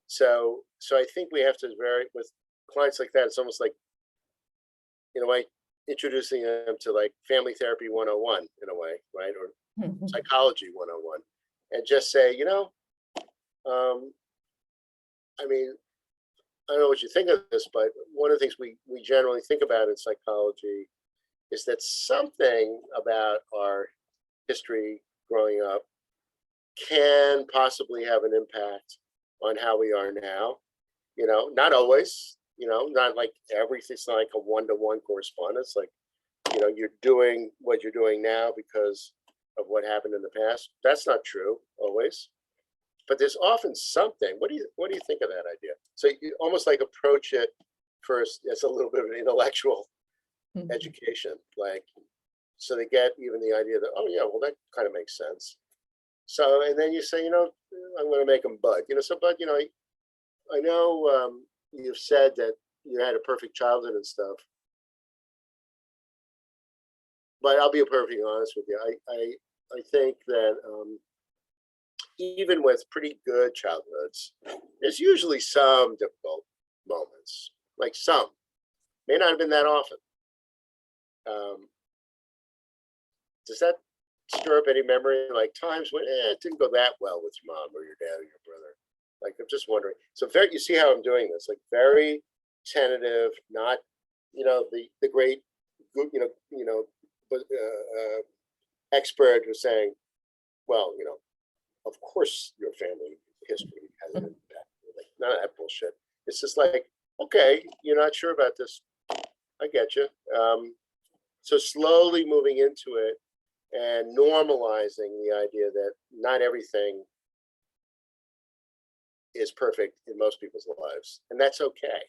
So I think we have to with clients like that, it's almost like, like introducing them to like family therapy 101 in a way, right? Or psychology 101, and just say, I mean, I don't know what you think of this, but one of the things we generally think about in psychology is that something about our history growing up can possibly have an impact on how we are now. Not always, not like everything's not like a one-to-one correspondence. Like, you're doing what you're doing now because of what happened in the past. That's not true always. But there's often something. What do you think of that idea? So you almost like approach it first as a little bit of an intellectual education. Like, So they get even the idea that, oh yeah, well, that kind of makes sense. So, and then you say, I'm going to make them bud, so, Bud, I know you've said that you had a perfect childhood and stuff, but I'll be perfectly honest with you. I think that even with pretty good childhoods, there's usually some difficult moments, like some, may not have been that often. Does that stir up any memory, like times when it didn't go that well with your mom or your dad or your brother? Like, I'm just wondering. So you see how I'm doing this, like very tentative, not, the great, expert who's saying, well, of course your family history has an impact. Like, none of that bullshit. It's just like, okay, you're not sure about this. I get you. So slowly moving into it and normalizing the idea that not everything is perfect in most people's lives, and that's okay.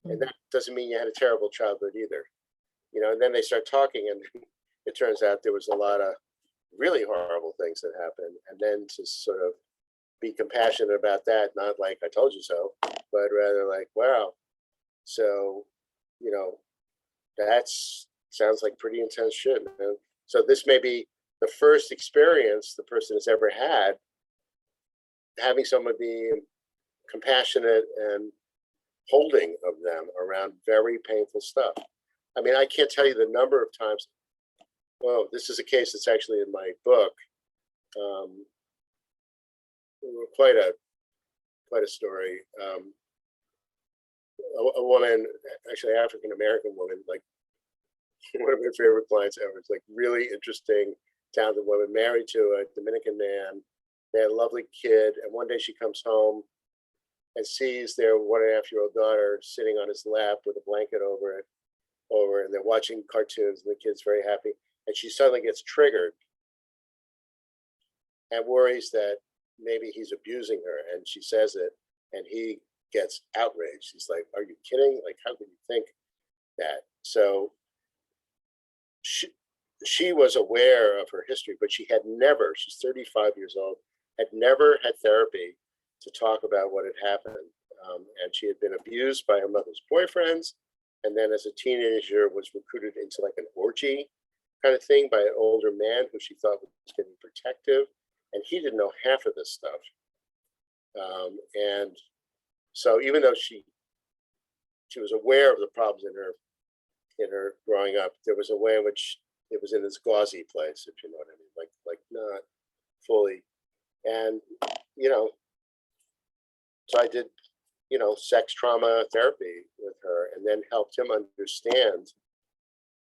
And that doesn't mean you had a terrible childhood either. And then they start talking, and it turns out there was a lot of really horrible things that happened. And then to sort of be compassionate about that, not like I told you so, but rather like, wow, so, that sounds like pretty intense shit, man. So this may be the first experience the person has ever had having someone be compassionate and holding of them around very painful stuff. I mean, I can't tell you the number of times. Well, this is a case that's actually in my book. Quite a story. A woman, actually African American woman, like one of my favorite clients ever. It's like really interesting, talented woman, married to a Dominican man. They had a lovely kid, and one day she comes home and sees their 1.5-year-old daughter sitting on his lap with a blanket over, and they're watching cartoons, and the kid's very happy. And she suddenly gets triggered and worries that maybe he's abusing her. And she says it, and he gets outraged. He's like, "Are you kidding? Like, how can you think that?" So she was aware of her history, but she had never, she's 35 years old, had never had therapy to talk about what had happened. And she had been abused by her mother's boyfriends. And then as a teenager was recruited into like an orgy kind of thing by an older man who she thought was getting protective. And he didn't know half of this stuff. And so even though she was aware of the problems in her growing up, there was a way in which it was in this gauzy place, if you know what I mean, like not fully. And, so I did, sex trauma therapy with her, and then helped him understand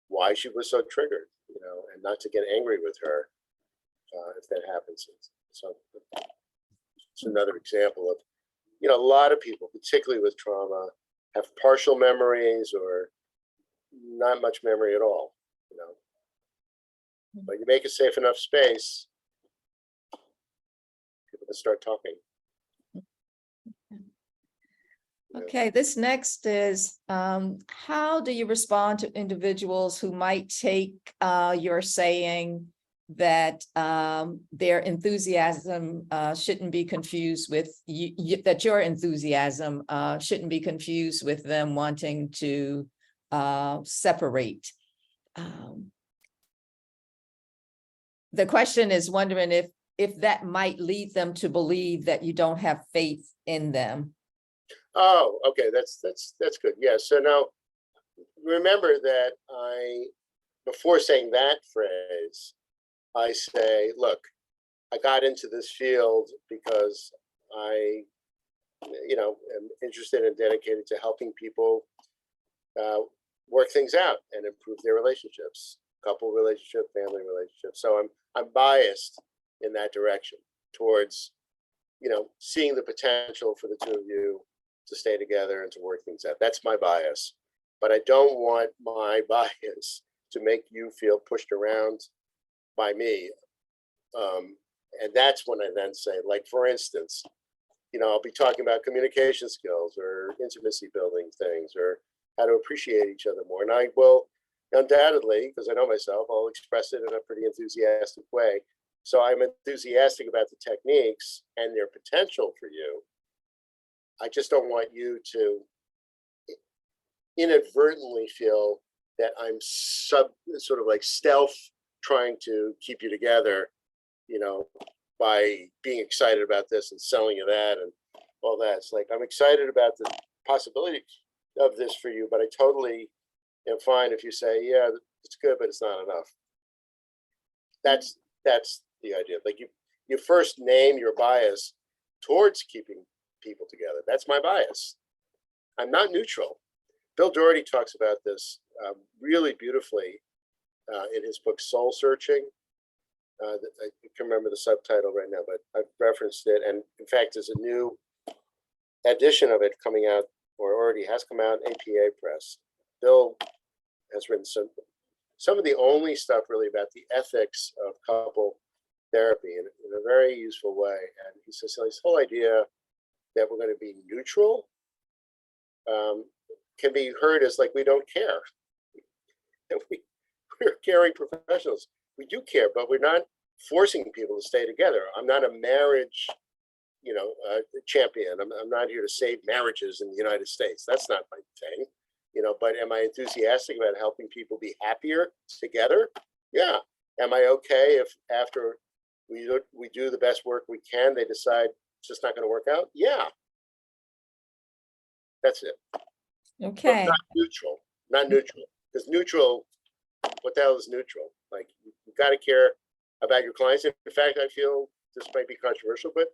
why she was so triggered, and not to get angry with her if that happens. So it's another example of, a lot of people, particularly with trauma, have partial memories or not much memory at all, But you make a safe enough space, people can start talking. Okay, this next is, how do you respond to individuals who might take your saying that their enthusiasm shouldn't be confused with, that your enthusiasm shouldn't be confused with them wanting to separate? The question is wondering if that might lead them to believe that you don't have faith in them. Oh, okay, that's good. Yeah. So now remember that before saying that phrase, I say, look, I got into this field because I, am interested and dedicated to helping people work things out and improve their relationships, couple relationship, family relationships. So I'm biased in that direction towards, seeing the potential for the two of you to stay together and to work things out. That's my bias. But I don't want my bias to make you feel pushed around by me. And that's when I then say, like, for instance, I'll be talking about communication skills or intimacy building things or how to appreciate each other more. And I will undoubtedly, because I know myself, I'll express it in a pretty enthusiastic way. So I'm enthusiastic about the techniques and their potential for you. I just don't want you to inadvertently feel that I'm sort of like stealth trying to keep you together, you know, by being excited about this and selling you that and all that. It's like, I'm excited about the possibility of this for you, but I totally am fine if you say, yeah, it's good, but it's not enough. That's the idea. Like you first name your bias towards keeping people together. That's my bias. I'm not neutral. Bill Doherty talks about this really beautifully in his book, Soul Searching. I can't remember the subtitle right now, but I've referenced it. And in fact, there's a new edition of it coming out, or already has come out in APA Press. Bill has written some of the only stuff really about the ethics of couple therapy in a very useful way. And he says, so this whole idea that we're going to be neutral can be heard as like we don't care. We're caring professionals. We do care, but we're not forcing people to stay together. I'm not a marriage, champion. I'm not here to save marriages in the United States. That's not my thing, but am I enthusiastic about helping people be happier together? Yeah. Am I okay if after we do the best work we can, they decide it's just not going to work out? Yeah. That's it. Okay. But not neutral, because neutral, what the hell is neutral? Like, you've got to care about your clients. In fact, I feel this might be controversial, but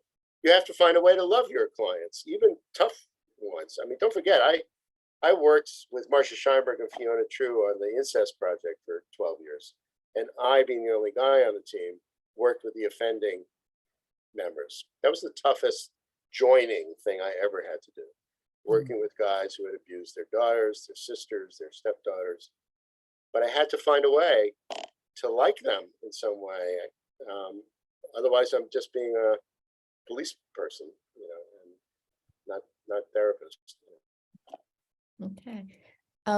you have to find a way to love your clients, even tough ones. I mean, don't forget, I worked with Marcia Scheinberg and Fiona True on the incest project for 12 years. And I, being the only guy on the team, worked with the offending members. That was the toughest joining thing I ever had to do. Working with guys who had abused their daughters, their sisters, their stepdaughters. But I had to find a way to like them in some way. Otherwise, I'm just being a police person, and not therapist. Okay.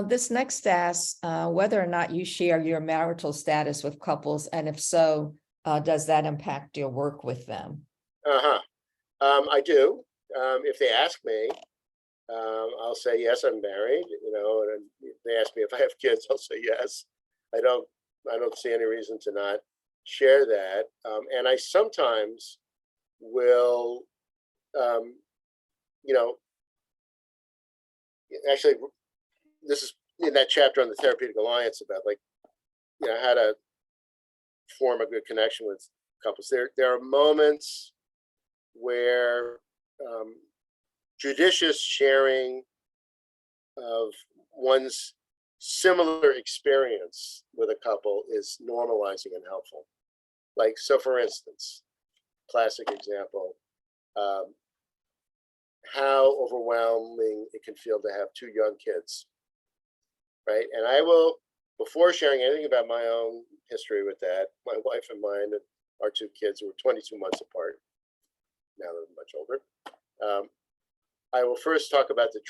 This next asks whether or not you share your marital status with couples, and if so, does that impact your work with them? I do. If they ask me, I'll say yes, I'm married. And if they ask me if I have kids, I'll say yes. I don't see any reason to not share that. And I sometimes will, actually, this is in that chapter on the therapeutic alliance about how to form a good connection with couples. There are moments where judicious sharing of one's similar experience with a couple is normalizing and helpful. Like, so for instance, classic example, how overwhelming it can feel to have two young kids, right? And I will, before sharing anything about my own history with that, my wife and mine and our two kids who were 22 months apart, now they're much older. I will first talk about the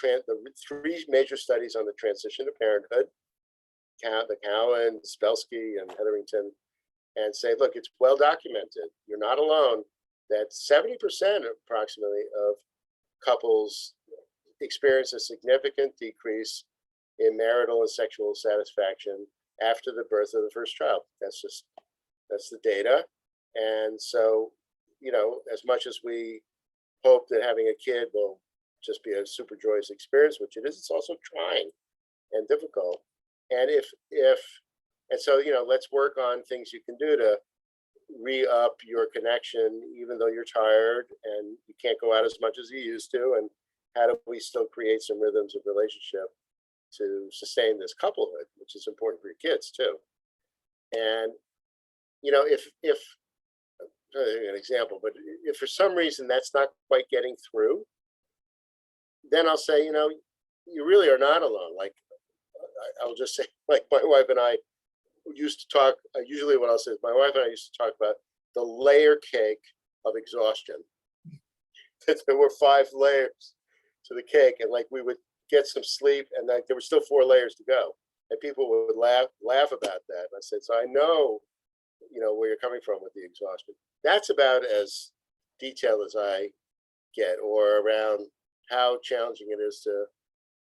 three major studies on the transition to parenthood, the Cowan, Spelsky, and Hetherington, and say, look, it's well documented. You're not alone. That 70% approximately of couples experience a significant decrease in marital and sexual satisfaction after the birth of the first child. That's the data. And so, as much as we hope that having a kid will just be a super joyous experience, which it is, it's also trying and difficult. And so, let's work on things you can do to re-up your connection, even though you're tired and you can't go out as much as you used to. And how do we still create some rhythms of relationship to sustain this couplehood, which is important for your kids too. And, if an example, but if for some reason that's not quite getting through, then I'll say, you really are not alone. Like, I'll just say, like, my wife and I used to talk, usually what I'll say is my wife and I used to talk about the layer cake of exhaustion. That there were 5 layers to the cake, and like we would get some sleep and like there were still 4 layers to go. And people would laugh about that. And I said, so I know, where you're coming from with the exhaustion. That's about as detailed as I get, or around how challenging it is to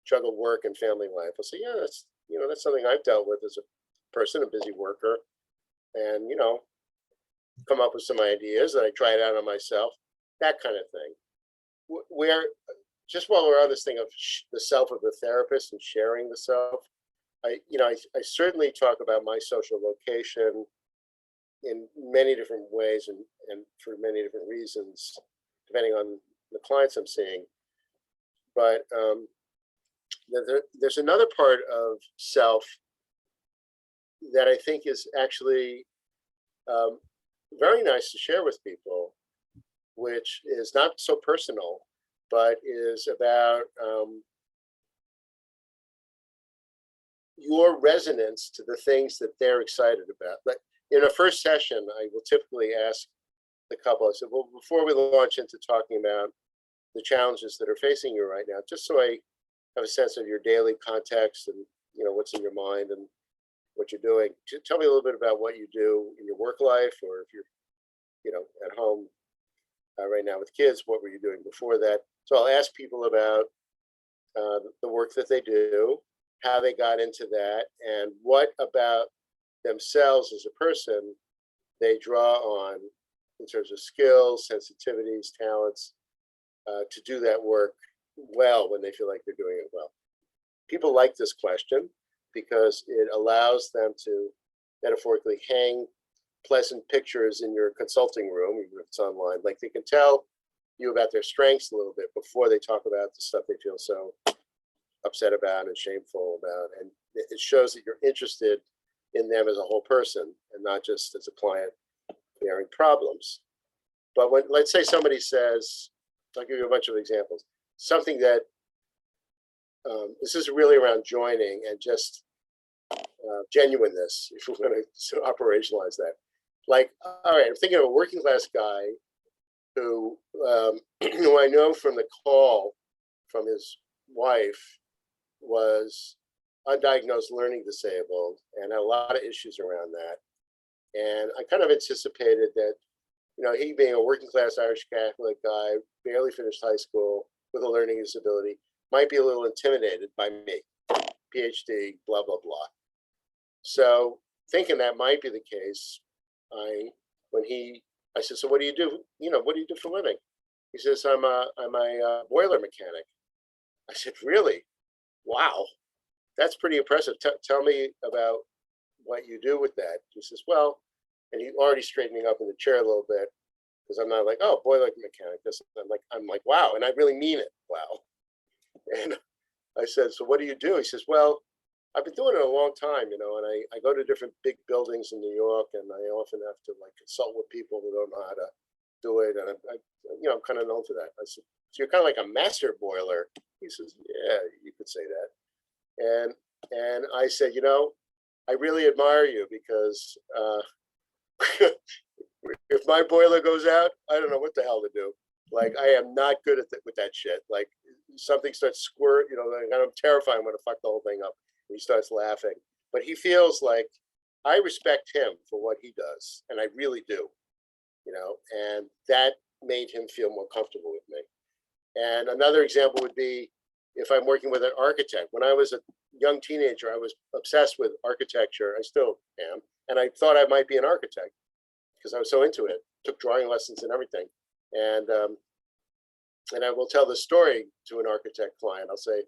juggle work and family life. I'll say, yeah, that's something I've dealt with as a person, a busy worker, and, come up with some ideas that I try it out on myself, that kind of thing. Where, just while we're on this thing of the self of the therapist and sharing the self, I certainly talk about my social location in many different ways and for many different reasons, depending on the clients I'm seeing. But there's another part of self that I think is actually very nice to share with people, which is not so personal, but is about your resonance to the things that they're excited about. Like in a first session, I will typically ask the couple, I said, well, before we launch into talking about the challenges that are facing you right now, just so I have a sense of your daily context and what's in your mind and what you're doing. Tell me a little bit about what you do in your work life, or if you're at home right now with kids, what were you doing before that? So I'll ask people about the work that they do, how they got into that, and what about themselves as a person they draw on in terms of skills, sensitivities, talents, to do that work well when they feel like they're doing it well. People like this question because it allows them to metaphorically hang pleasant pictures in your consulting room, even if it's online. Like they can tell you about their strengths a little bit before they talk about the stuff they feel so upset about and shameful about. And it shows that you're interested in them as a whole person and not just as a client bearing problems. But when, let's say somebody says, I'll give you a bunch of examples, something that this is really around joining and just genuineness, if we're going to operationalize that. Like, all right, I'm thinking of a working class guy who I know from the call from his wife was undiagnosed learning disabled and had a lot of issues around that. And I kind of anticipated that, he being a working class Irish Catholic guy, barely finished high school with a learning disability, might be a little intimidated by me, PhD, blah, blah, blah. So thinking that might be the case, I said, so what do you do? What do you do for a living? He says, I'm a boiler mechanic. I said, really? Wow, that's pretty impressive. Tell me about what you do with that. He says, well, and he's already straightening up in the chair a little bit, because I'm not like, oh, boiler mechanic. I'm like, wow, and I really mean it. Wow. And I said, so what do you do? He says, well, I've been doing it a long time, and I go to different big buildings in New York, and I often have to consult with people who don't know how to do it, and I'm kind of known for that. I said, so you're kind of like a master boiler. He says, yeah, you could say that. And I said, I really admire you because if my boiler goes out, I don't know what the hell to do. Like, I am not good at with that shit. Like, something starts squirt, I'm terrified I'm going to fuck the whole thing up. And he starts laughing. But he feels like I respect him for what he does. And I really do, and that made him feel more comfortable with me. And another example would be if I'm working with an architect. When I was a young teenager, I was obsessed with architecture. I still am. And I thought I might be an architect because I was so into it, took drawing lessons and everything. And I will tell the story to an architect client. I'll say,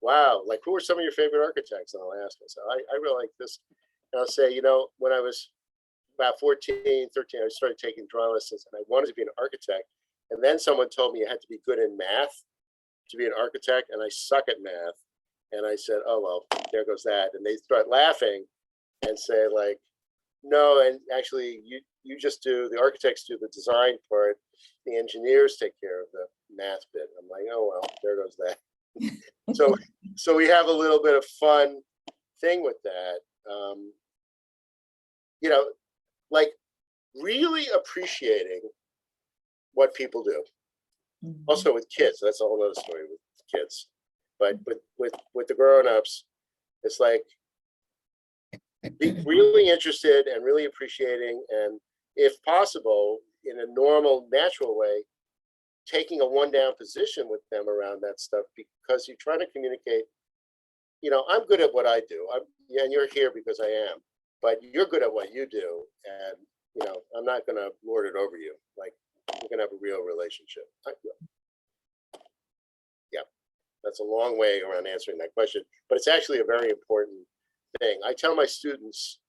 wow, like, who are some of your favorite architects? And I'll ask myself, I really like this. And I'll say, when I was about 14, 13, I started taking drawing lessons and I wanted to be an architect. And then someone told me you had to be good in math to be an architect, and I suck at math. And I said, oh, well, there goes that. And they start laughing and say, like, no, and actually you just do, the architects do the design part, the engineers take care of the math bit. I'm like, oh, well, there goes that. So we have a little bit of fun thing with that. Like really appreciating what people do. Mhm. Also with kids, that's a whole other story with kids. But with the grown-ups, it's like be really interested and really appreciating, and if possible, in a normal, natural way, taking a one-down position with them around that stuff, because you're trying to communicate, I'm good at what I do. And you're here because I am, but you're good at what you do. And, I'm not going to lord it over you. Like, we're going to have a real relationship. Yeah, that's a long way around answering that question, but it's actually a very important thing. I tell my students,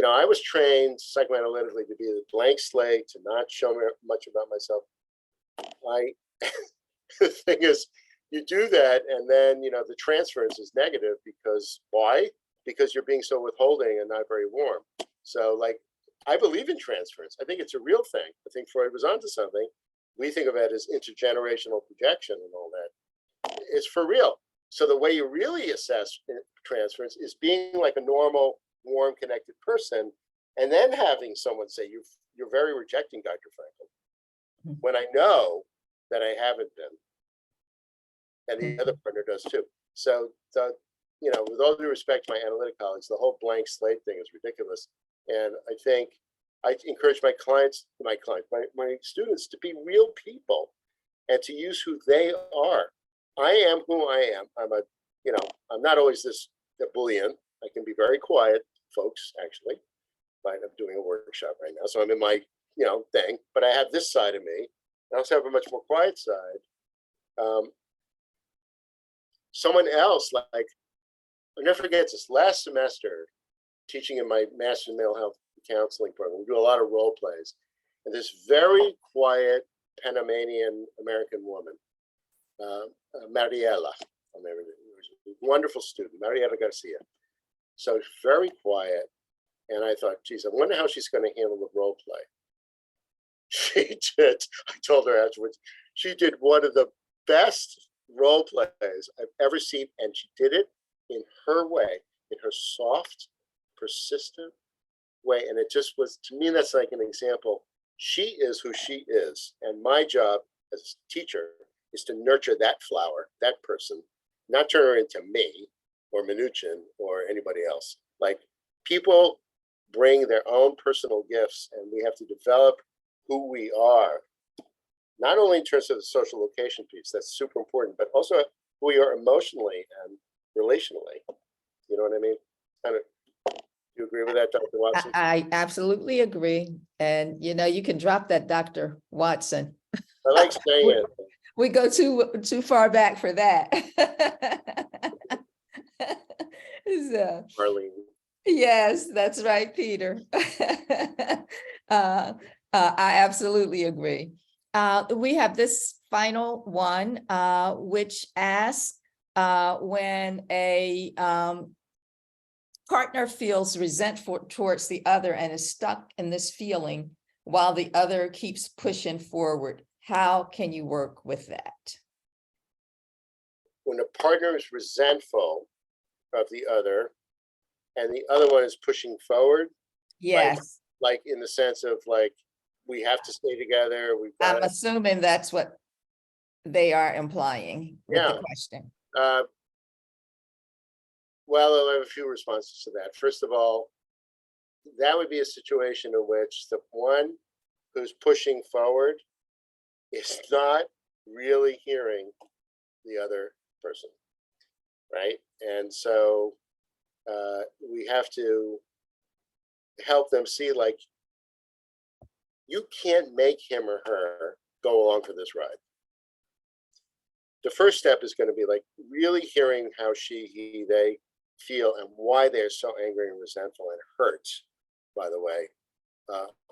I was trained psychoanalytically to be the blank slate, to not show me much about myself. The thing is, you do that, and then the transference is negative, because why? Because you're being so withholding and not very warm. So, like, I believe in transference. I think it's a real thing. I think Freud was onto something. We think of it as intergenerational projection and all that. It's for real. So the way you really assess transference is being like a normal, warm, connected person, and then having someone say, you're very rejecting, Dr. Fraenkel, when I know that I haven't been, and the other partner does too. So, with all due respect to my analytic colleagues, the whole blank slate thing is ridiculous. And I think I encourage my students to be real people and to use who they are. I am who I am. I'm not always this Boolean. I can be very quiet, folks, actually. But I'm doing a workshop right now, so I'm in my, thing. But I have this side of me. I also have a much more quiet side. Someone else, like, I'll never forget this. Last semester, teaching in my Master in Mental Health Counseling program, we do a lot of role plays. And this very quiet Panamanian American woman, Mariela, wonderful student, Mariela Garcia. So very quiet. And I thought, geez, I wonder how she's going to handle the role play. She did. I told her afterwards, she did one of the best role plays I've ever seen. And she did it in her way, in her soft, persistent way. And it just was, to me, that's like an example. She is who she is. And my job as a teacher is to nurture that flower, that person, not turn her into me or Minuchin or anybody else. Like, people bring their own personal gifts, and we have to develop who we are, not only in terms of the social location piece, that's super important, but also who we are emotionally and relationally. You know what I mean? Do you agree with that, Dr. Watson? I absolutely agree. And, you can drop that, Dr. Watson. I like saying it. We go too far back for that. So, Marlene. yes, that's right, Peter. I absolutely agree. We have this final one, which asks, when a partner feels resentful towards the other and is stuck in this feeling while the other keeps pushing forward, how can you work with that? When a partner is resentful of the other and the other one is pushing forward, Yes. like in the sense of, like, we have to stay together. I'm assuming that's what they are implying with the question. Well, I have a few responses to that. First of all, that would be a situation in which the one who's pushing forward is not really hearing the other person, right? And so we have to help them see, like, you can't make him or her go along for this ride. The first step is going to be, like, really hearing how she, he, they feel and why they're so angry and resentful and hurt, by the way,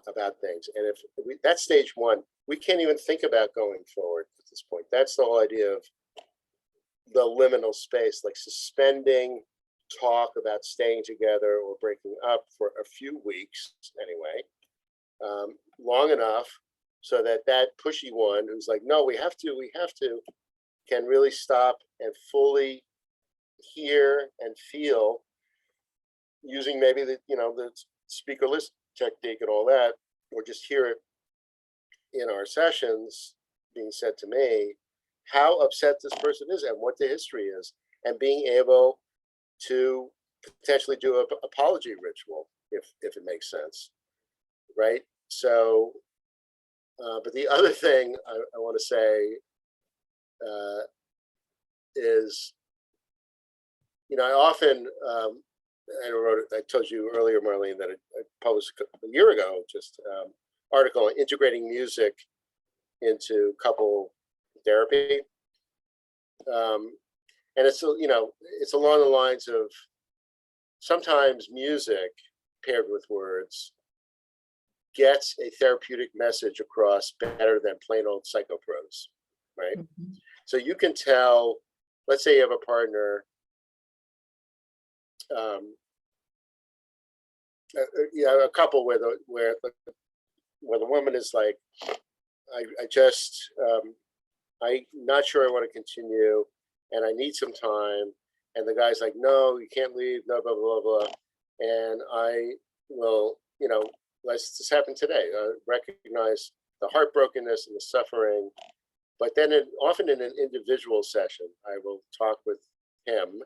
about things. And if that's stage one, we can't even think about going forward at this point. That's the whole idea of the liminal space, like suspending talk about staying together or breaking up for a few weeks anyway, long enough so that that pushy one who's like, no, we have to, can really stop and fully hear and feel, using maybe the speaker list technique and all that, or just hear it in our sessions being said to me, how upset this person is and what the history is, and being able to potentially do an apology ritual if it makes sense, right? So, but the other thing I want to say is, I often, I told you earlier, Marlene, that I published a year ago, just article on integrating music into couple therapy. And it's, it's along the lines of sometimes music paired with words gets a therapeutic message across better than plain old psychoprose, right? Mhm. So you can tell, let's say you have a partner, a couple where the woman is like, I'm not sure I want to continue, and I need some time. And the guy's like, no, you can't leave, no, blah, blah, blah, blah. And I will, this happened today, recognize the heartbrokenness and the suffering. But then often in an individual session, I will talk with him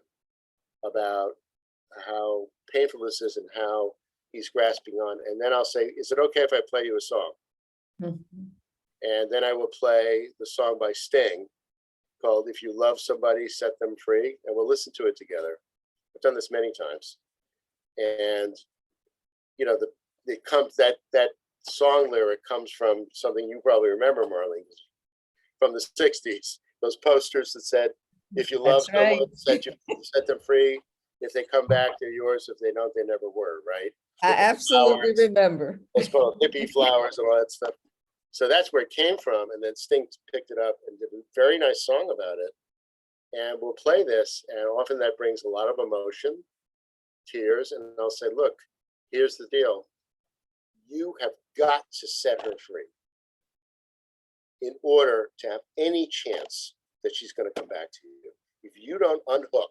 about how painful this is and how he's grasping on. And then I'll say, is it okay if I play you a song? Mhm. And then I will play the song by Sting called If You Love Somebody, Set Them Free, and we'll listen to it together. I've done this many times. And, it comes, that song lyric comes from something you probably remember, Marlene, from the 60s, those posters that said, if you love That's right. someone, set them free. If they come back, they're yours. If they don't, they never were, right? I absolutely Flowers, remember. let's call it hippie flowers and all that stuff. So that's where it came from. And then Sting picked it up and did a very nice song about it. And we'll play this. And often that brings a lot of emotion, tears. And I'll say, look, here's the deal. You have got to set her free in order to have any chance that she's going to come back to you. If you don't unhook,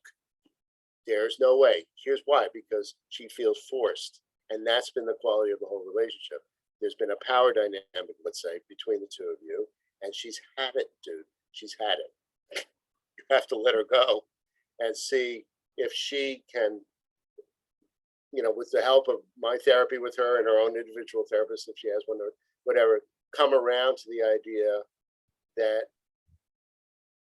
there's no way. Here's why, because she feels forced. And that's been the quality of the whole relationship. There's been a power dynamic, let's say, between the two of you, and she's had it, dude. She's had it. You have to let her go and see if she can, with the help of my therapy with her and her own individual therapist, if she has one or whatever, come around to the idea that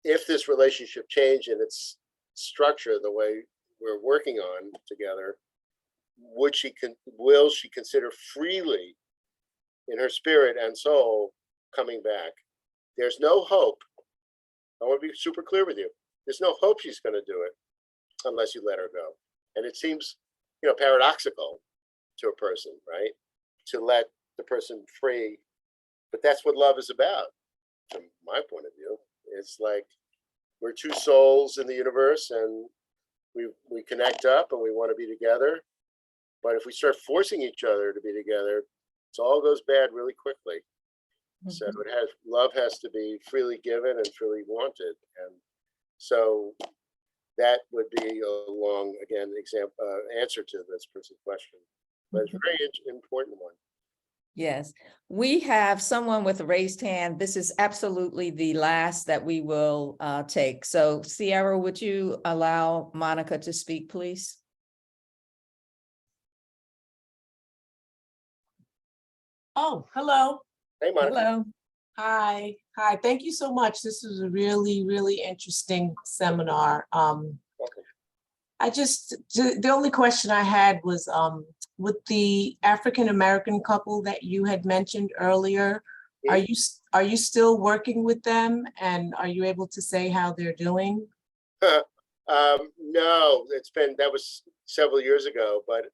if this relationship changed in its structure, the way we're working on together, will she consider freely in her spirit and soul coming back? There's no hope. I want to be super clear with you. There's no hope she's going to do it unless you let her go. And it seems, paradoxical to a person, right? To let the person free. But that's what love is about, from my point of view. It's like we're two souls in the universe and we connect up and we want to be together. But if we start forcing each other to be together, it all goes bad really quickly. Mm-hmm. So love has to be freely given and freely wanted. And so that would be a long, again, answer to this person's question. But it's a very important one. Yes, we have someone with a raised hand. This is absolutely the last that we will take. So Sierra, would you allow Monica to speak, please? Oh, hello. Hey, Monica. Hello. Hi. Thank you so much. This was a really, really interesting seminar. Okay. The only question I had was with the African-American couple that you had mentioned earlier, are you still working with them, and are you able to say how they're doing? No, that was several years ago, but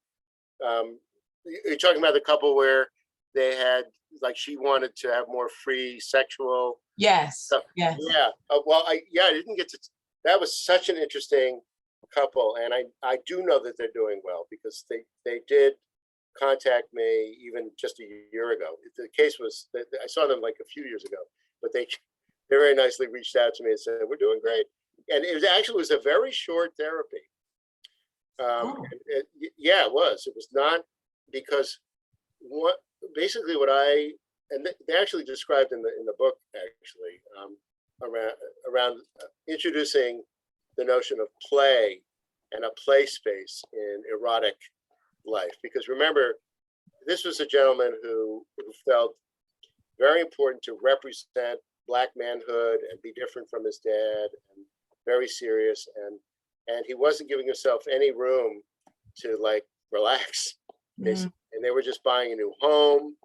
you're talking about the couple where they had, like, she wanted to have more free sexual. Yes. Stuff. Yes. Yeah. I didn't get to. That was such an interesting couple, and I do know that they're doing well because they did contact me even just a year ago. The case was that I saw them like a few years ago, but they very nicely reached out to me and said, we're doing great. And it was a very short therapy. It was. It was not because they actually described in the book actually around introducing the notion of play and a play space in erotic life. Because remember, this was a gentleman who felt very important to represent Black manhood and be different from his dad, and very serious, and he wasn't giving himself any room to like relax, basically. And they were just buying a new home.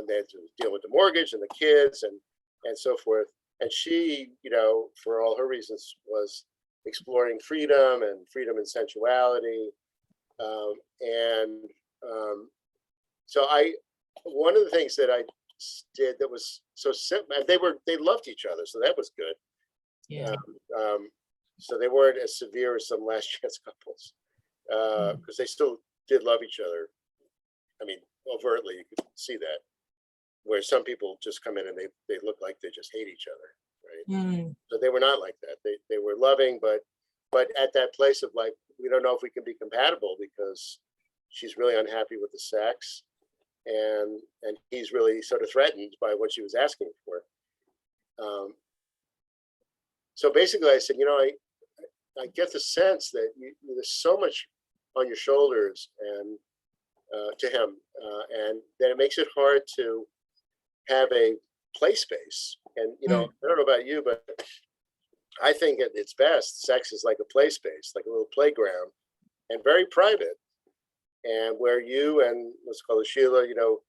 They had to deal with the mortgage and the kids and so forth. And she, you know, for all her reasons, was exploring freedom and sensuality. So one of the things that I did that was so simple, and they loved each other, so that was good. Yeah. So they weren't as severe as some last chance couples, because they still did love each other. I mean, overtly, you could see that. Where some people just come in and they look like they just hate each other, right? So they were not like that. They were loving, but at that place of like, we don't know if we can be compatible because she's really unhappy with the sex, and he's really sort of threatened by what she was asking for. So basically, I said, you know, I get the sense that there's so much on your shoulders and to him, and that it makes it hard to have a play space. And, you know, I don't know about you, but I think at its best, sex is like a play space, like a little playground, and very private, and where you and let's call it Sheila, you know,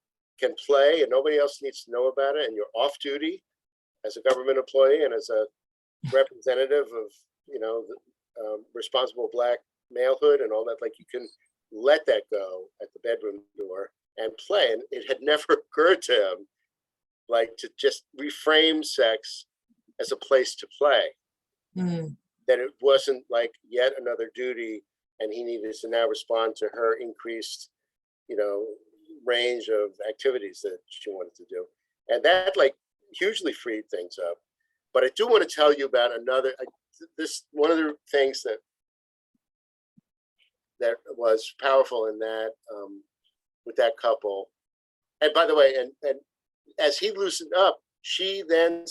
can play and nobody else needs to know about it. And you're off duty as a government employee and as a representative of, you know, responsible Black malehood and all that. Like, you can let that go at the bedroom door and play. And it had never occurred to him, like, to just reframe sex as a place to play. That it wasn't like yet another duty, and he needed to now respond to her increased, you know, range of activities that she wanted to do. And that like hugely freed things up. But I do want to tell you about another, one of the things that was powerful in that, with that couple. And by the way, and as he loosened up, she then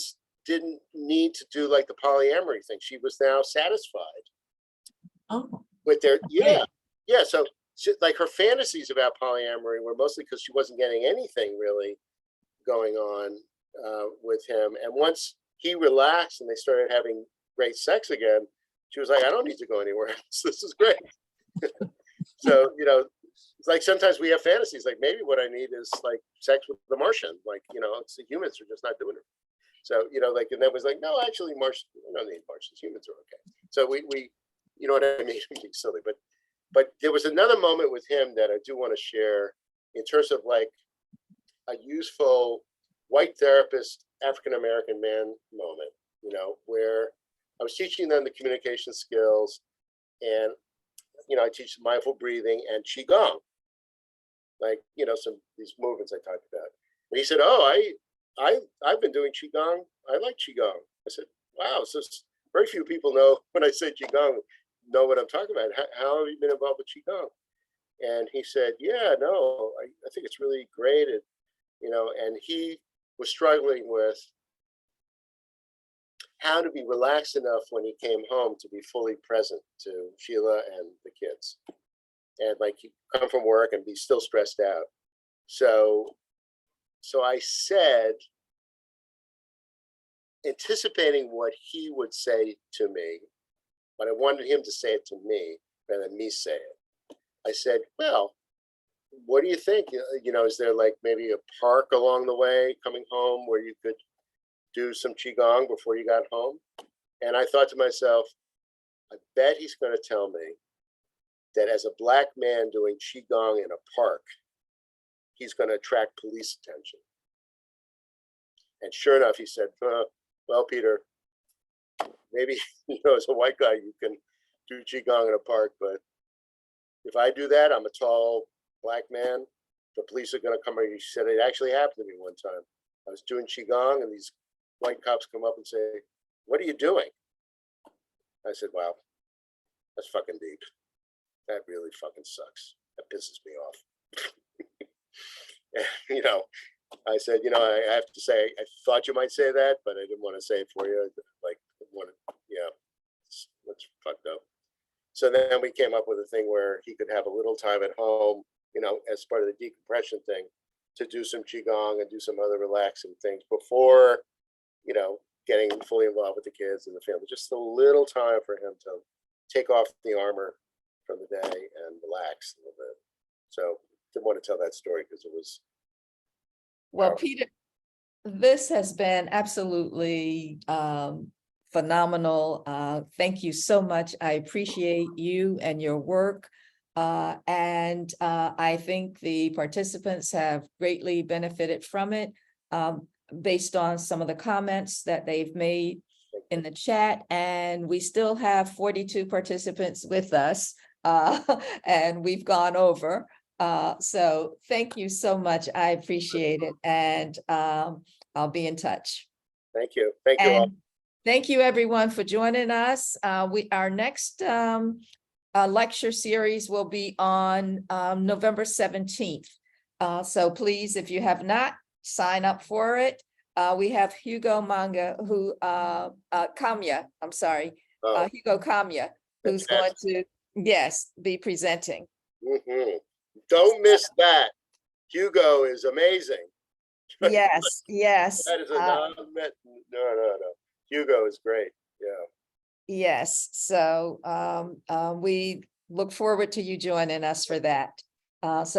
didn't need to do like the polyamory thing. She was now satisfied with their, So like her fantasies about polyamory were mostly because she wasn't getting anything really going on with him. And once he relaxed and they started having great sex again, she was like, I don't need to go anywhere else. This is great. So, you know, like sometimes we have fantasies, like maybe what I need is like sex with the Martian, like, you know, it's the humans are just not doing it. So, you know, like, and then was like, no, actually Martians, we don't need Martians, humans are okay. So we you know what I mean? I'm being silly, but there was another moment with him that I do want to share in terms of like a useful white therapist, African-American man moment, you know, where I was teaching them the communication skills, and, you know, I teach mindful breathing and Qigong, like, you know, these movements I talked about. And he said, oh, I've been doing Qigong. I like Qigong. I said, wow, so very few people know when I say Qigong, know what I'm talking about. How have you been involved with Qigong? And he said, yeah, no, I think it's really great. And, you know, and he was struggling with how to be relaxed enough when he came home to be fully present to Sheila and the kids. And like, he'd come from work and be still stressed out. So I said, anticipating what he would say to me, but I wanted him to say it to me rather than me say it. I said, well, what do you think? You know, is there like maybe a park along the way coming home where you could do some Qigong before you got home? And I thought to myself, I bet he's going to tell me that as a Black man doing Qigong in a park, he's going to attract police attention. And sure enough, he said, well, Peter, maybe, you know, as a white guy, you can do Qigong in a park, but if I do that, I'm a tall Black man, the police are going to come. He said it actually happened to me one time. I was doing Qigong and these white cops come up and say, what are you doing? I said, wow, that's fucking deep. That really fucking sucks. That pisses me off. You know, I said, you know, I have to say, I thought you might say that, but I didn't want to say it for you. Like, yeah, it's fucked up. So then we came up with a thing where he could have a little time at home, you know, as part of the decompression thing, to do some qigong and do some other relaxing things before, you know, getting fully involved with the kids and the family. Just a little time for him to take off the armor from the day and relax a little bit. So didn't want to tell that story because it was. Well, Peter, this has been absolutely phenomenal. Thank you so much. I appreciate you and your work. And I think the participants have greatly benefited from it, based on some of the comments that they've made in the chat. And we still have 42 participants with us, and we've gone over. So thank you so much. I appreciate it. And I'll be in touch. Thank you. Thank you all. And thank you everyone for joining us. Our next lecture series will be on November 17th. So please, if you have not, sign up for it. We have Hugo Manga, who Kamya, I'm sorry, Hugo Kamya, who's going to, yes, be presenting. Don't miss that. Hugo is amazing. Yes, yes. That is a non-met. No. Hugo is great. Yeah. Yes. So we look forward to you joining us for that. So